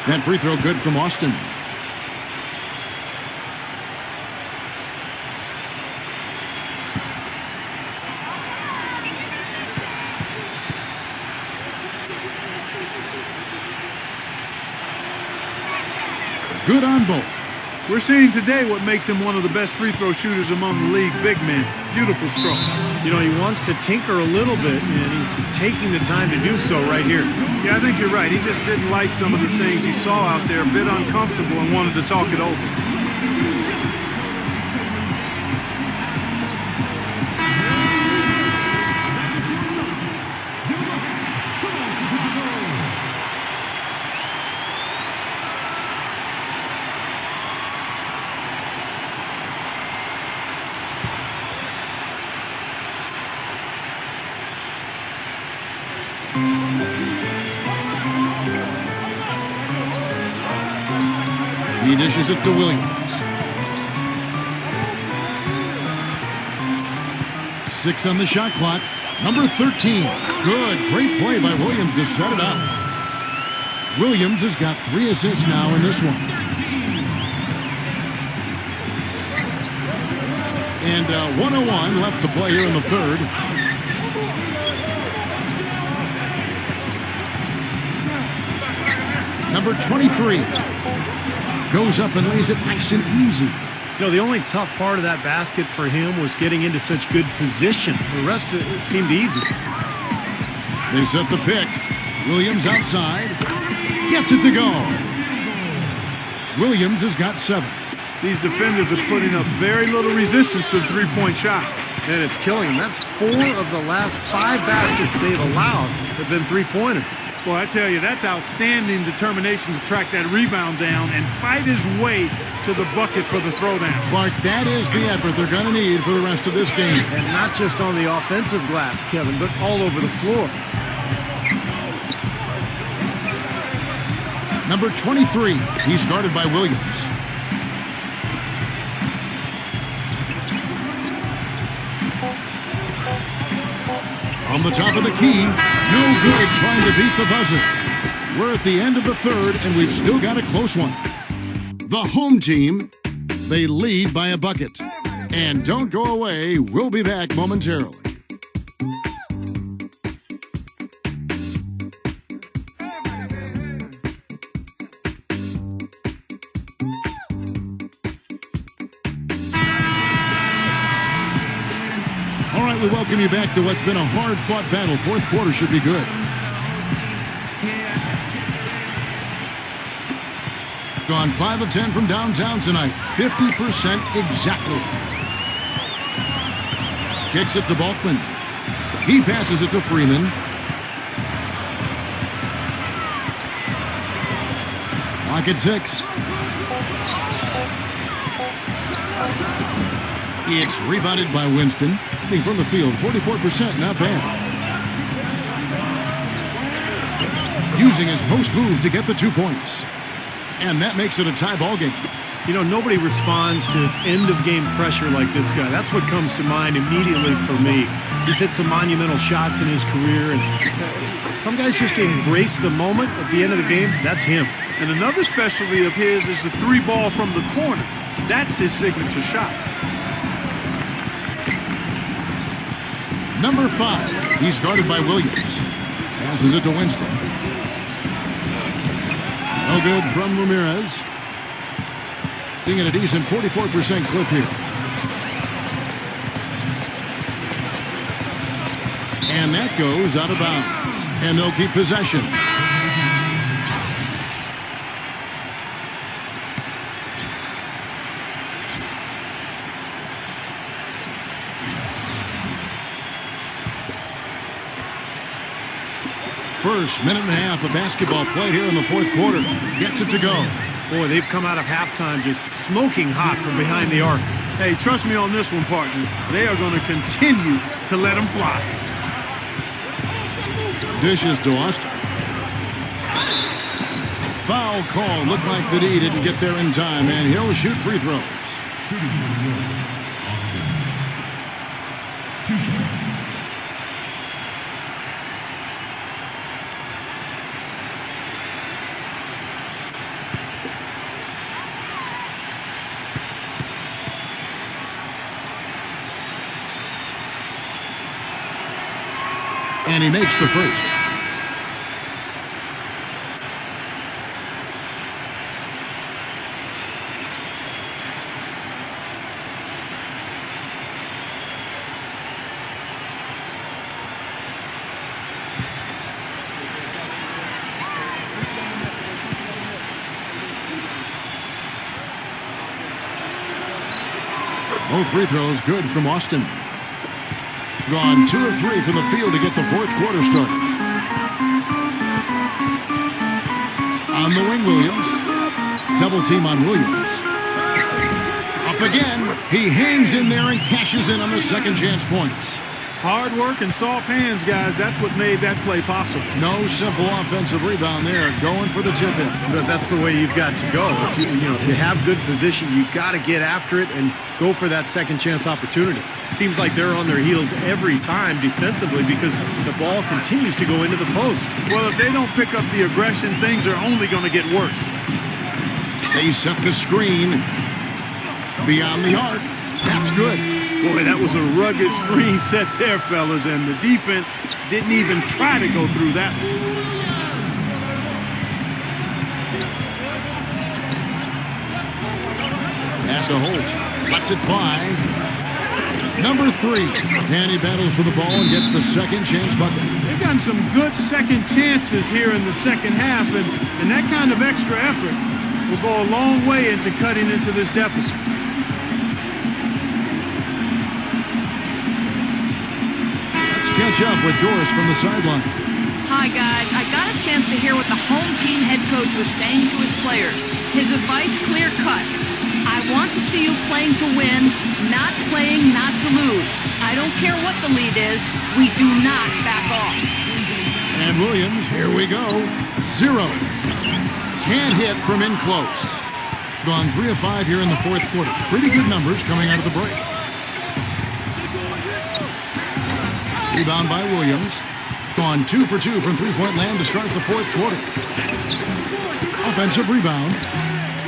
That free throw good from Austin. Good on both. We're seeing today what makes him one of the best free throw shooters among the league's big men. Beautiful stroke. You know, he wants to tinker a little bit, and he's taking the time to do so right here. Yeah, I think you're right. He just didn't like some of the things he saw out there, a bit uncomfortable, and wanted to talk it over. He dishes it to Williams. 6 on the shot clock. Number 13. Good. Great play by Williams to set it up. Williams has got 3 assists now in this one. And 1:01 left to play here in the third. Number 23 goes up and lays it nice and easy. You know, the only tough part of that basket for him was getting into such good position. The rest of it seemed easy. They set the pick. Williams outside. Gets it to go. Williams has got 7. These defenders are putting up very little resistance to the three-point shot. And it's killing them. That's 4 of the last 5 baskets they've allowed have been three-pointers. Well, I tell you, that's outstanding determination to track that rebound down and fight his way to the bucket for the throwdown. Clark, that is the effort they're going to need for the rest of this game. And not just on the offensive glass, Kevin, but all over the floor. Number 23, he's guarded by Williams. On the top of the key, no good trying to beat the buzzer. We're at the end of the third, and we've still got a close one. The home team, they lead by a bucket. And don't go away, we'll be back momentarily. All right, we welcome you back to what's been a hard-fought battle. Fourth quarter should be good. Gone 5 of 10 from downtown tonight. 50% exactly. Kicks it to Balkman. He passes it to Freeman. Clock at 6. It's rebounded by Winston. From the field, 44%, not bad. Using his post move to get the 2 points. And that makes it a tie ball game. You know, nobody responds to end-of-game pressure like this guy. That's what comes to mind immediately for me. He's hit some monumental shots in his career, and some guys just embrace the moment at the end of the game. That's him. And another specialty of his is the 3-ball from the corner. That's his signature shot. Number 5, he's guarded by Williams. Passes it to Winston. No good from Ramirez. Being at a decent 44% clip here. And that goes out of bounds. And they'll keep possession. First minute and a half of basketball played here in the fourth quarter. Gets it to go. Boy, they've come out of halftime just smoking hot from behind the arc. Hey, trust me on this one, partner. They are going to continue to let them fly. Dishes to Austin. Foul call. Looked like the D didn't get there in time, and he'll shoot free throws. Shooting for New York, Austin. 2 shots. And he makes the first. Both free throws good from Austin. Gone 2 of 3 from the field to get the fourth quarter started. On the wing, Williams. Double team on Williams. Up again. He hangs in there and cashes in on the second chance points. Hard work and soft hands, guys. That's what made that play possible. No simple offensive rebound there. Going for the tip-in. That's the way you've got to go. If you have good position, you've got to get after it and go for that second chance opportunity. Seems like they're on their heels every time defensively because the ball continues to go into the post. Well, if they don't pick up the aggression, things are only going to get worse. They set the screen. Beyond the arc. That's good. Boy, that was a rugged screen set there, fellas, and the defense didn't even try to go through that one. Pass to Holt. Lets it fly. Number 3. And he battles for the ball and gets the second chance bucket. They've gotten some good second chances here in the second half, and that kind of extra effort will go a long way into cutting into this deficit. Catch up with Doris from the sideline. Hi, guys. I got a chance to hear what the home team head coach was saying to his players. His advice clear-cut. I want to see you playing to win, not playing not to lose. I don't care what the lead is. We do not back off. And Williams, here we go. 0. Can't hit from in close. Gone 3 of 5 here in the fourth quarter. Pretty good numbers coming out of the break. Rebound by Williams. Gone 2 for 2 from three-point land to start the fourth quarter. Offensive rebound.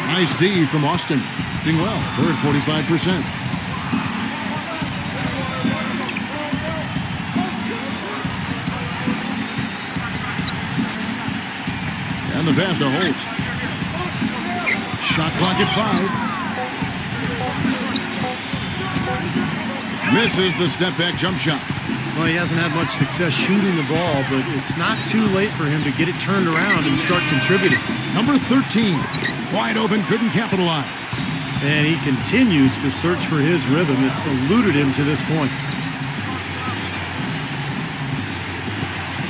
Nice D from Austin. Doing well. They're at 45%. And the pass to Holt. Shot clock at 5. Misses the step-back jump shot. Well, he hasn't had much success shooting the ball, but it's not too late for him to get it turned around and start contributing. Number 13, wide open, couldn't capitalize. And he continues to search for his rhythm. It's eluded him to this point.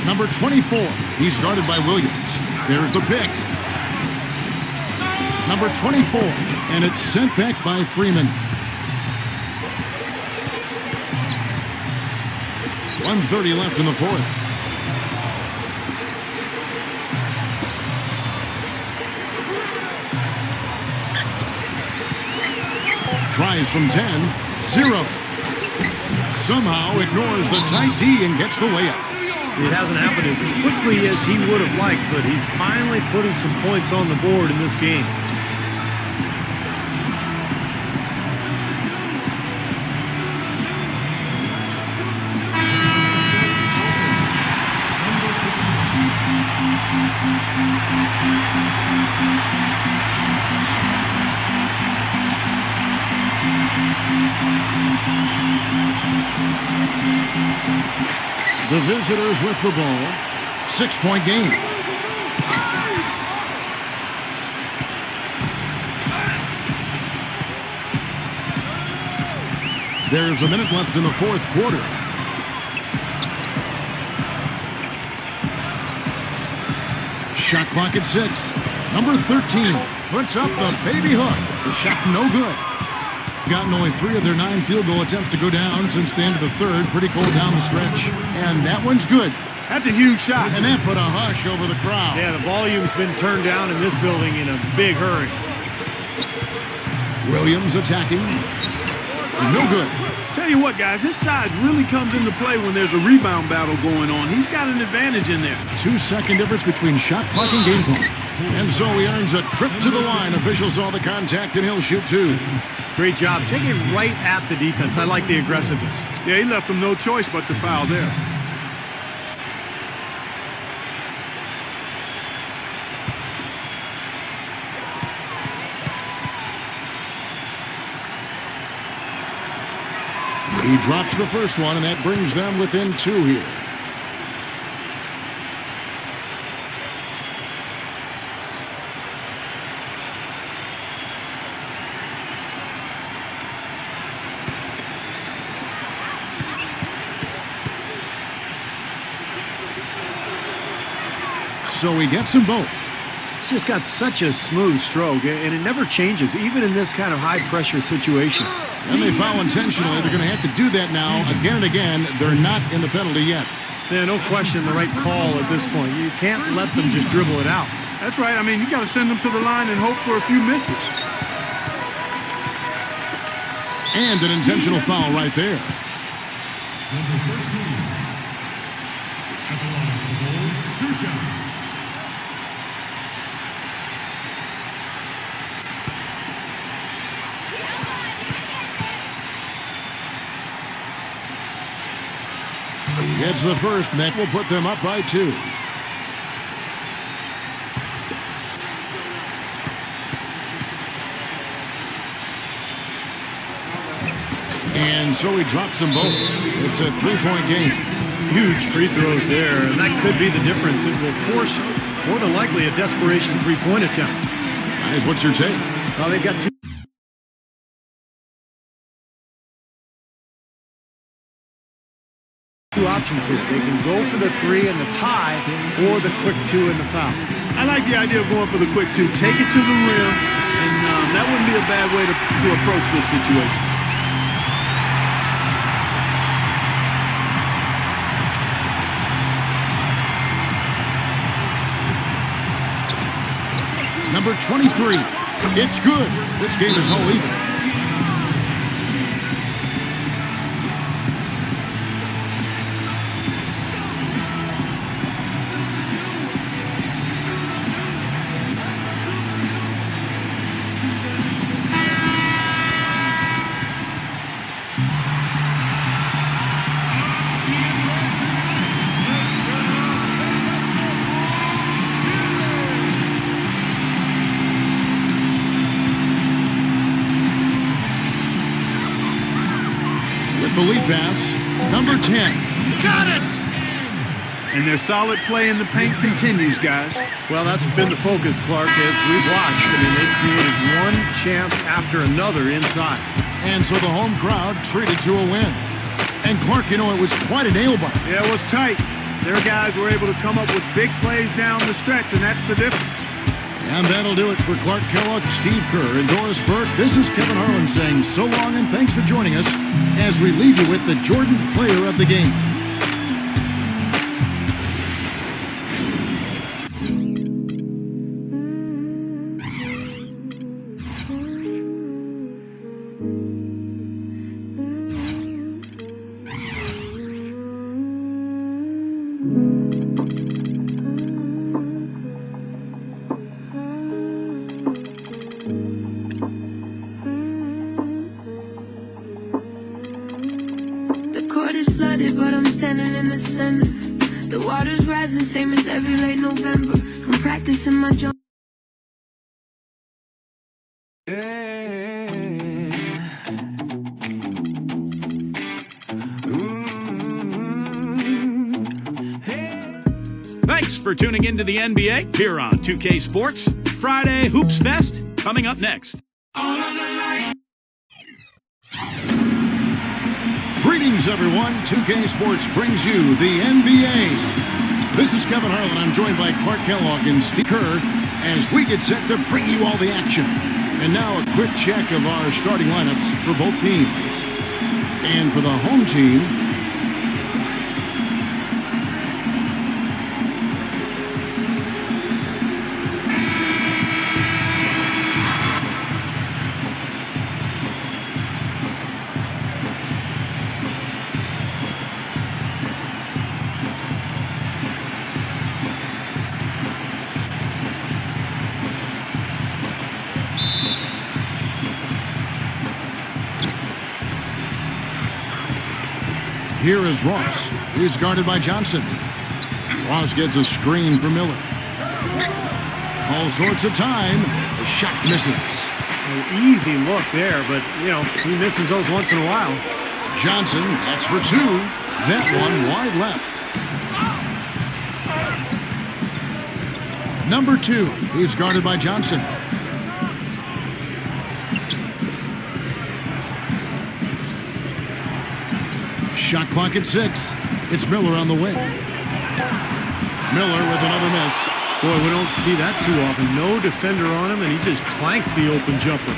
Number 24, he's guarded by Williams. There's the pick. Number 24, and it's sent back by Freeman. 1:30 left in the fourth. Tries from 10, 0. Somehow ignores the tight D and gets the layup. It hasn't happened as quickly as he would have liked, but he's finally putting some points on the board in this game. The visitors with the ball. 6-point game. There's a minute left in the fourth quarter. Shot clock at 6. Number 13 puts up the baby hook. The shot no good. gotten only 3 of their 9 field goal attempts to go down since the end of the third. Pretty cold down the stretch. And that one's good. That's a huge shot. And that put a hush over the crowd. Yeah, the volume's been turned down in this building in a big hurry. Williams attacking. No good. Tell you what, guys, his size really comes into play when there's a rebound battle going on. He's got an advantage in there. 2-second difference between shot clock and game clock. And so he earns a trip to the line. Officials saw the contact, and he'll shoot 2. Great job. Take it right at the defense. I like the aggressiveness. Yeah, he left them no choice but to foul there. He drops the first one, and that brings them within 2 here. So he gets them both. He's just got such a smooth stroke, and it never changes, even in this kind of high-pressure situation. And they foul intentionally. They're going to have to do that now again and again. They're not in the penalty yet. Yeah, no question the right call at this point. You can't let them just dribble it out. That's right. I mean, you got to send them to the line and hope for a few misses. And an intentional foul right there. Number 13. At the line for goals, 2 shots. Gets the first, and that will put them up by 2. And so he drops them both. It's a 3-point game. Huge free throws there, and that could be the difference. It will force, more than likely, a desperation 3-point attempt. Guys, what's your take? Well, they've got 2 options here. They can go for the 3 and the tie, or the quick 2 and the foul. I like the idea of going for the quick 2. Take it to the rim, and that wouldn't be a bad way to approach this situation. Number 23. It's good. This game is all even. The lead pass, number 10. Got it! And their solid play in the paint continues, guys. Well, that's been the focus, Clark, as we've watched. I mean, they've created one chance after another inside. And so the home crowd treated to a win. And Clark, you know, it was quite a nail-biter. Yeah, it was tight. Their guys were able to come up with big plays down the stretch, and that's the difference. And that'll do it for Clark Kellogg, Steve Kerr, and Doris Burke. This is Kevin Harlan saying so long and thanks for joining us as we leave you with the Jordan Player of the Game. But I'm standing in the center. The water's rising, same as every late November. I'm practicing my jump. Thanks for tuning into the NBA here on 2K Sports. Friday Hoops Fest coming up next. Greetings, everyone. 2K Sports brings you the NBA. This is Kevin Harlan. I'm joined by Clark Kellogg and Steve Kerr as we get set to bring you all the action. And now a quick check of our starting lineups for both teams. And for the home team, here is Ross. He's guarded by Johnson. Ross gets a screen for Miller. All sorts of time. The shot misses. An easy look there, but, he misses those once in a while. Johnson, that's for two. That one wide left. Number 2, he's guarded by Johnson. Shot clock at 6. It's Miller on the wing. Miller with another miss. Boy, we don't see that too often. No defender on him, and he just clanks the open jumper.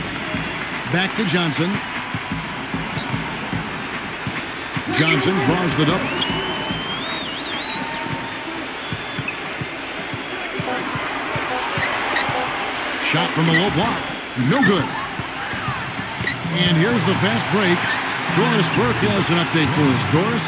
Back to Johnson. Johnson draws the double. Shot from the low block. No good. And here's the fast break. Doris Burke has an update for us. Doris?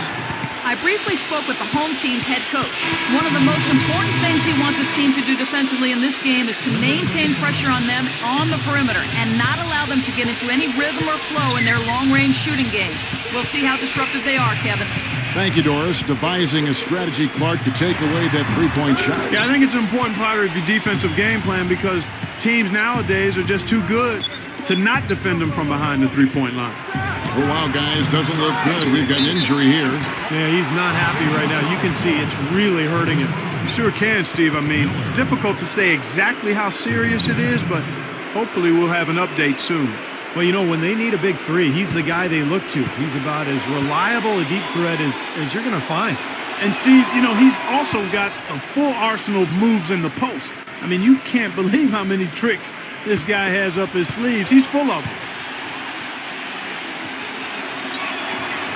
I briefly spoke with the home team's head coach. One of the most important things he wants his team to do defensively in this game is to maintain pressure on them on the perimeter and not allow them to get into any rhythm or flow in their long-range shooting game. We'll see how disruptive they are, Kevin. Thank you, Doris. Devising a strategy, Clark, to take away that three-point shot. Yeah, I think it's an important part of your defensive game plan because teams nowadays are just too good to not defend them from behind the three-point line. Oh, wow, guys, doesn't look good. We've got an injury here. Yeah, he's not happy right now. You can see it's really hurting him. You sure can, Steve. I mean, it's difficult to say exactly how serious it is, but hopefully we'll have an update soon. Well, when they need a big three, he's the guy they look to. He's about as reliable a deep threat as you're going to find. And, Steve, he's also got a full arsenal of moves in the post. I mean, you can't believe how many tricks this guy has up his sleeves. He's full of them.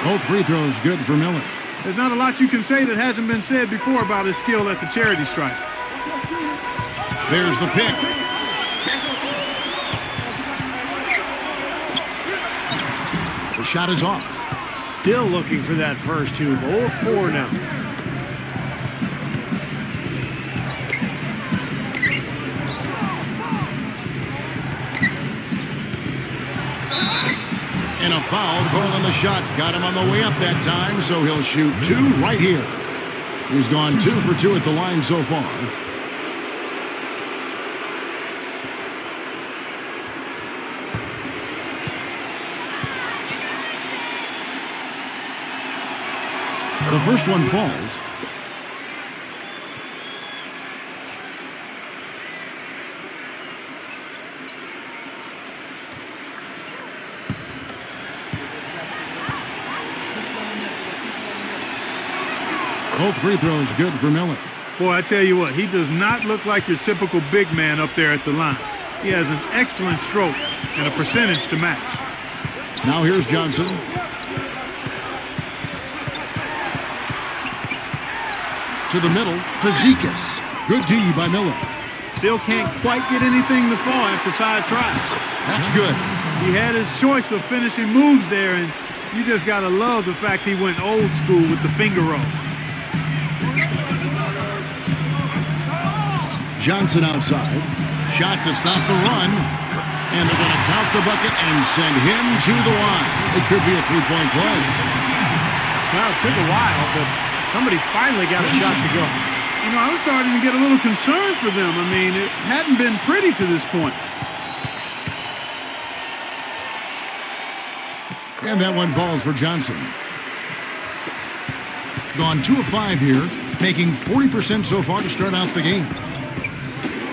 Both free throws good for Miller. There's not a lot you can say that hasn't been said before about his skill at the charity stripe. There's the pick. The shot is off. Still looking for that first two. 0-4 now. And a foul call on the shot. Got him on the way up that time, so he'll shoot 2 right here. He's gone 2 for 2 at the line so far. The first one falls. Both free throws good for Miller. Boy, I tell you what, he does not look like your typical big man up there at the line. He has an excellent stroke and a percentage to match. Now here's Johnson. To the middle, Fazekas. Good D by Miller. Still can't quite get anything to fall after 5 tries. That's good. He had his choice of finishing moves there, and you just got to love the fact he went old school with the finger roll. Johnson outside. Shot to stop the run. And they're going to count the bucket and send him to the line. It could be a 3-point play. Well, it took a while, but somebody finally got a shot to go. I was starting to get a little concerned for them. I mean, it hadn't been pretty to this point. And that one falls for Johnson. Gone 2 of 5 here, making 40% so far to start out the game.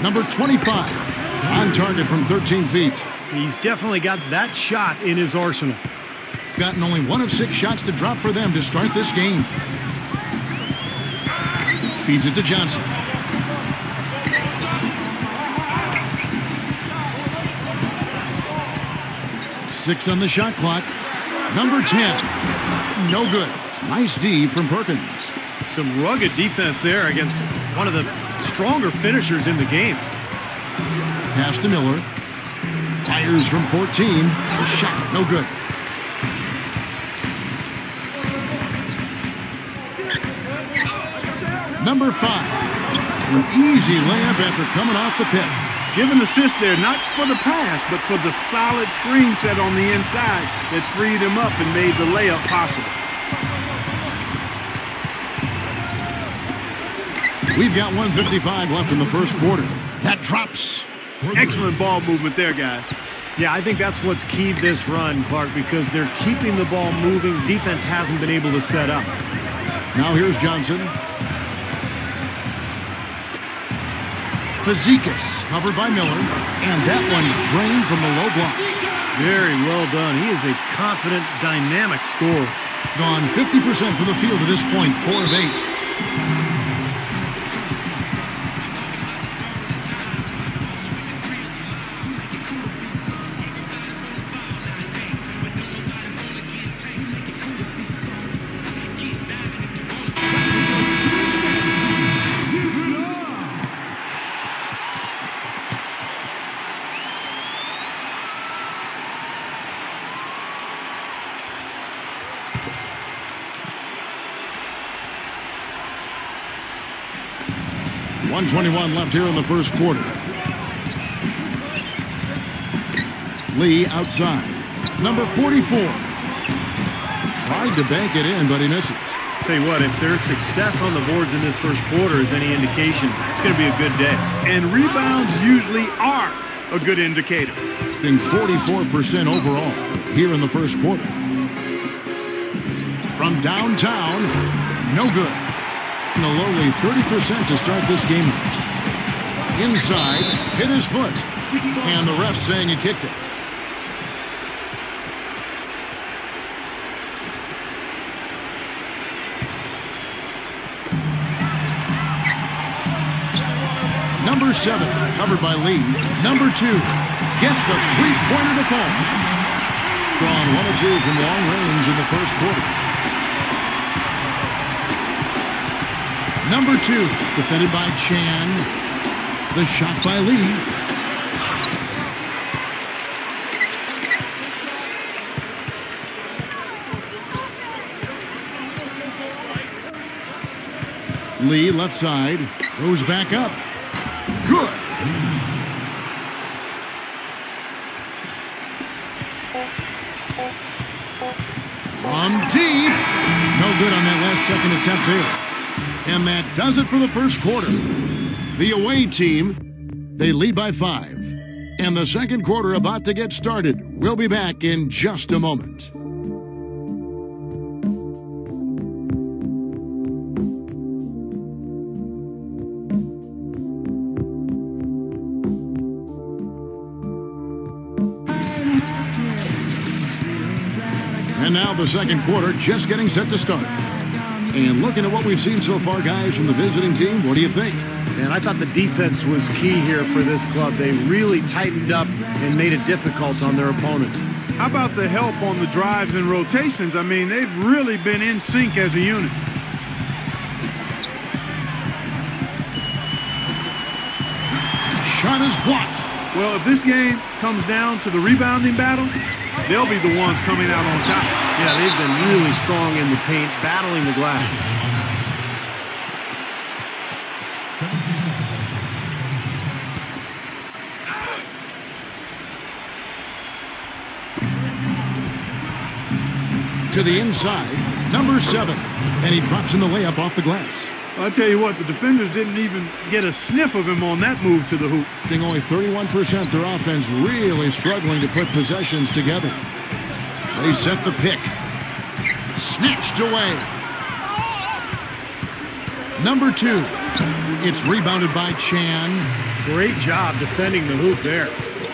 Number 25, on target from 13 feet. He's definitely got that shot in his arsenal. Gotten only 1 of 6 shots to drop for them to start this game. Feeds it to Johnson. 6 on the shot clock. Number 10. No good. Nice D from Perkins. Some rugged defense there against one of the stronger finishers in the game. Pass to Miller. Fires from 14. The shot, no good. Number 5. An easy layup after coming off the pick. Give an assist there, not for the pass, but for the solid screen set on the inside that freed him up and made the layup possible. We've got 1:55 left in the first quarter. That drops. Excellent ball movement there, guys. Yeah, I think that's what's keyed this run, Clark, because they're keeping the ball moving. Defense hasn't been able to set up. Now here's Johnson. Fazekas covered by Miller, and that one's drained from the low block. Very well done. He is a confident, dynamic scorer. Gone 50% from the field to this point, 4 of 8. .121 left here in the first quarter. Lee outside. Number 44. Tried to bank it in, but he misses. Tell you what, if there's success on the boards in this first quarter is any indication, it's going to be a good day. And rebounds usually are a good indicator. Being 44% overall here in the first quarter. From downtown, no good. A lowly 30% to start this game out. Inside, hit his foot. And the ref saying he kicked it. Number 7, covered by Lee. Number 2, gets the three-pointer to fall. Gone 1 of 2 from long range in the first quarter. Number 2, defended by Chan. The shot by Lee. Lee left side, goes back up. Good. From deep. No good on that last second attempt there. And that does it for the first quarter. The away team, they lead by 5. And the second quarter about to get started. We'll be back in just a moment. And now the second quarter just getting set to start. And looking at what we've seen so far, guys, from the visiting team, what do you think? And I thought the defense was key here for this club. They really tightened up and made it difficult on their opponent. How about the help on the drives and rotations? I mean, they've really been in sync as a unit. Shot is blocked. Well, if this game comes down to the rebounding battle, they'll be the ones coming out on top. Yeah, they've been really strong in the paint, battling the glass. To the inside, number 7. And he drops in the layup off the glass. I'll tell you what, the defenders didn't even get a sniff of him on that move to the hoop. Being only 31%, their offense really struggling to put possessions together. They set the pick. Snatched away. Number 2. It's rebounded by Chan. Great job defending the hoop there.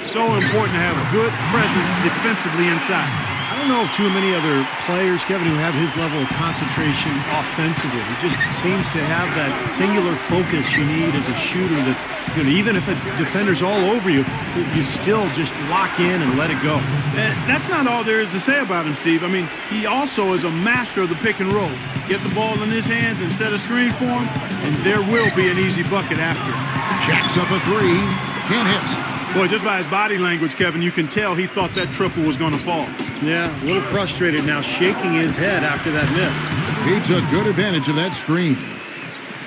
So important to have a good presence defensively inside. I don't know of too many other players, Kevin, who have his level of concentration offensively. He just seems to have that singular focus you need as a shooter that, you know, even if a defender's all over you, you still just lock in and let it go. That's not all there is to say about him, Steve. I mean, he also is a master of the pick and roll. Get the ball in his hands and set a screen for him, and there will be an easy bucket after. Jacks up a three. Can't hit. Boy, just by his body language, Kevin, you can tell he thought that triple was going to fall. Yeah, a little frustrated now, shaking his head after that miss. He took good advantage of that screen.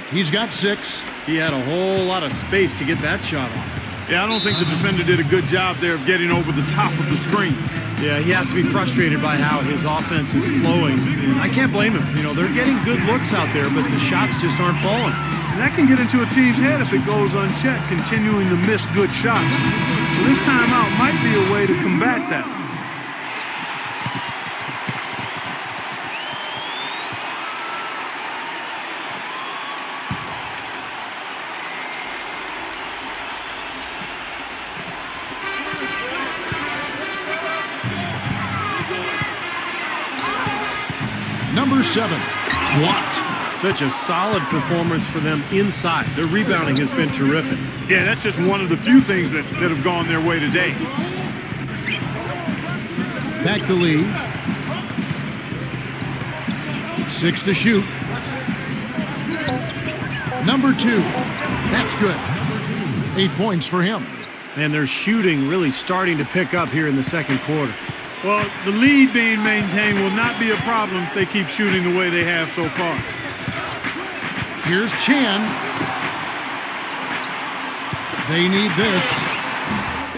He's got 6. He had a whole lot of space to get that shot off. Yeah, I don't think the defender did a good job there of getting over the top of the screen. Yeah, he has to be frustrated by how his offense is flowing. And I can't blame him. You know, they're getting good looks out there, but the shots just aren't falling. And that can get into a team's head if it goes unchecked, continuing to miss good shots. So this timeout might be a way to combat that. Number 7, blocked. Such a solid performance for them inside. Their rebounding has been terrific. Yeah, that's just one of the few things that have gone their way today. Back the lead. 6 to shoot. Number 2. That's good. 8 points for him. And their shooting really starting to pick up here in the second quarter. Well, the lead being maintained will not be a problem if they keep shooting the way they have so far. Here's Chan. They need this.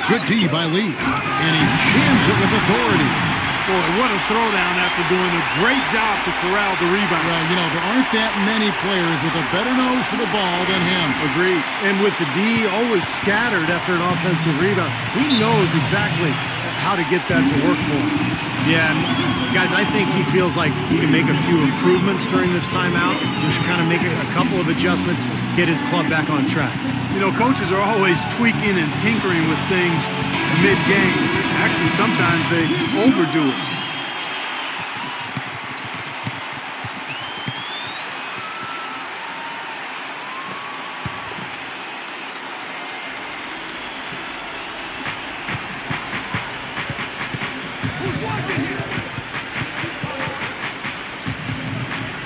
Good D by Lee. And he jams it with authority. Boy, what a throwdown after doing a great job to corral the rebound. Well, you know, there aren't that many players with a better nose for the ball than him. Agreed. And with the D always scattered after an offensive rebound, he knows exactly how to get that to work for him. Yeah, and guys, I think he feels like he can make a few improvements during this timeout, just kind of make a couple of adjustments, get his club back on track. You know, coaches are always tweaking and tinkering with things mid-game. Actually, sometimes they overdo it.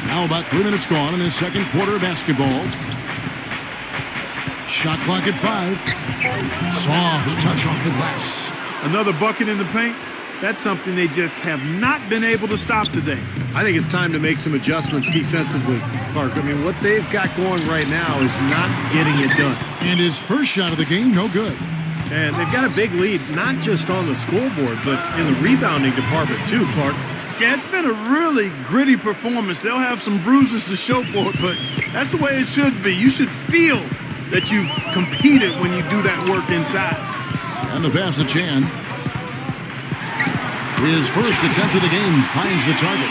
Now about 3 minutes gone in the second quarter of basketball. Shot clock at 5. Soft touch off the glass. Another bucket in the paint. That's something they just have not been able to stop today. I think it's time to make some adjustments defensively, Clark. I mean, what they've got going right now is not getting it done. And his first shot of the game, no good. And they've got a big lead, not just on the scoreboard, but in the rebounding department too, Clark. Yeah, it's been a really gritty performance. They'll have some bruises to show for it, but that's the way it should be. You should feel that you've competed when you do that work inside. And the pass to Chan. His first attempt of the game finds the target.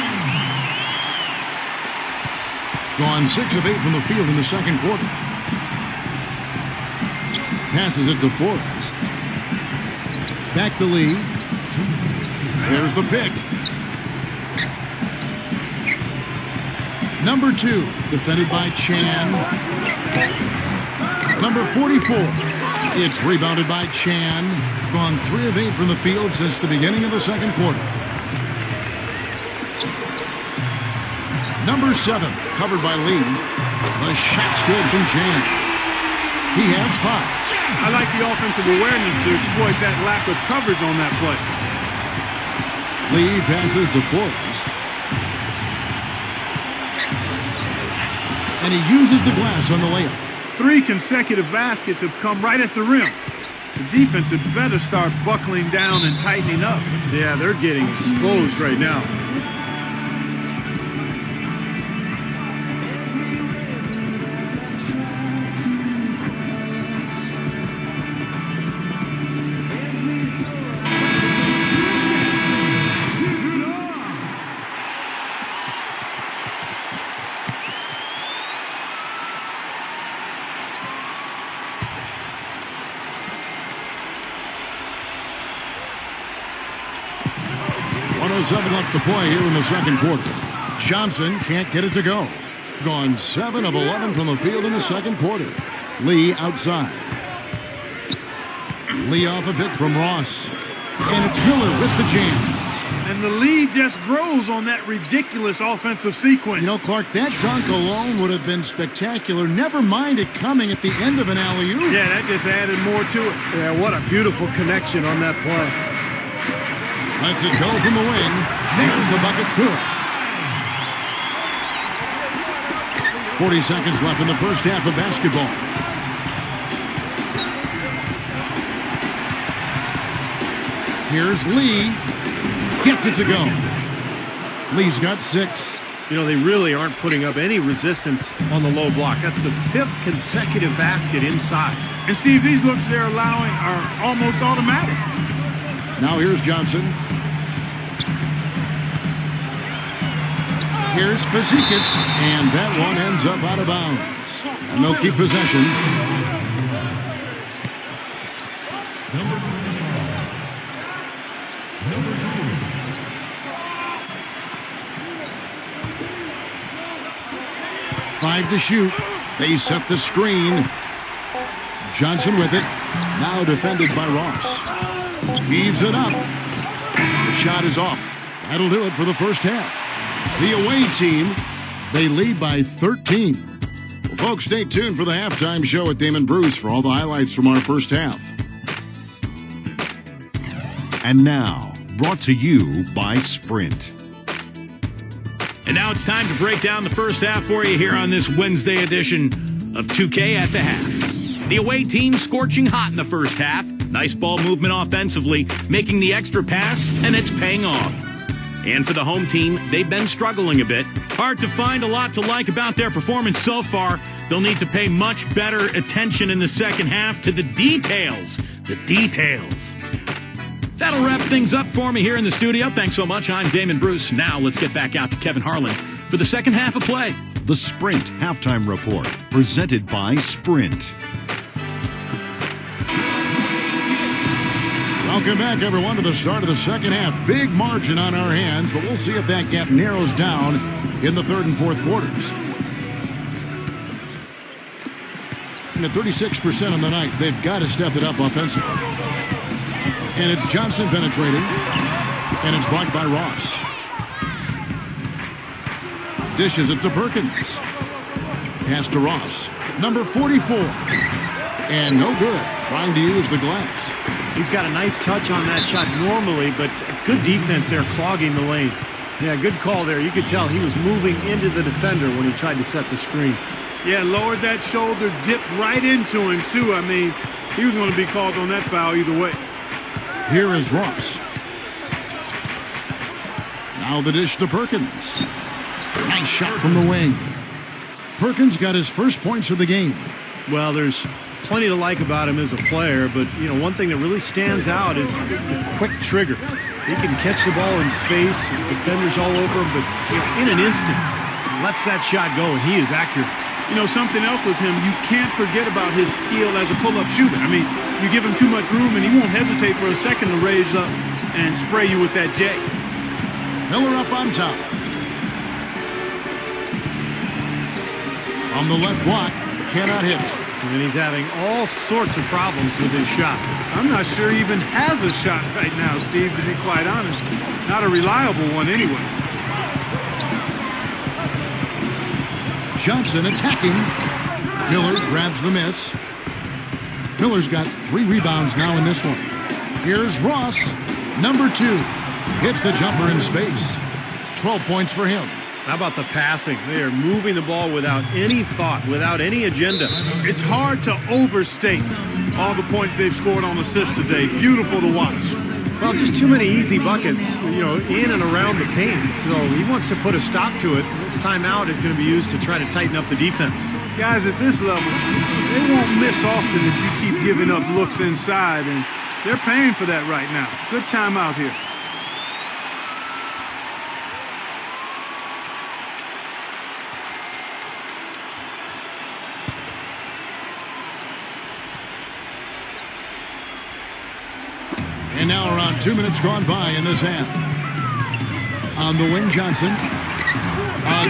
Gone 6 of 8 from the field in the second quarter. Passes it to Forbes. Back the lead. There's the pick. Number 2, defended by Chan. Number 44. It's rebounded by Chan. Gone 3 of 8 from the field since the beginning of the second quarter. Number 7, covered by Lee. The shot's good from Chan. He has 5. I like the offensive awareness to exploit that lack of coverage on that play. Lee passes to Forbes. And he uses the glass on the layup. 3 consecutive baskets have come right at the rim. The defense had better start buckling down and tightening up. Yeah, they're getting exposed right now. 1:07 left to play here in the second quarter. Johnson can't get it to go. Gone 7 of 11 from the field in the second quarter. Lee outside. Lee off a bit from Ross. And it's Miller with the jam. And the lead just grows on that ridiculous offensive sequence. You know, Clark, that dunk alone would have been spectacular. Never mind it coming at the end of an alley-oop. Yeah, that just added more to it. Yeah, what a beautiful connection on that play. Lets it go from the wing. There's the bucket. Good. 40 seconds left in the first half of basketball. Here's Lee. Gets it to go. Lee's got 6. You know, they really aren't putting up any resistance on the low block. That's the 5th consecutive basket inside. And Steve, these looks they're allowing are almost automatic. Now here's Johnson. Here's Fazekas, and that one ends up out of bounds. And they'll keep possession. Number 2. 5 to shoot. They set the screen. Johnson with it. Now defended by Ross. Heaves it up. The shot is off. That'll do it for the first half. The away team, they lead by 13. Well, folks, stay tuned for the halftime show at Damon Bruce for all the highlights from our first half. And now, brought to you by Sprint. And now it's time to break down the first half for you here on this Wednesday edition of 2K at the half. The away team scorching hot in the first half. Nice ball movement offensively, making the extra pass, and it's paying off. And for the home team, they've been struggling a bit. Hard to find a lot to like about their performance so far. They'll need to pay much better attention in the second half to the details. The details. That'll wrap things up for me here in the studio. Thanks so much. I'm Damon Bruce. Now let's get back out to Kevin Harlan for the second half of play. The Sprint Halftime Report, presented by Sprint. Welcome back, everyone, to the start of the second half. Big margin on our hands, but we'll see if that gap narrows down in the third and fourth quarters. And at 36% on the night, they've got to step it up offensively. And it's Johnson penetrating, and it's blocked by Ross. Dishes it to Perkins. Pass to Ross. Number 44. And no good. Trying to use the glass. He's got a nice touch on that shot normally, but good defense there clogging the lane. Yeah, good call there. You could tell he was moving into the defender when he tried to set the screen. Yeah, lowered that shoulder, dipped right into him, too. I mean, he was going to be called on that foul either way. Here is Ross. Now the dish to Perkins. Nice shot from the wing. Perkins got his first points of the game. Well, there's plenty to like about him as a player, but, you know, one thing that really stands out is the quick trigger. He can catch the ball in space, defenders all over him, but in an instant, lets that shot go, and he is accurate. You know, something else with him, you can't forget about his skill as a pull-up shooter. I mean, you give him too much room, and he won't hesitate for a second to raise up and spray you with that J. Miller up on top. From the left block, cannot hit. And he's having all sorts of problems with his shot. I'm not sure he even has a shot right now, Steve, to be quite honest. Not a reliable one anyway. Johnson attacking. Miller grabs the miss. Miller's got 3 rebounds now in this one. Here's Ross, number 2. Hits the jumper in space. 12 points for him. How about the passing? They are moving the ball without any thought, without any agenda. It's hard to overstate all the points they've scored on assists today. Beautiful to watch. Well, just too many easy buckets, you know, in and around the paint. So he wants to put a stop to it. This timeout is going to be used to try to tighten up the defense. Guys at this level, they won't miss often if you keep giving up looks inside, and they're paying for that right now. Good timeout here. And now around 2 minutes gone by in this half. On the wing, Johnson.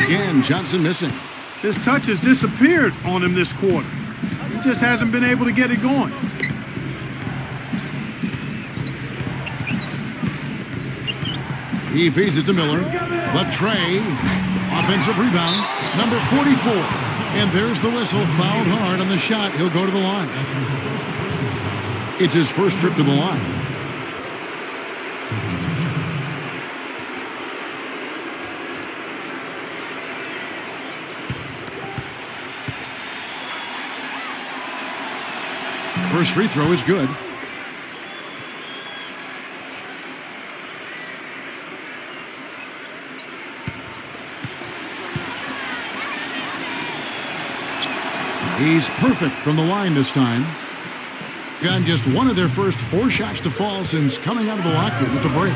Again, Johnson missing. His touch has disappeared on him this quarter. He just hasn't been able to get it going. He feeds it to Miller. The tray. Offensive rebound. Number 44. And there's the whistle. Fouled hard on the shot. He'll go to the line. It's his first trip to the line. First free throw is good. He's perfect from the line this time. Got just one of their first 4 shots to fall since coming out of the locker room at the break.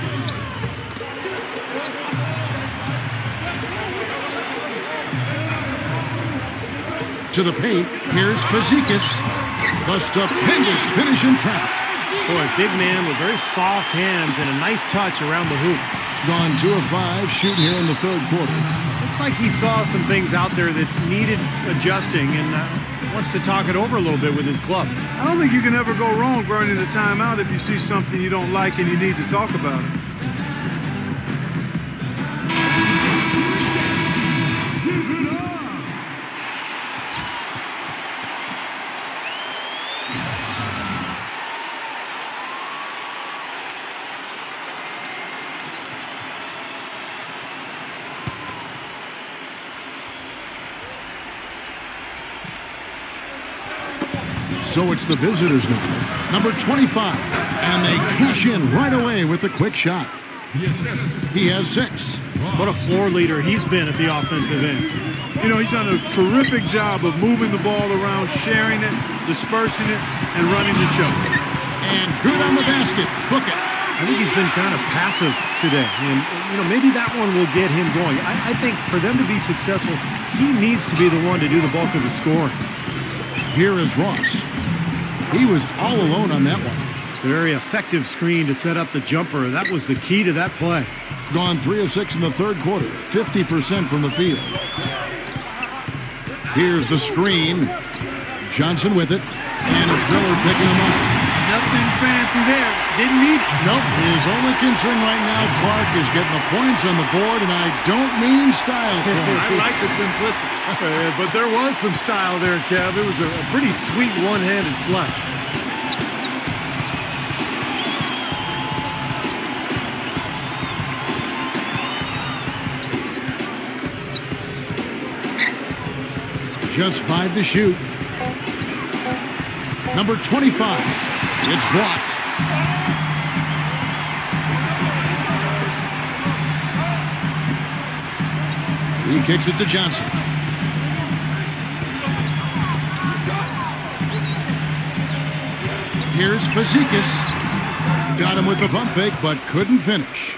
To the paint, here's Fazekas. The stupendous finish in traffic. Boy, big man with very soft hands and a nice touch around the hoop. Gone 2 of 5, shooting here in the third quarter. Looks like he saw some things out there that needed adjusting and wants to talk it over a little bit with his club. I don't think you can ever go wrong burning a timeout if you see something you don't like and you need to talk about it. So it's the visitors now. Number 25. And they cash in right away with the quick shot. He has 6. What a floor leader he's been at the offensive end. You know, he's done a terrific job of moving the ball around, sharing it, dispersing it, and running the show. And good on the basket. Book it. I think he's been kind of passive today. And, you know, maybe that one will get him going. I think for them to be successful, he needs to be the one to do the bulk of the scoring. Here is Ross. He was all alone on that one. Very effective screen to set up the jumper. That was the key to that play. Gone 3 of 6 in the third quarter. 50% from the field. Here's the screen. Johnson with it. And it's Miller picking him up. Nothing fancy there. Didn't need it. Nope. His only concern right now, Clark, is getting the points on the board, and I don't mean style points. I like the simplicity. But there was some style there, Kev. It was a pretty sweet one-handed flush. Just 5 to shoot. Number 25. It's blocked. He kicks it to Johnson. Here's Fazekas. Got him with the pump fake, but couldn't finish.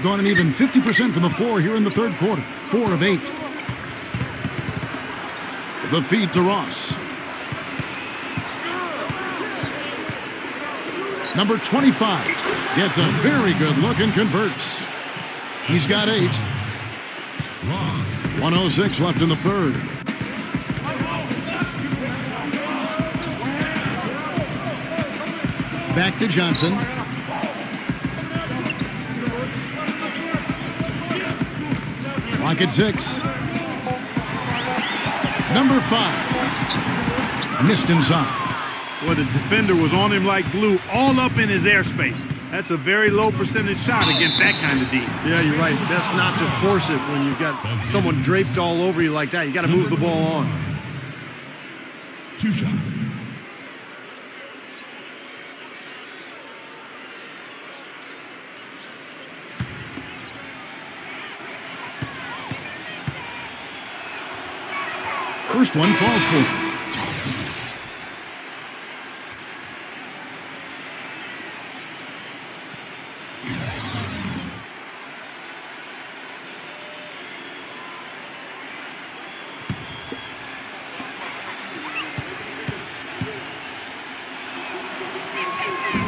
Gone an even 50% from the floor here in the third quarter. 4 of 8. The feed to Ross. Number 25 gets a very good look and converts. He's got 8. 1:06 left in the third. Back to Johnson. Clock at 6. Number 5. Missed inside. Well, the defender was on him like glue, all up in his airspace. That's a very low percentage shot against that kind of D. Yeah, you're right. Best not to force it when you've got someone draped all over you like that. You got to move the ball on. 2 shots. First one falls for him.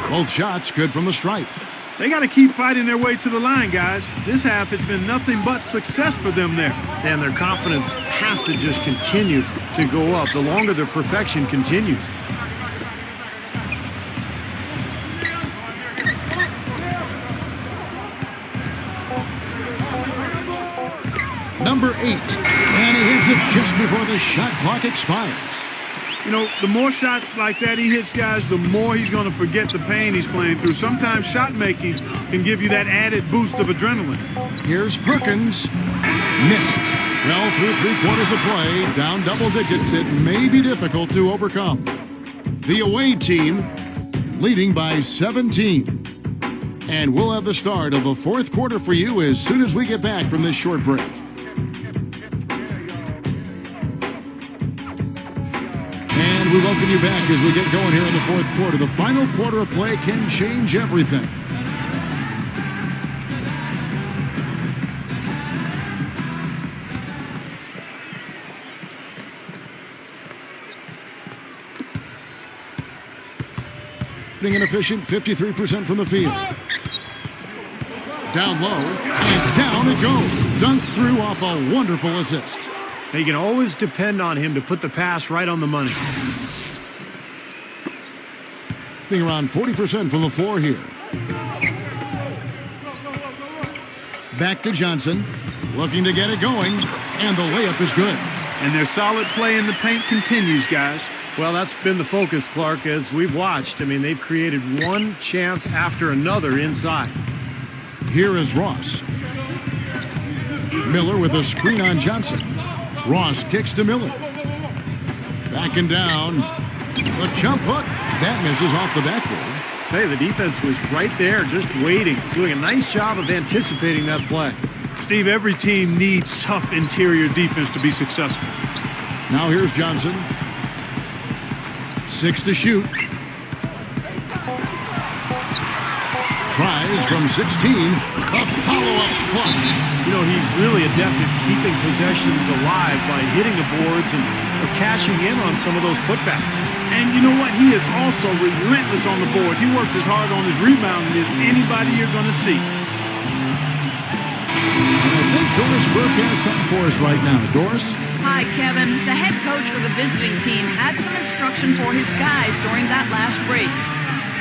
Both shots good from the stripe. They got to keep fighting their way to the line, guys. This half, it's been nothing but success for them there. And their confidence has to just continue to go up the longer their perfection continues. Number 8, and he hits it just before the shot clock expires. You know, the more shots like that he hits, guys, the more he's going to forget the pain he's playing through. Sometimes shot making can give you that added boost of adrenaline. Here's Perkins. Missed. Well, through 3/4 of play, down double digits, it may be difficult to overcome. The away team leading by 17. And we'll have the start of the 4th quarter for you as soon as we get back from this short break. And we welcome you back as we get going here in the 4th quarter. The final quarter of play can change everything. Inefficient, 53% from the field. Down low, and down it goes. Dunked through off a wonderful assist. You can always depend on him to put the pass right on the money. Being around 40% from the floor here. Back to Johnson, looking to get it going, and the layup is good. And their solid play in the paint continues, guys. Well, that's been the focus, Clark, as we've watched. I mean, they've created one chance after another inside. Here is Ross. Miller with a screen on Johnson. Ross kicks to Miller. Back and down. The jump hook. That misses off the backboard. Hey, the defense was right there, just waiting, doing a nice job of anticipating that play. Steve, every team needs tough interior defense to be successful. Now here's Johnson. 6 to shoot. Tries from 16. A follow-up flush. You know, he's really adept at keeping possessions alive by hitting the boards and cashing in on some of those putbacks. And you know what? He is also relentless on the boards. He works as hard on his rebounding as anybody you're going to see. I think Doris Burke has something for us right now. Doris? Hi, Kevin. The head coach for the visiting team had some instruction for his guys during that last break.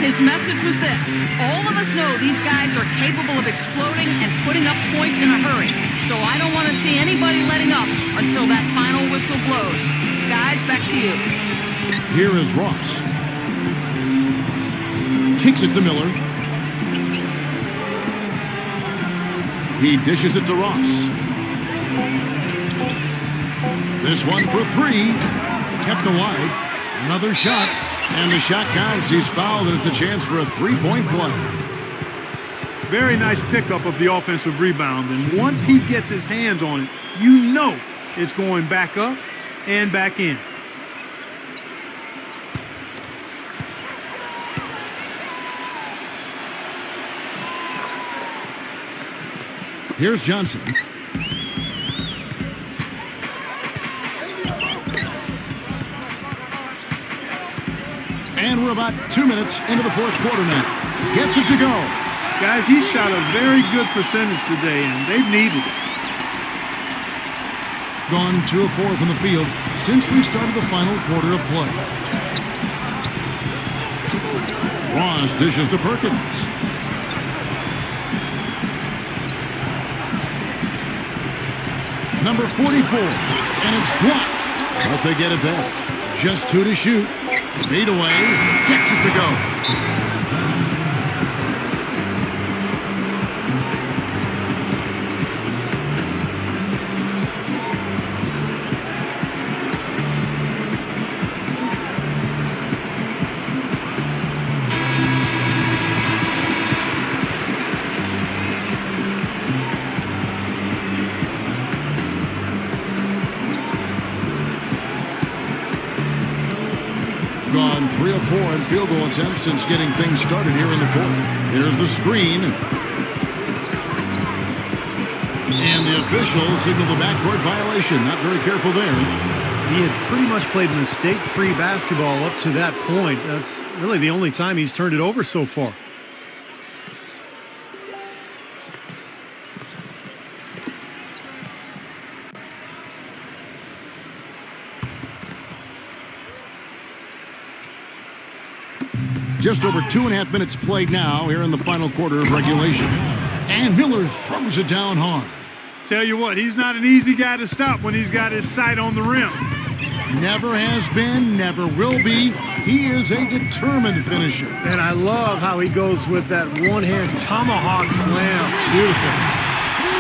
His message was this: all of us know these guys are capable of exploding and putting up points in a hurry, so I don't want to see anybody letting up until that final whistle blows. Guys, back to you. Here is Ross. Kicks it to Miller. He dishes it to Ross. This one for 3. Kept alive. Another shot. And the shot counts. He's fouled, and it's a chance for a 3-point play. Very nice pickup of the offensive rebound. And once he gets his hands on it, you know it's going back up and back in. Here's Johnson. And we're about 2 minutes into the 4th quarter now. Gets it to go. Guys, he shot a very good percentage today, and they've needed it. Gone 2 of 4 from the field since we started the final quarter of play. Ross dishes to Perkins. Number 44, and it's blocked. But they get it back. Just 2 to shoot. Fade away, gets it to go. Gone 3 of 4 in field goal attempts since getting things started here in the 4th. Here's the screen. And the official signaled the backcourt violation. Not very careful there. He had pretty much played mistake-free basketball up to that point. That's really the only time he's turned it over so far. Just over 2.5 minutes played now here in the final quarter of regulation. And Miller throws it down hard. Tell you what, he's not an easy guy to stop when he's got his sight on the rim. Never has been, never will be. He is a determined finisher. And I love how he goes with that one-hand tomahawk slam. Beautiful.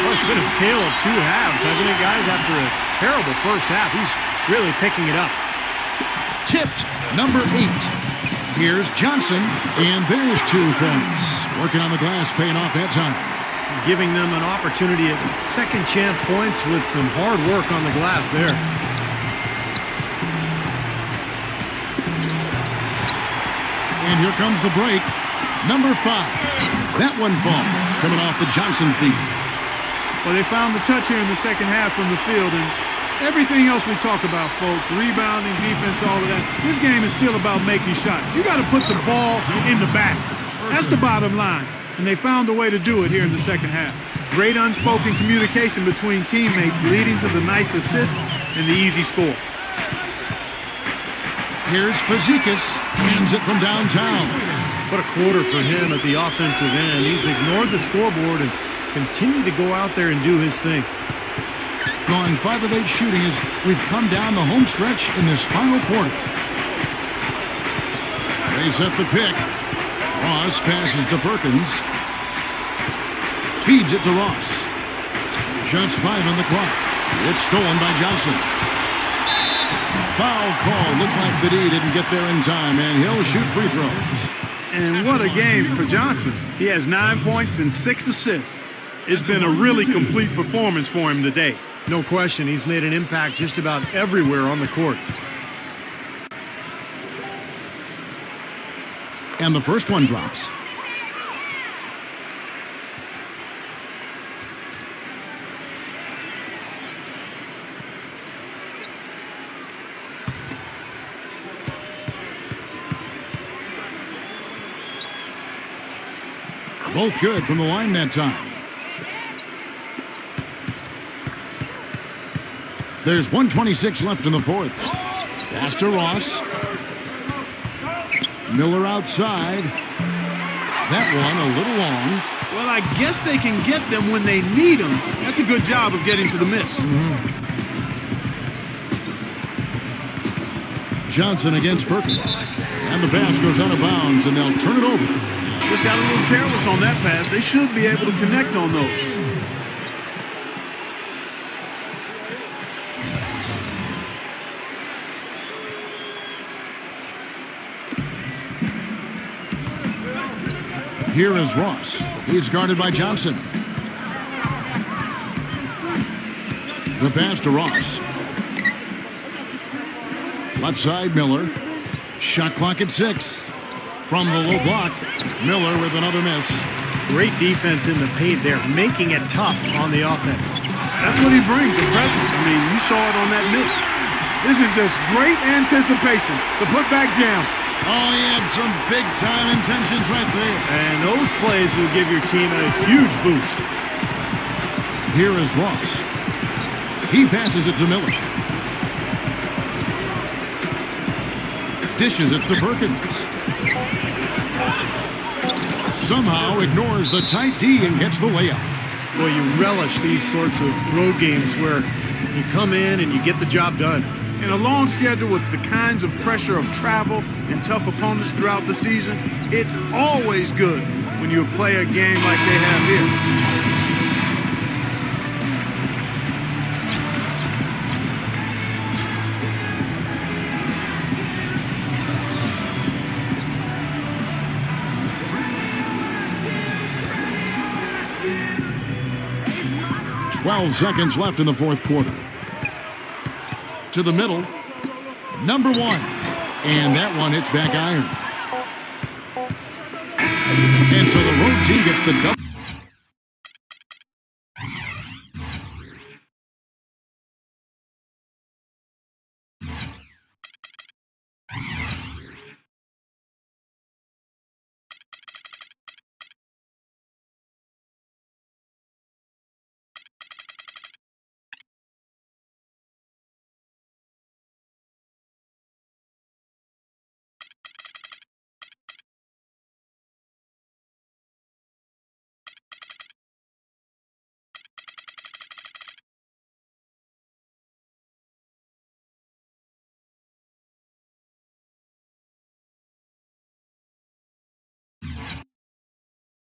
Well, it's been a tale of two halves, hasn't it, guys? After a terrible first half, he's really picking it up. Tipped, number 8. Here's Johnson, and there's 2 points. Working on the glass, paying off that time. Giving them an opportunity at second chance points with some hard work on the glass there. And here comes the break. Number 5. That one falls, coming off the Johnson feed. Well, they found the touch here in the second half from the field, and everything else we talk about, folks, rebounding, defense, all of that, this game is still about making shots. You got to put the ball in the basket. That's the bottom line, and they found a way to do it here in the second half. Great unspoken communication between teammates leading to the nice assist and the easy score. Here's Fazekas, hands it from downtown. What a quarter for him at the offensive end. He's ignored the scoreboard and continued to go out there and do his thing. Gone 5 of 8 shooting as we've come down the home stretch in this final quarter. They set the pick. Ross passes to Perkins. Feeds it to Ross. Just 5 on the clock. It's stolen by Johnson. Foul call. Looked like the D didn't get there in time, and he'll shoot free throws. And what a game for Johnson. He has 9 points and 6 assists. It's been a really complete performance for him today. No question, he's made an impact just about everywhere on the court. And the first one drops. Both good from the line that time. There's 1:26 left in the fourth. Pass to Ross. Miller outside. That one a little long. Well, I guess they can get them when they need them. That's a good job of getting to the miss. Johnson against Perkins. And the pass goes out of bounds, and they'll turn it over. Just got a little careless on that pass. They should be able to connect on those. Here is Ross. He's guarded by Johnson. The pass to Ross. Left side, Miller. Shot clock at 6. From the low block, Miller with another miss. Great defense in the paint there, making it tough on the offense. That's what he brings, a presence. I mean, you saw it on that miss. This is just great anticipation. The putback jam. Oh, he had some big-time intentions right there. And those plays will give your team a huge boost. Here is Ross. He passes it to Miller. Dishes it to Perkins. Somehow ignores the tight D and gets the layup. Well, you relish these sorts of road games where you come in and you get the job done. In a long schedule with the kinds of pressure of travel and tough opponents throughout the season, it's always good when you play a game like they have here. 12 seconds left in the fourth quarter. To the middle. Number 1. And that one hits back iron. And so the road team gets the double.